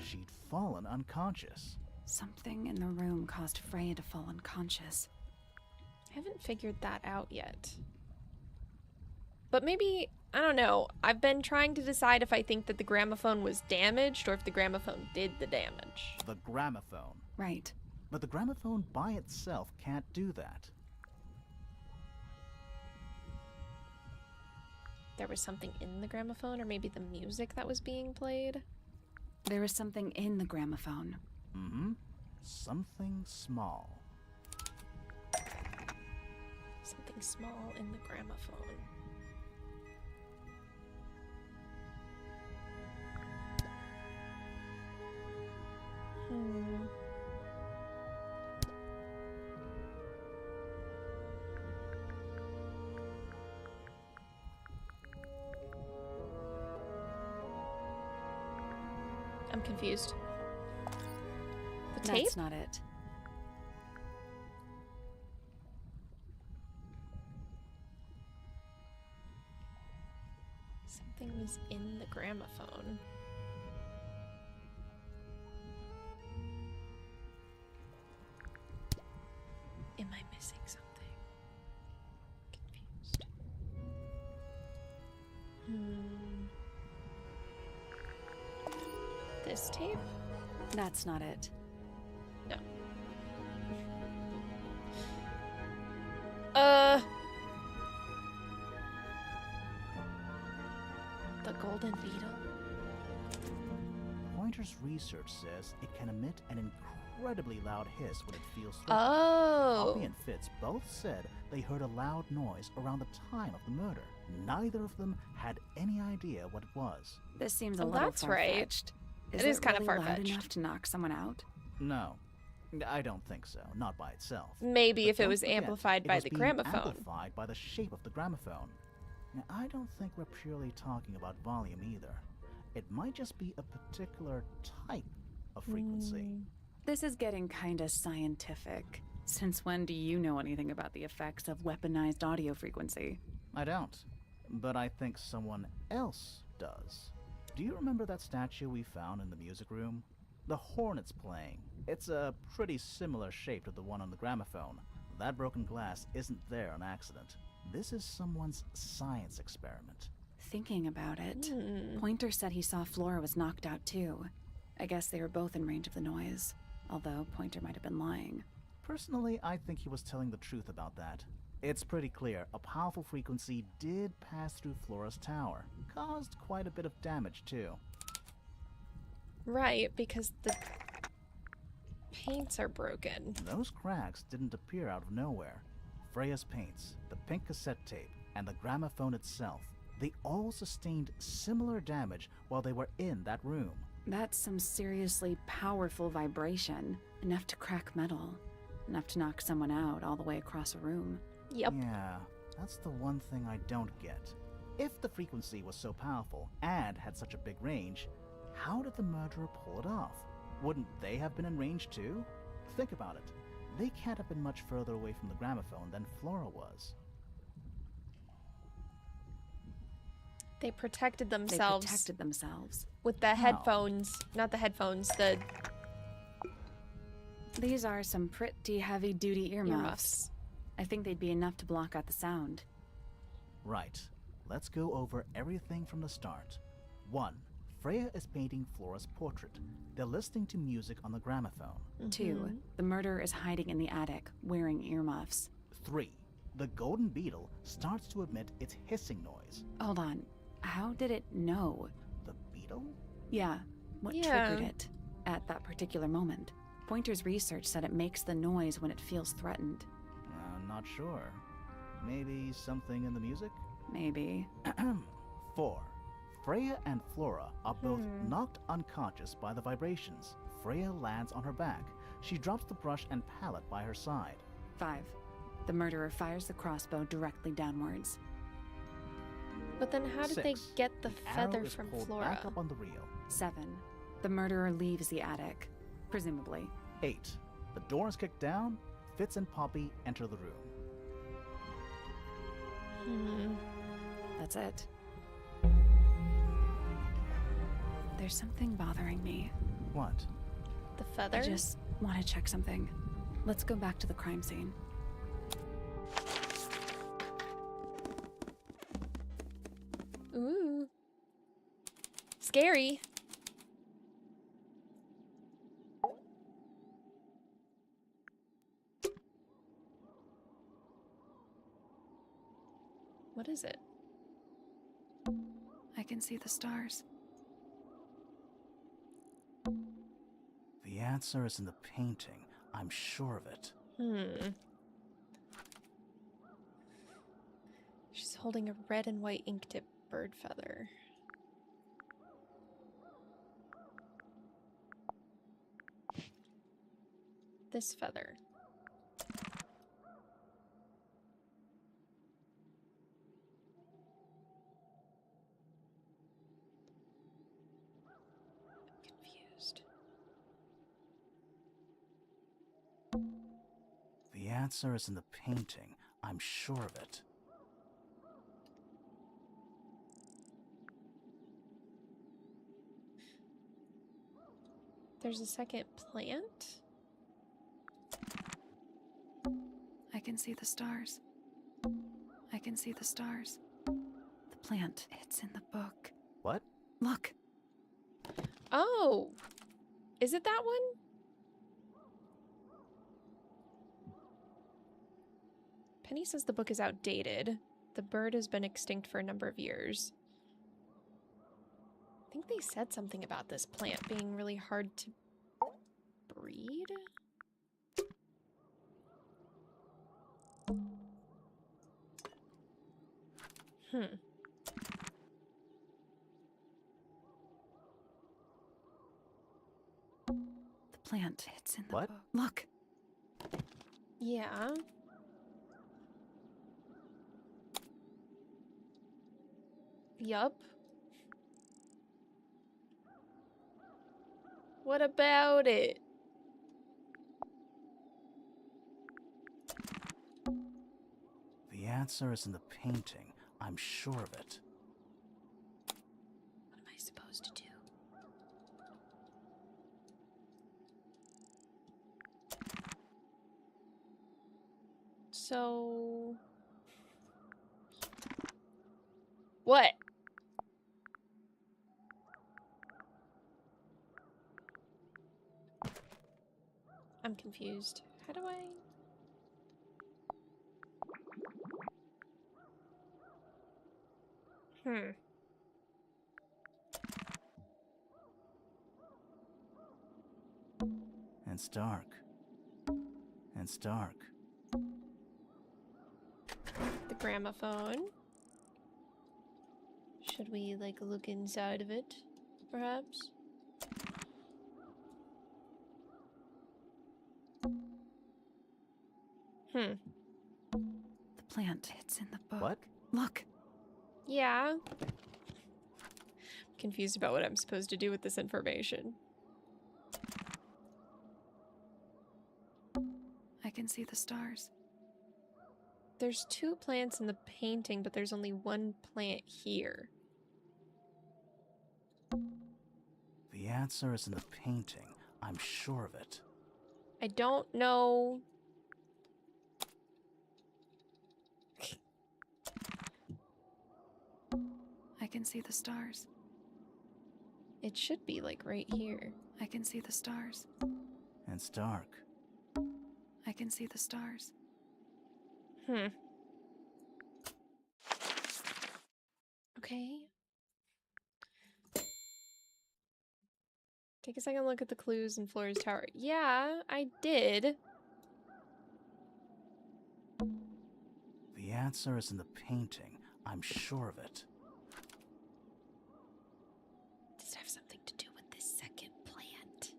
She'd fallen unconscious. Something in the room caused Freya to fall unconscious. I haven't figured that out yet. But maybe, I don't know, I've been trying to decide if I think that the gramophone was damaged or if the gramophone did the damage. The gramophone. Right. But the gramophone by itself can't do that. There was something in the gramophone, or maybe the music that was being played? There was something in the gramophone. Something small. Something small in the gramophone. I'm confused. The tape? That's not it. Something was in the gramophone. Am I missing something? Confused. This tape? That's not it. No. The golden beetle? Pointer's research says it can emit an incredibly loud hiss when it feels threatened. Oh. Poppy and Fitz both said they heard a loud noise around the time of the murder. Neither of them had any idea what it was. This seems a Well, little that's right. far-fetched. It is kind of really loud far-fetched. enough to knock someone out? No, I don't think so. Not by itself. Maybe But if it don't was forget, amplified it by was the being gramophone. Amplified by the shape of the gramophone. Now, I don't think we're purely talking about volume either. It might just be a particular type of frequency. This is getting kinda scientific. Since when do you know anything about the effects of weaponized audio frequency? I don't, but I think someone else does. Do you remember that statue we found in the music room? The horn it's playing. It's a pretty similar shape to the one on the gramophone. That broken glass isn't there on accident. This is someone's science experiment. Thinking about it, Pointer said he saw Flora was knocked out too. I guess they were both in range of the noise, although Pointer might have been lying. Personally, I think he was telling the truth about that. It's pretty clear a powerful frequency did pass through Flora's tower. Caused quite a bit of damage too. Right, because the paints are broken. Those cracks didn't appear out of nowhere. Freya's paints, the pink cassette tape, and the gramophone itself, they all sustained similar damage while they were in that room. That's some seriously powerful vibration, enough to crack metal, enough to knock someone out all the way across a room. Yep. Yeah, that's the one thing I don't get. If the frequency was so powerful and had such a big range, how did the murderer pull it off? Wouldn't they have been in range too? Think about it. They can't have been much further away from the gramophone than Flora was. They protected themselves. With the headphones. Not the headphones, the... These are some pretty heavy-duty earmuffs. I think they'd be enough to block out the sound. Right. Let's go over everything from the start. 1. Freya is painting Flora's portrait. They're listening to music on the gramophone. 2. The murderer is hiding in the attic, wearing earmuffs. 3. The golden beetle starts to emit its hissing noise. Hold on. How did it know? The beetle? Yeah. What triggered it at that particular moment? Pointer's research said it makes the noise when it feels threatened. Not sure. Maybe something in the music? Maybe. 4. Freya and Flora are both knocked unconscious by the vibrations. Freya lands on her back. She drops the brush and palette by her side. 5. The murderer fires the crossbow directly downwards. But then how did 6. they get the arrow feather is from pulled Flora? back up on the reel. 7. The murderer leaves the attic, presumably. 8. The door is kicked down. Fitz and Poppy enter the room. That's it. There's something bothering me. What? The feather? I just want to check something. Let's go back to the crime scene. Ooh. Scary. What is it? I can see the stars. The answer is in the painting. I'm sure of it. She's holding a red and white ink tip bird feather. This feather. Confused. The answer is in the painting. I'm sure of it. There's a second plant? I can see the stars. I can see the stars. The plant, it's in the book. What? Look. Oh! Is it that one? Penny says the book is outdated. The bird has been extinct for a number of years. think they said something about this plant being really hard to breed. The plant, it's in the What? book. Look. Yeah. Yup. What about it? The answer is in the painting. I'm sure of it. What am I supposed to do? So... What? I'm confused. How do I... And it's dark. And it's dark. The gramophone. Should we, like, look inside of it, perhaps? The plant, it's in the book. What? Look. Yeah. I'm confused about what I'm supposed to do with this information. I can see the stars. There's 2 plants in the painting, but there's only 1 plant here. The answer is in the painting. I'm sure of it. I don't know. I can see the stars. It should be, like, right here. I can see the stars. And it's dark. I can see the stars. Okay. Take a second look at the clues in Flora's tower. Yeah, I did. The answer is in the painting. I'm sure of it. Does it have something to do with this second plant?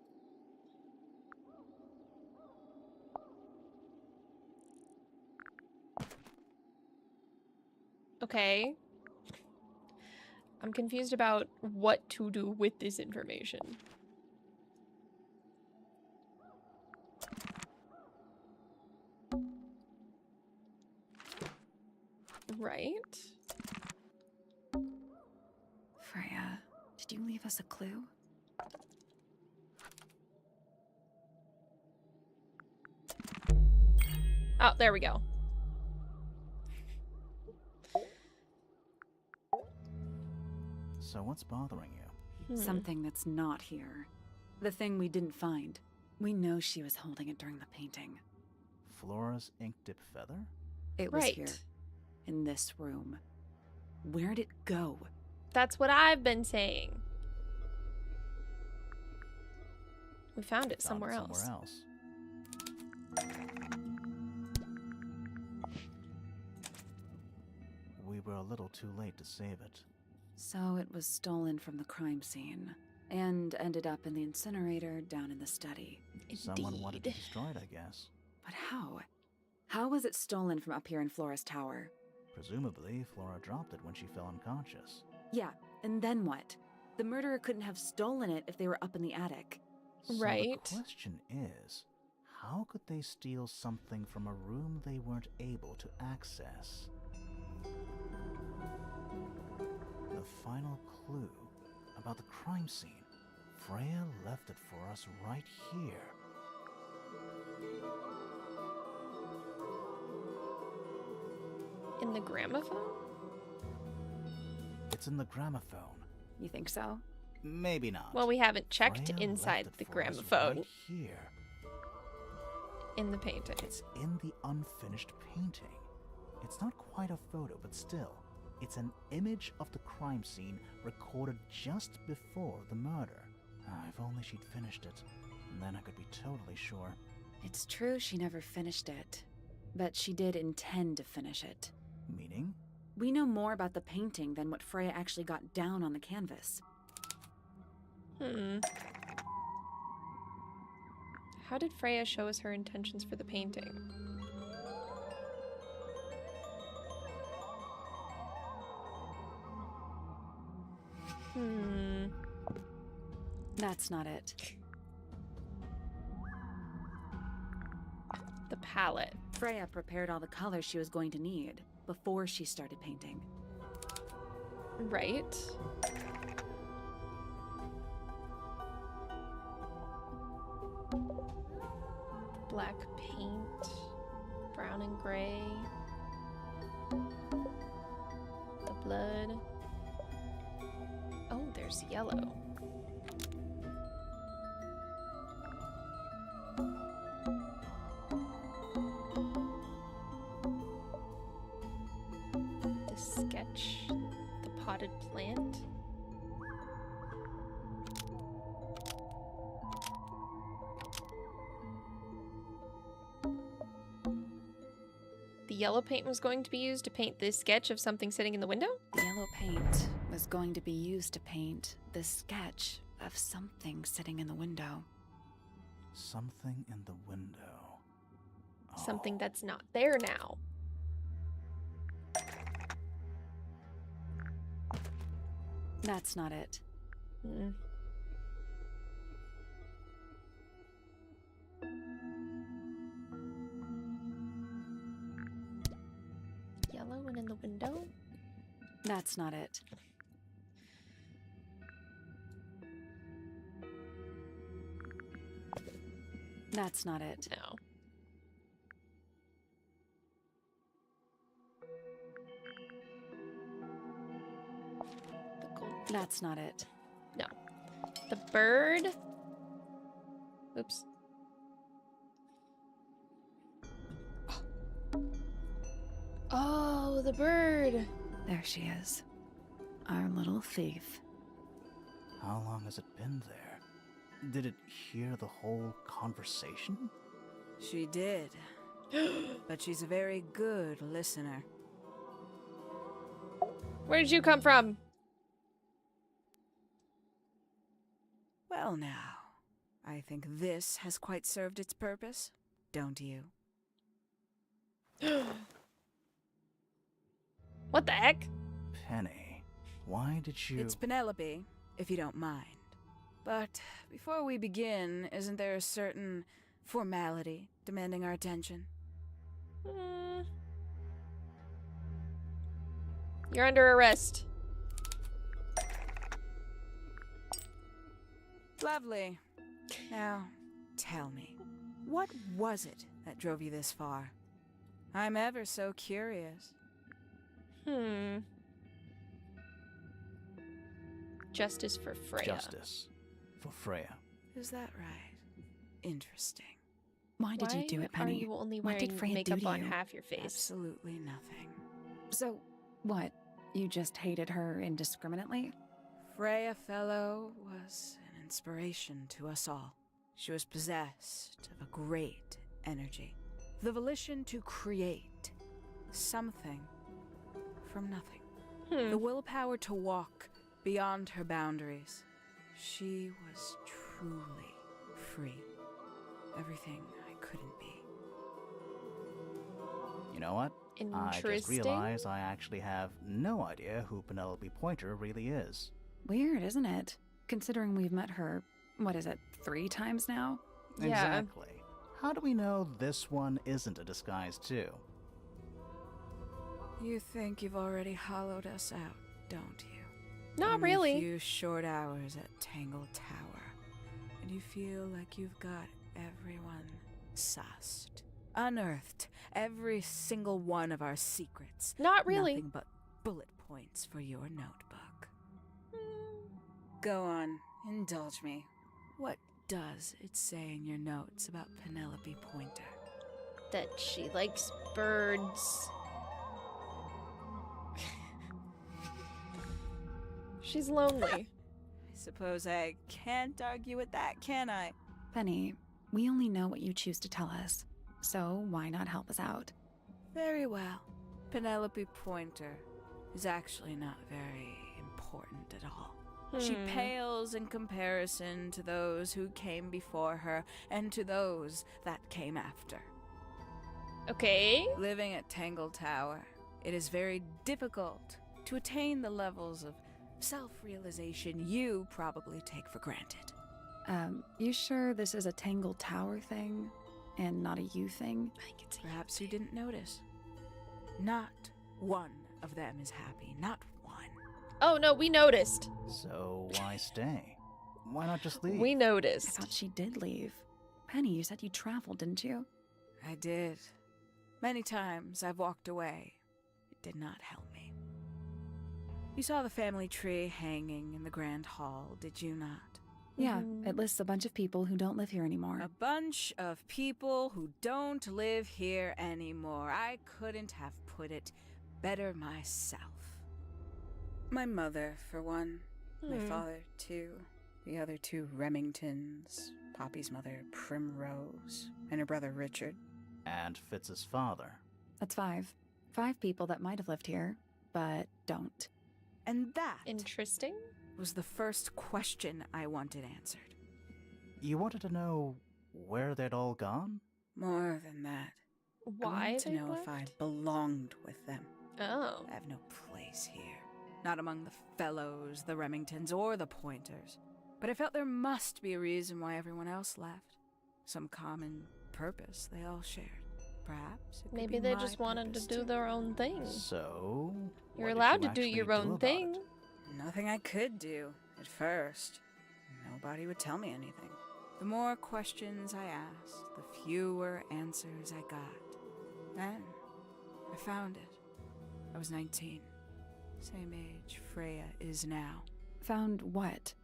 Okay. I'm confused about what to do with this information. Right? Freya, did you leave us a clue? Oh, there we go. So what's bothering you? Something that's not here. The thing we didn't find. We know she was holding it during the painting. Flora's ink dip feather? It was Right. here. In this room. Where'd it go? That's what I've been saying. We found it somewhere else. We were a little too late to save it. So it was stolen from the crime scene. And ended up in the incinerator down in the study. Someone wanted to destroy it, I guess. But how? How was it stolen from up here in Flora's tower? Presumably, Flora dropped it when she fell unconscious. Yeah, and then what? The murderer couldn't have stolen it if they were up in the attic. So Right. the question is, how could they steal something from a room they weren't able to access? The final clue about the crime scene. Freya left it for us right here. In the gramophone? It's in the gramophone. You think so? Maybe not. Well, we haven't checked Freya inside left the it for us gramophone right here. in the painting. It's in the unfinished painting. It's not quite a photo, but still. It's an image of the crime scene recorded just before the murder. If only she'd finished it. Then I could be totally sure. It's true she never finished it, but she did intend to finish it. Meaning? We know more about the painting than what Freya actually got down on the canvas. How did Freya show us her intentions for the painting? That's not it. The palette. Freya prepared all the colors she was going to need before she started painting. Right. Black paint, brown and gray, the blood. Oh, there's yellow. The sketch, the potted plant. The yellow paint was going to be used to paint this sketch of something sitting in the window? The yellow paint was going to be used to paint the sketch of something sitting in the window. Something in the window. Something that's not there now. That's not it. Yellow and in the window? That's not it. That's not it. No. The gold. That's not it. No. The bird. Oops. Oh, the bird. There she is. Our little thief. How long has it been there? Did it hear the whole conversation? She did. But she's a very good listener. Where did you come from? Well now, I think this has quite served its purpose, don't you? What the heck? Penny, why did you... It's Penelope, if you don't mind. But before we begin, isn't there a certain formality demanding our attention? You're under arrest. Lovely. Now, tell me, what was it that drove you this far? I'm ever so curious. Justice for Freya. Justice for Freya. Is that right? Interesting. Why did you do it, Penny? Are you only What did wearing Freya makeup do to on you? half your face? Absolutely nothing. So, what? You just hated her indiscriminately? Freya Fellow was an inspiration to us all. She was possessed of a great energy. The volition to create something from nothing. The willpower to walk beyond her boundaries. She was truly free. Everything I couldn't be. You know what? I just Interesting. realized I actually have no idea who Penelope Pointer really is. Weird, isn't it? Considering we've met her, what is it, 3 times now? Yeah. Exactly. How do we know this one isn't a disguise too? You think you've already hollowed us out, don't you? Not Only really. A few short hours at Tangle Tower, and you feel like you've got everyone sussed, unearthed every single one of our secrets. Not really. Nothing but bullet points for your notebook. Go on, indulge me. What does it say in your notes about Penelope Pointer? That she likes birds. She's lonely. I suppose I can't argue with that, can I? Penny, we only know what you choose to tell us, so why not help us out? Very well. Penelope Pointer is actually not very important at all. She pales in comparison to those who came before her and to those that came after. Okay. Living at Tangle Tower, it is very difficult to attain the levels of self-realization you probably take for granted. You sure this is a Tangle Tower thing and not a you thing? Perhaps you didn't notice. Not one of them is happy. Not one. Oh, no, we noticed. So why stay? Why not just leave? We noticed. I thought she did leave. Penny, you said you traveled, didn't you? I did. Many times I've walked away. It did not help me. You saw the family tree hanging in the grand hall, did you not? Yeah, it lists a bunch of people who don't live here anymore. A bunch of people who don't live here anymore. I couldn't have put it better myself. My mother, for one. My father, too. The other two Remingtons. Poppy's mother, Primrose. And her brother, Richard. And Fitz's father. That's 5. 5 people that might have lived here, but don't. And that Interesting. was the first question I wanted answered. You wanted to know where they'd all gone? More than that. I Why wanted to they know if I left? belonged with them. Oh. I have no place here. Not among the Fellows, the Remingtons, or the Pointers. But I felt there must be a reason why everyone else left. Some common purpose they all shared. Perhaps it could Maybe be they my just wanted to purpose, do too. their own thing. So? You're what did allowed you to do actually your own about thing. it? Nothing I could do at first. Nobody would tell me anything. The more questions I asked, the fewer answers I got. Then, I found it. I was 19. Same age Freya is now. Found what?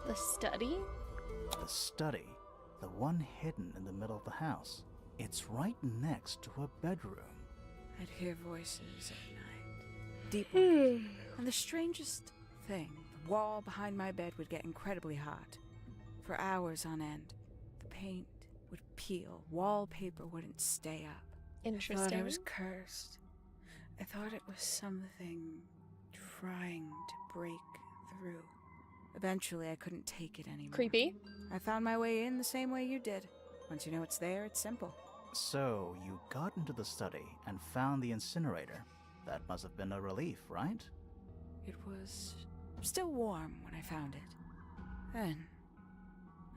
The study? The study. The one hidden in the middle of the house. It's right next to a bedroom. I'd hear voices at night. Deep ones. And the strangest thing, the wall behind my bed would get incredibly hot. For hours on end, the paint would peel. Wallpaper wouldn't stay up. I Interesting. thought I was cursed. I thought it was something trying to break through. Eventually, I couldn't take it anymore. Creepy. I found my way in the same way you did. Once you know it's there, it's simple. So, you got into the study and found the incinerator. That must have been a relief, right? It was still warm when I found it. Then,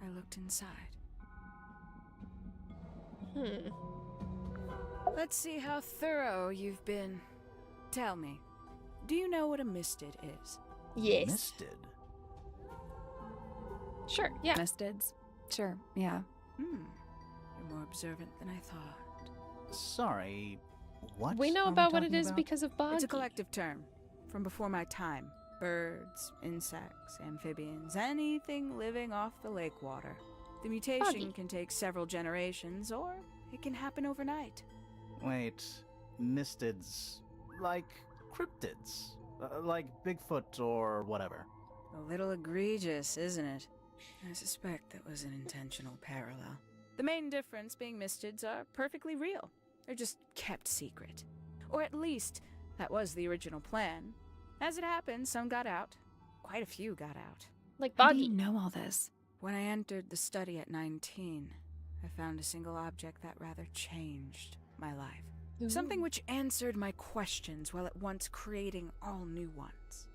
I looked inside. Let's see how thorough you've been. Tell me, do you know what a misted is? Yes. Misted? Sure, yeah. Mistids? Sure, yeah. You're more observant than I thought. Sorry, what? We know are about what it talking is about? because of Boggy. It's a collective term from before my time. Birds, insects, amphibians, anything living off the lake water. The mutation Boggy. can take several generations, or it can happen overnight. Wait, mistids. Like cryptids. Like Bigfoot or whatever. A little egregious, isn't it? I suspect that was an intentional parallel. The main difference being mistids are perfectly real. They're just kept secret. Or at least, that was the original plan. As it happened, some got out. Quite a few got out. Like How do Boggy. you know all this? When I entered the study at 19, I found a single object that rather changed my life. Ooh. Something which answered my questions while at once creating all new ones.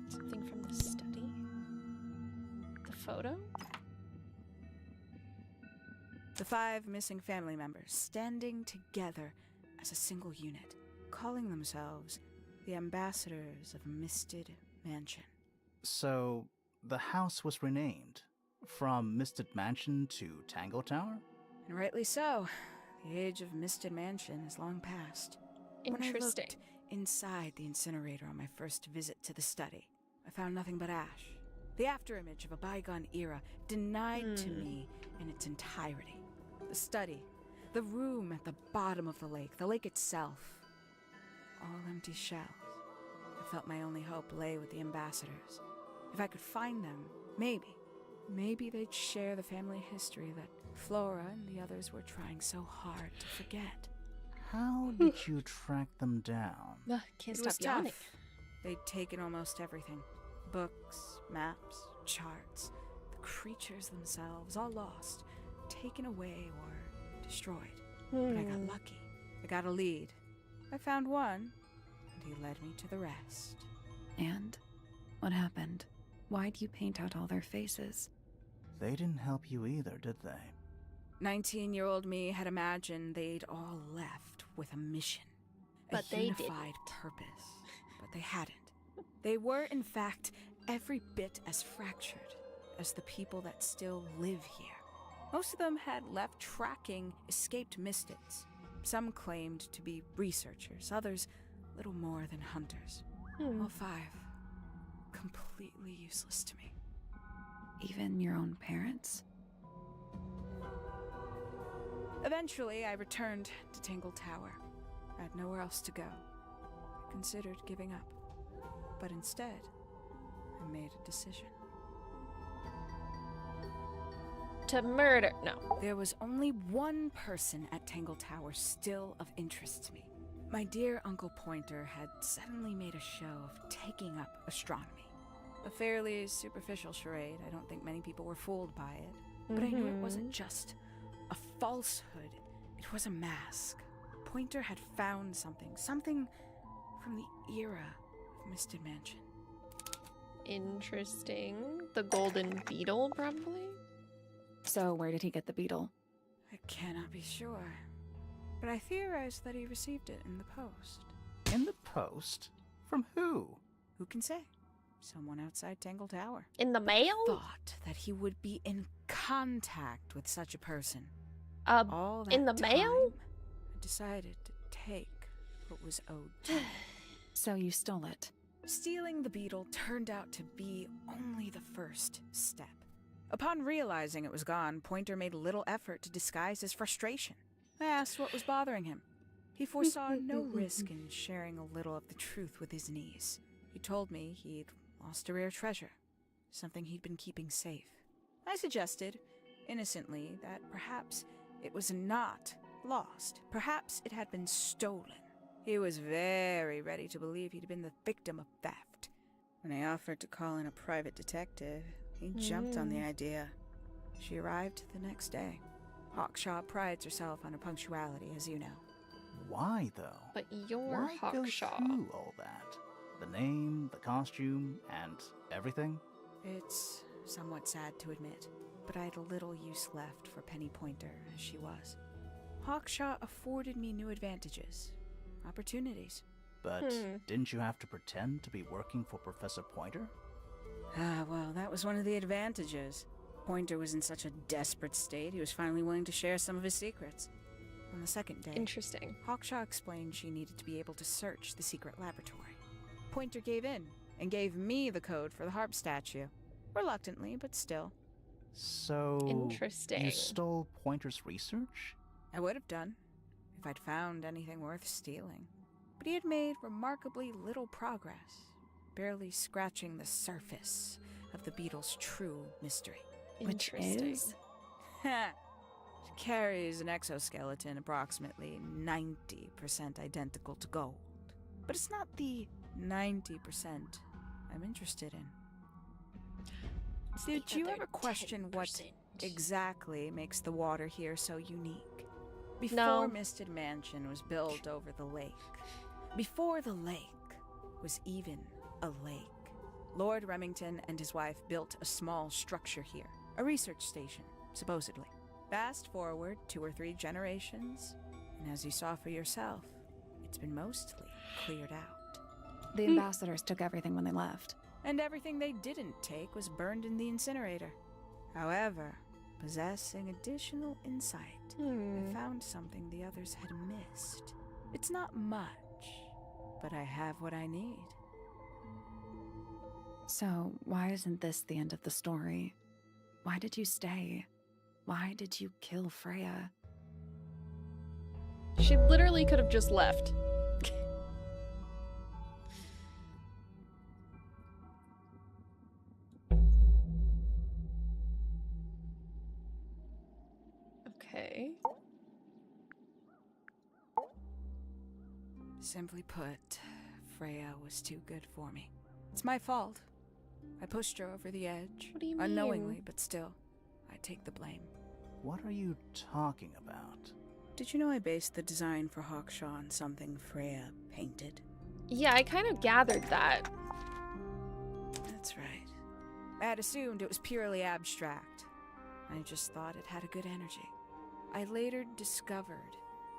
Something from the study? The photo? The 5 missing family members standing together as a single unit, calling themselves the ambassadors of Misted Mansion. So, the house was renamed from Misted Mansion to Tangle Tower? And rightly so. The age of Misted Mansion is long past. When I Interesting. looked inside the incinerator on my first visit to the study, I found nothing but ash. The afterimage of a bygone era denied to me in its entirety. The study, The room at the bottom of the lake itself. All empty shells. I felt my only hope lay with the ambassadors. If I could find them, maybe they'd share the family history that Flora and the others were trying so hard to forget. How did you track them down? Can't It was stop yawning. tough. They'd taken almost everything. Books, maps, charts, the creatures themselves, all lost, taken away or destroyed. But I got lucky. I got a lead. I found one, and he led me to the rest. And what happened? Why'd you paint out all their faces? They didn't help you either, did they? 19-year-old me had imagined they'd all left with a mission. But a they unified purpose. But they hadn't. They were, in fact, every bit as fractured as the people that still live here. Most of them had left tracking escaped mystics. Some claimed to be researchers, others little more than hunters. All 5 completely useless to me. Even your own parents? Eventually, I returned to Tangle Tower. I had nowhere else to go. I considered giving up. But instead, I made a decision. To murder. No. There was only one person at Tangle Tower still of interest to me. My dear Uncle Pointer had suddenly made a show of taking up astronomy. A fairly superficial charade. I don't think many people were fooled by it. But I knew it wasn't just a falsehood. It was a mask. Pointer had found something from the era of Misted Mansion. Interesting. The golden beetle, probably? So where did he get the beetle? I cannot be sure. But I theorized that he received it in the post. In the post? From who? Who can say? Someone outside Tangle Tower. In the mail? Thought that he would be in contact with such a person. All that in the mail? I decided to take what was owed to me. So you stole it. Stealing the beetle turned out to be only the first step. Upon realizing it was gone, Pointer made little effort to disguise his frustration. I asked what was bothering him. He foresaw no risk in sharing a little of the truth with his niece. He told me he'd lost a rare treasure, something he'd been keeping safe. I suggested, innocently, that perhaps it was not lost. Perhaps it had been stolen. He was very ready to believe he'd been the victim of theft. When I offered to call in a private detective, he jumped on the idea. She arrived the next day. Hawkshaw prides herself on her punctuality, as you know. Why, though? But you're Why Hawkshaw. go through all that? The name, the costume, and everything? It's somewhat sad to admit, but I had little use left for Penny Pointer as she was. Hawkshaw afforded me new advantages, opportunities. But didn't you have to pretend to be working for Professor Pointer? Well, that was one of the advantages. Pointer was in such a desperate state, he was finally willing to share some of his secrets. On the second day, Interesting. Hawkshaw explained she needed to be able to search the secret laboratory. Pointer gave in and gave me the code for the harp statue. Reluctantly, but still. So, Interesting. you stole Pointer's research? I would have done, if I'd found anything worth stealing. But he had made remarkably little progress, barely scratching the surface of the beetle's true mystery. Which Interesting. is? It carries an exoskeleton approximately 90% identical to gold. But it's not the 90% I'm interested in. Did you ever question what exactly makes the water here so unique? Before No. Misted Mansion was built over the lake, before the lake was even a lake, Lord Remington and his wife built a small structure here, a research station, supposedly. Fast forward 2 or 3 generations, and as you saw for yourself, it's been mostly cleared out. The ambassadors took everything when they left. And everything they didn't take was burned in the incinerator. However, possessing additional insight, I found something the others had missed. It's not much, but I have what I need. So why isn't this the end of the story? Why did you stay? Why did you kill Freya? She literally could have just left. Okay. Simply put, Freya was too good for me. It's my fault. I pushed her over the edge. What do you unknowingly, mean? but still, I take the blame. What are you talking about? Did you know I based the design for Hawkshaw on something Freya painted? Yeah, I kind of gathered that. That's right. I had assumed it was purely abstract. I just thought it had a good energy. I later discovered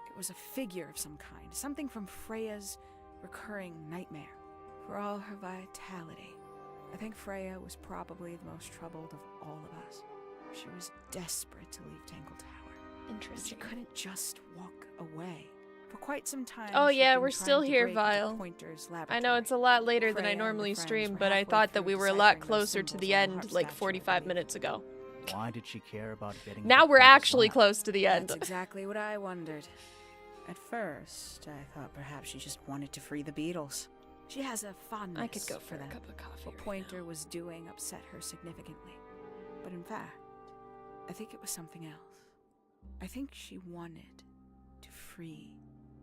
it was a figure of some kind, something from Freya's recurring nightmare. For all her vitality, I think Freya was probably the most troubled of all of us. She was desperate to leave Tangle Tower. Interesting. But she couldn't just walk away. For quite some time. Oh she'd yeah, been we're trying still to here, break into Vile. Pointer's I know laboratory. it's a lot later than I Freya and her normally friends stream, were but I halfway thought that through we were a lot deciphering those closer to symbols the on the end, heart like statue, I 45 believe. minutes ago. Why did she care about getting Now to we're Pointer's actually lab? close to the end. That's exactly what I wondered. At first, I thought perhaps she just wanted to free the Beatles. She has a fondness I could go for a them. cup of coffee What right Pointer now. was doing upset her significantly. But in fact, I think it was something else. I think she wanted to free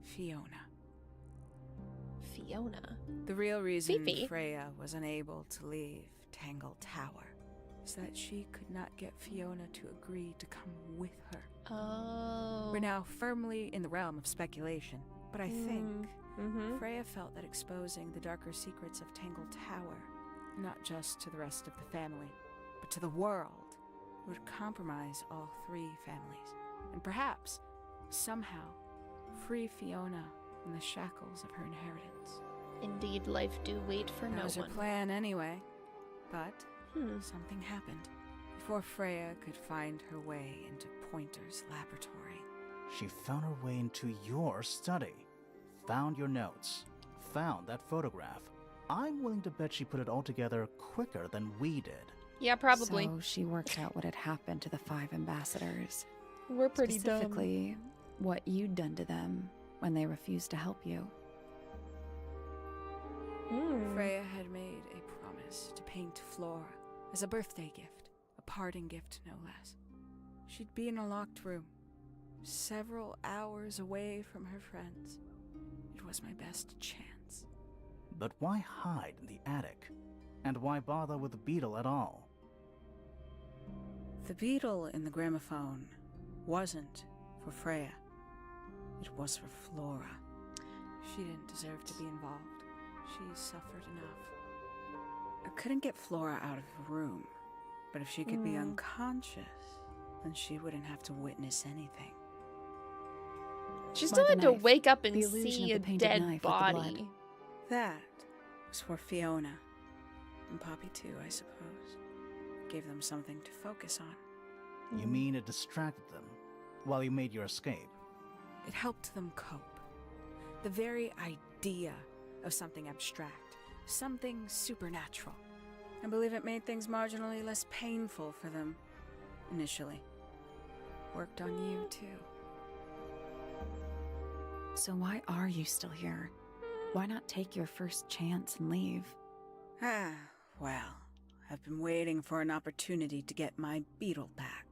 Fiona. Fiona. The real reason Fifi. Freya was unable to leave Tangle Tower is that she could not get Fiona to agree to come with her. Oh. We're now firmly in the realm of speculation, but I think Mm-hmm. Freya felt that exposing the darker secrets of Tangle Tower, not just to the rest of the family, but to the world, would compromise all three families, and perhaps, somehow, free Fiona from the shackles of her inheritance. Indeed, life do wait for That no was her one. plan anyway, but Hmm. something happened before Freya could find her way into Pointer's laboratory. She found her way into your study, found your notes, found that photograph. I'm willing to bet she put it all together quicker than we did. Yeah, probably. So she worked out what had happened to the 5 ambassadors. We're pretty dumb. Specifically, what you'd done to them when they refused to help you. Freya had made a promise to paint Flora as a birthday gift, a parting gift no less. She'd be in a locked room, several hours away from her friends. It was my best chance. But why hide in the attic? And why bother with the beetle at all? The beetle in the gramophone wasn't for Freya. It was for Flora. She didn't deserve to be involved. She suffered enough. I couldn't get Flora out of the room, but if she could be unconscious, then she wouldn't have to witness anything. She Why still the had to knife? wake up and The illusion see of a the painted dead knife with the body. blood. That was for Fiona. And Poppy too, I suppose. Gave them something to focus on. You mean it distracted them while you made your escape? It helped them cope. The very idea of something abstract, something supernatural. I believe it made things marginally less painful for them, initially. Worked on you, too. So why are you still here? Why not take your first chance and leave? Ah, well, I've been waiting for an opportunity to get my beetle back.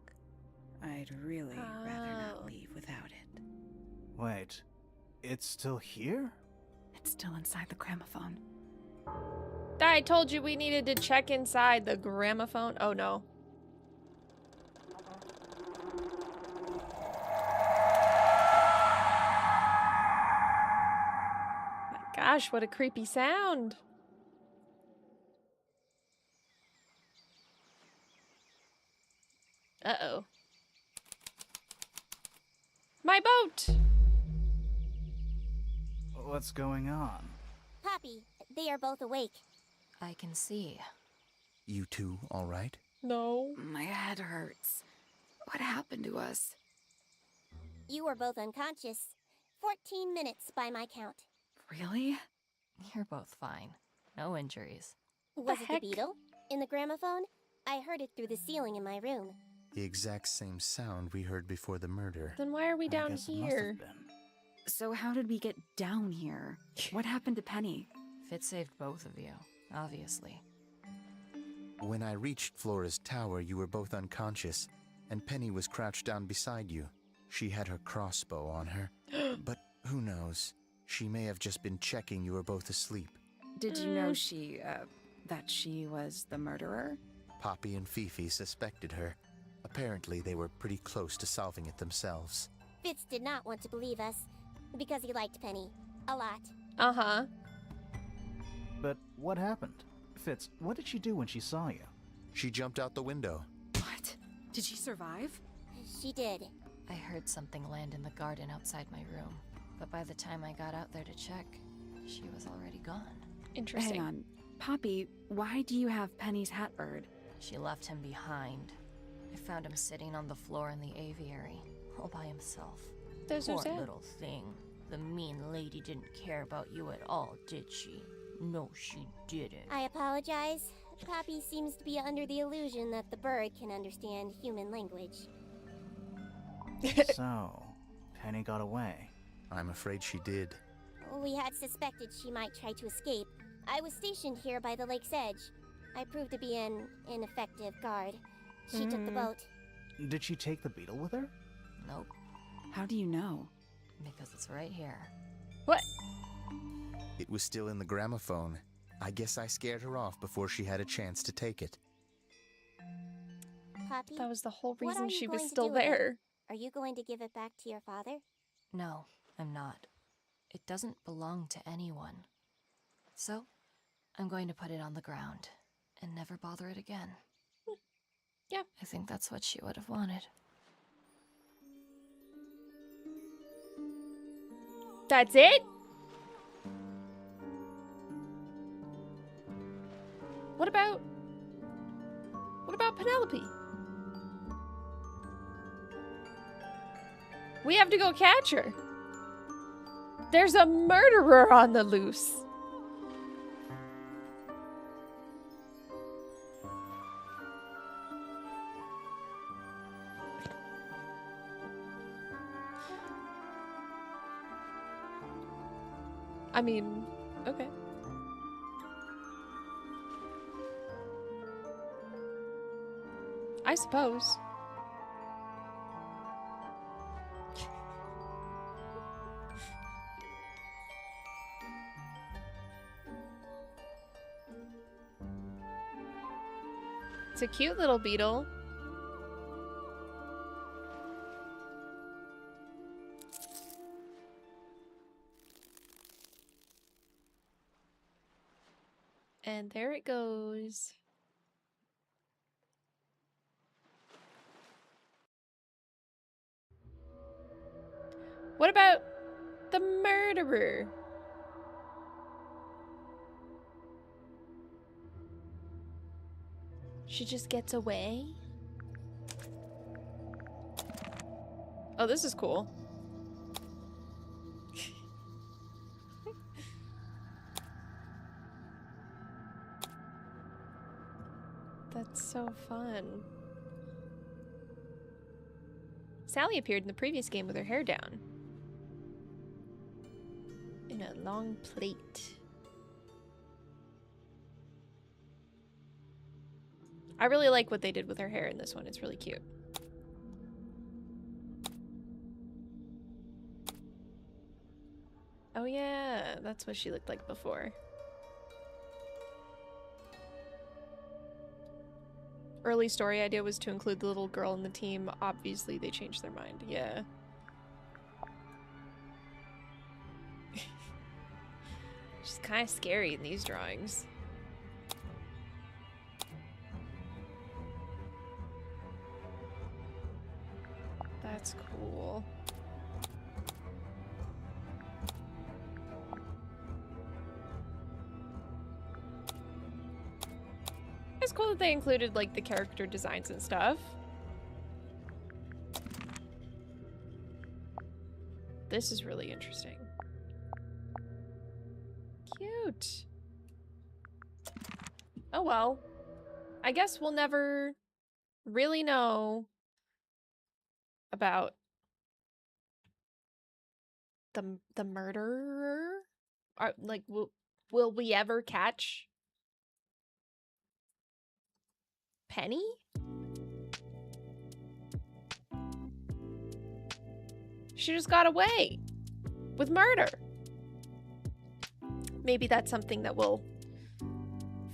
I'd really rather not leave without it. Wait, it's still here? It's still inside the gramophone. I told you we needed to check inside the gramophone. Oh no. My gosh, what a creepy sound. Uh-oh. My boat! What's going on? Poppy, they are both awake. I can see. You two all right? No. My head hurts. What happened to us? You were both unconscious. 14 minutes by my count. Really? You're both fine. No injuries. Was it the beetle? In the gramophone? I heard it through the ceiling in my room. The exact same sound we heard before the murder. Then why are we I down guess it must have here? been. So how did we get down here? What happened to Penny? Fitz saved both of you, obviously. When I reached Flora's tower, you were both unconscious, and Penny was crouched down beside you. She had her crossbow on her, but who knows? She may have just been checking you were both asleep. Did you know that she was the murderer? Poppy and Fifi suspected her. Apparently, they were pretty close to solving it themselves. Fitz did not want to believe us, because he liked Penny. A lot. Uh-huh. But what happened? Fitz, what did she do when she saw you? She jumped out the window. What? Did she survive? She did. I heard something land in the garden outside my room, but by the time I got out there to check, she was already gone. Interesting. Hang on. Poppy, why do you have Penny's hat bird? She left him behind. I found him sitting on the floor in the aviary, all by himself. Those are Poor sad. little thing. The mean lady didn't care about you at all, did she? No, she didn't. I apologize. Poppy seems to be under the illusion that the bird can understand human language. So, Penny got away. I'm afraid she did. We had suspected she might try to escape. I was stationed here by the lake's edge. I proved to be an ineffective guard. She took the boat. Did she take the beetle with her? Nope, How do you know? because it's right here. What? It was still in the gramophone. I guess I scared her off before she had a chance to take it. Poppy, That was the whole what reason are you she was going to still do with it? there. Are you going to give it back to your father? No, I'm not. It doesn't belong to anyone. So, I'm going to put it on the ground and never bother it again. Yeah. I think that's what she would have wanted. That's it? What about Penelope? We have to go catch her. There's a murderer on the loose. I mean, okay. I suppose. It's a cute little beetle. And there it goes. What about the murderer? She just gets away? Oh, this is cool. That's so fun. Sally appeared in the previous game with her hair down. In a long plait. I really like what they did with her hair in this one. It's really cute. Oh yeah, that's what she looked like before. Early story idea was to include the little girl in the team. Obviously, they changed their mind. Yeah. She's kind of scary in these drawings. That's cool. It's cool that they included, like, the character designs and stuff. This is really interesting. Cute. Oh well. I guess we'll never really know about the murderer? Are, like, will we ever catch Penny? She just got away with murder. Maybe that's something that we'll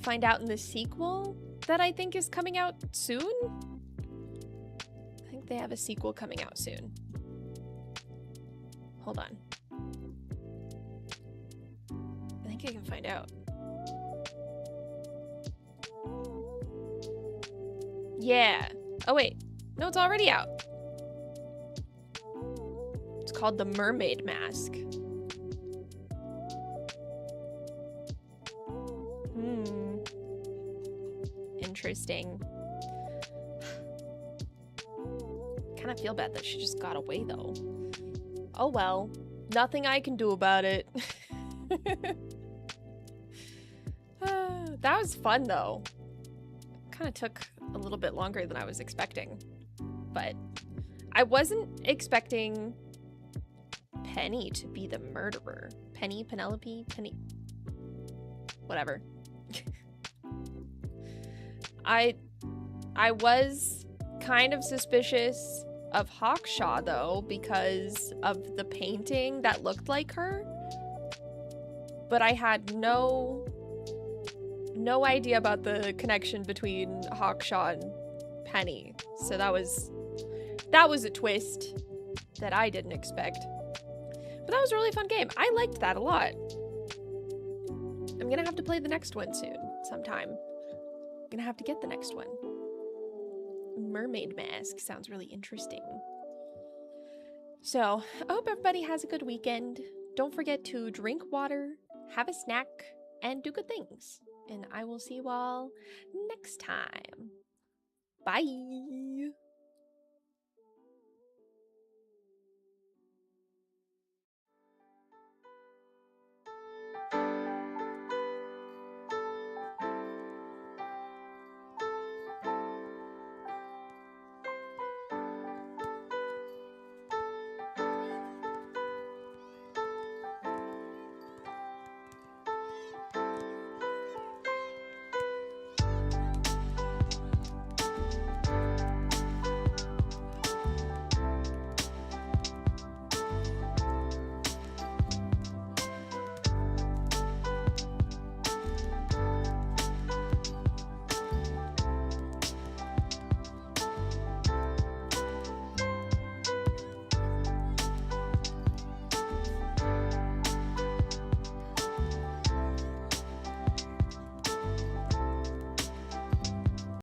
find out in the sequel that I think is coming out soon. I think they have a sequel coming out soon. Hold on. I think I can find out. Yeah. Oh wait. No, it's already out. It's called The Mermaid Mask. Interesting. Kind of feel bad that she just got away though. Oh well. Nothing I can do about it. That was fun though. Kind of took a little bit longer than I was expecting. But I wasn't expecting Penny to be the murderer. Penny, Penelope, Penny. Whatever. I was kind of suspicious of Hawkshaw though because of the painting that looked like her. But I had no idea about the connection between Hawkshaw and Penny. So that was a twist that I didn't expect. But that was a really fun game. I liked that a lot. I'm gonna have to play the next one soon, sometime. I'm gonna have to get the next one. Mermaid Mask sounds really interesting. So, I hope everybody has a good weekend. Don't forget to drink water, have a snack, and do good things. And I will see you all next time. Bye!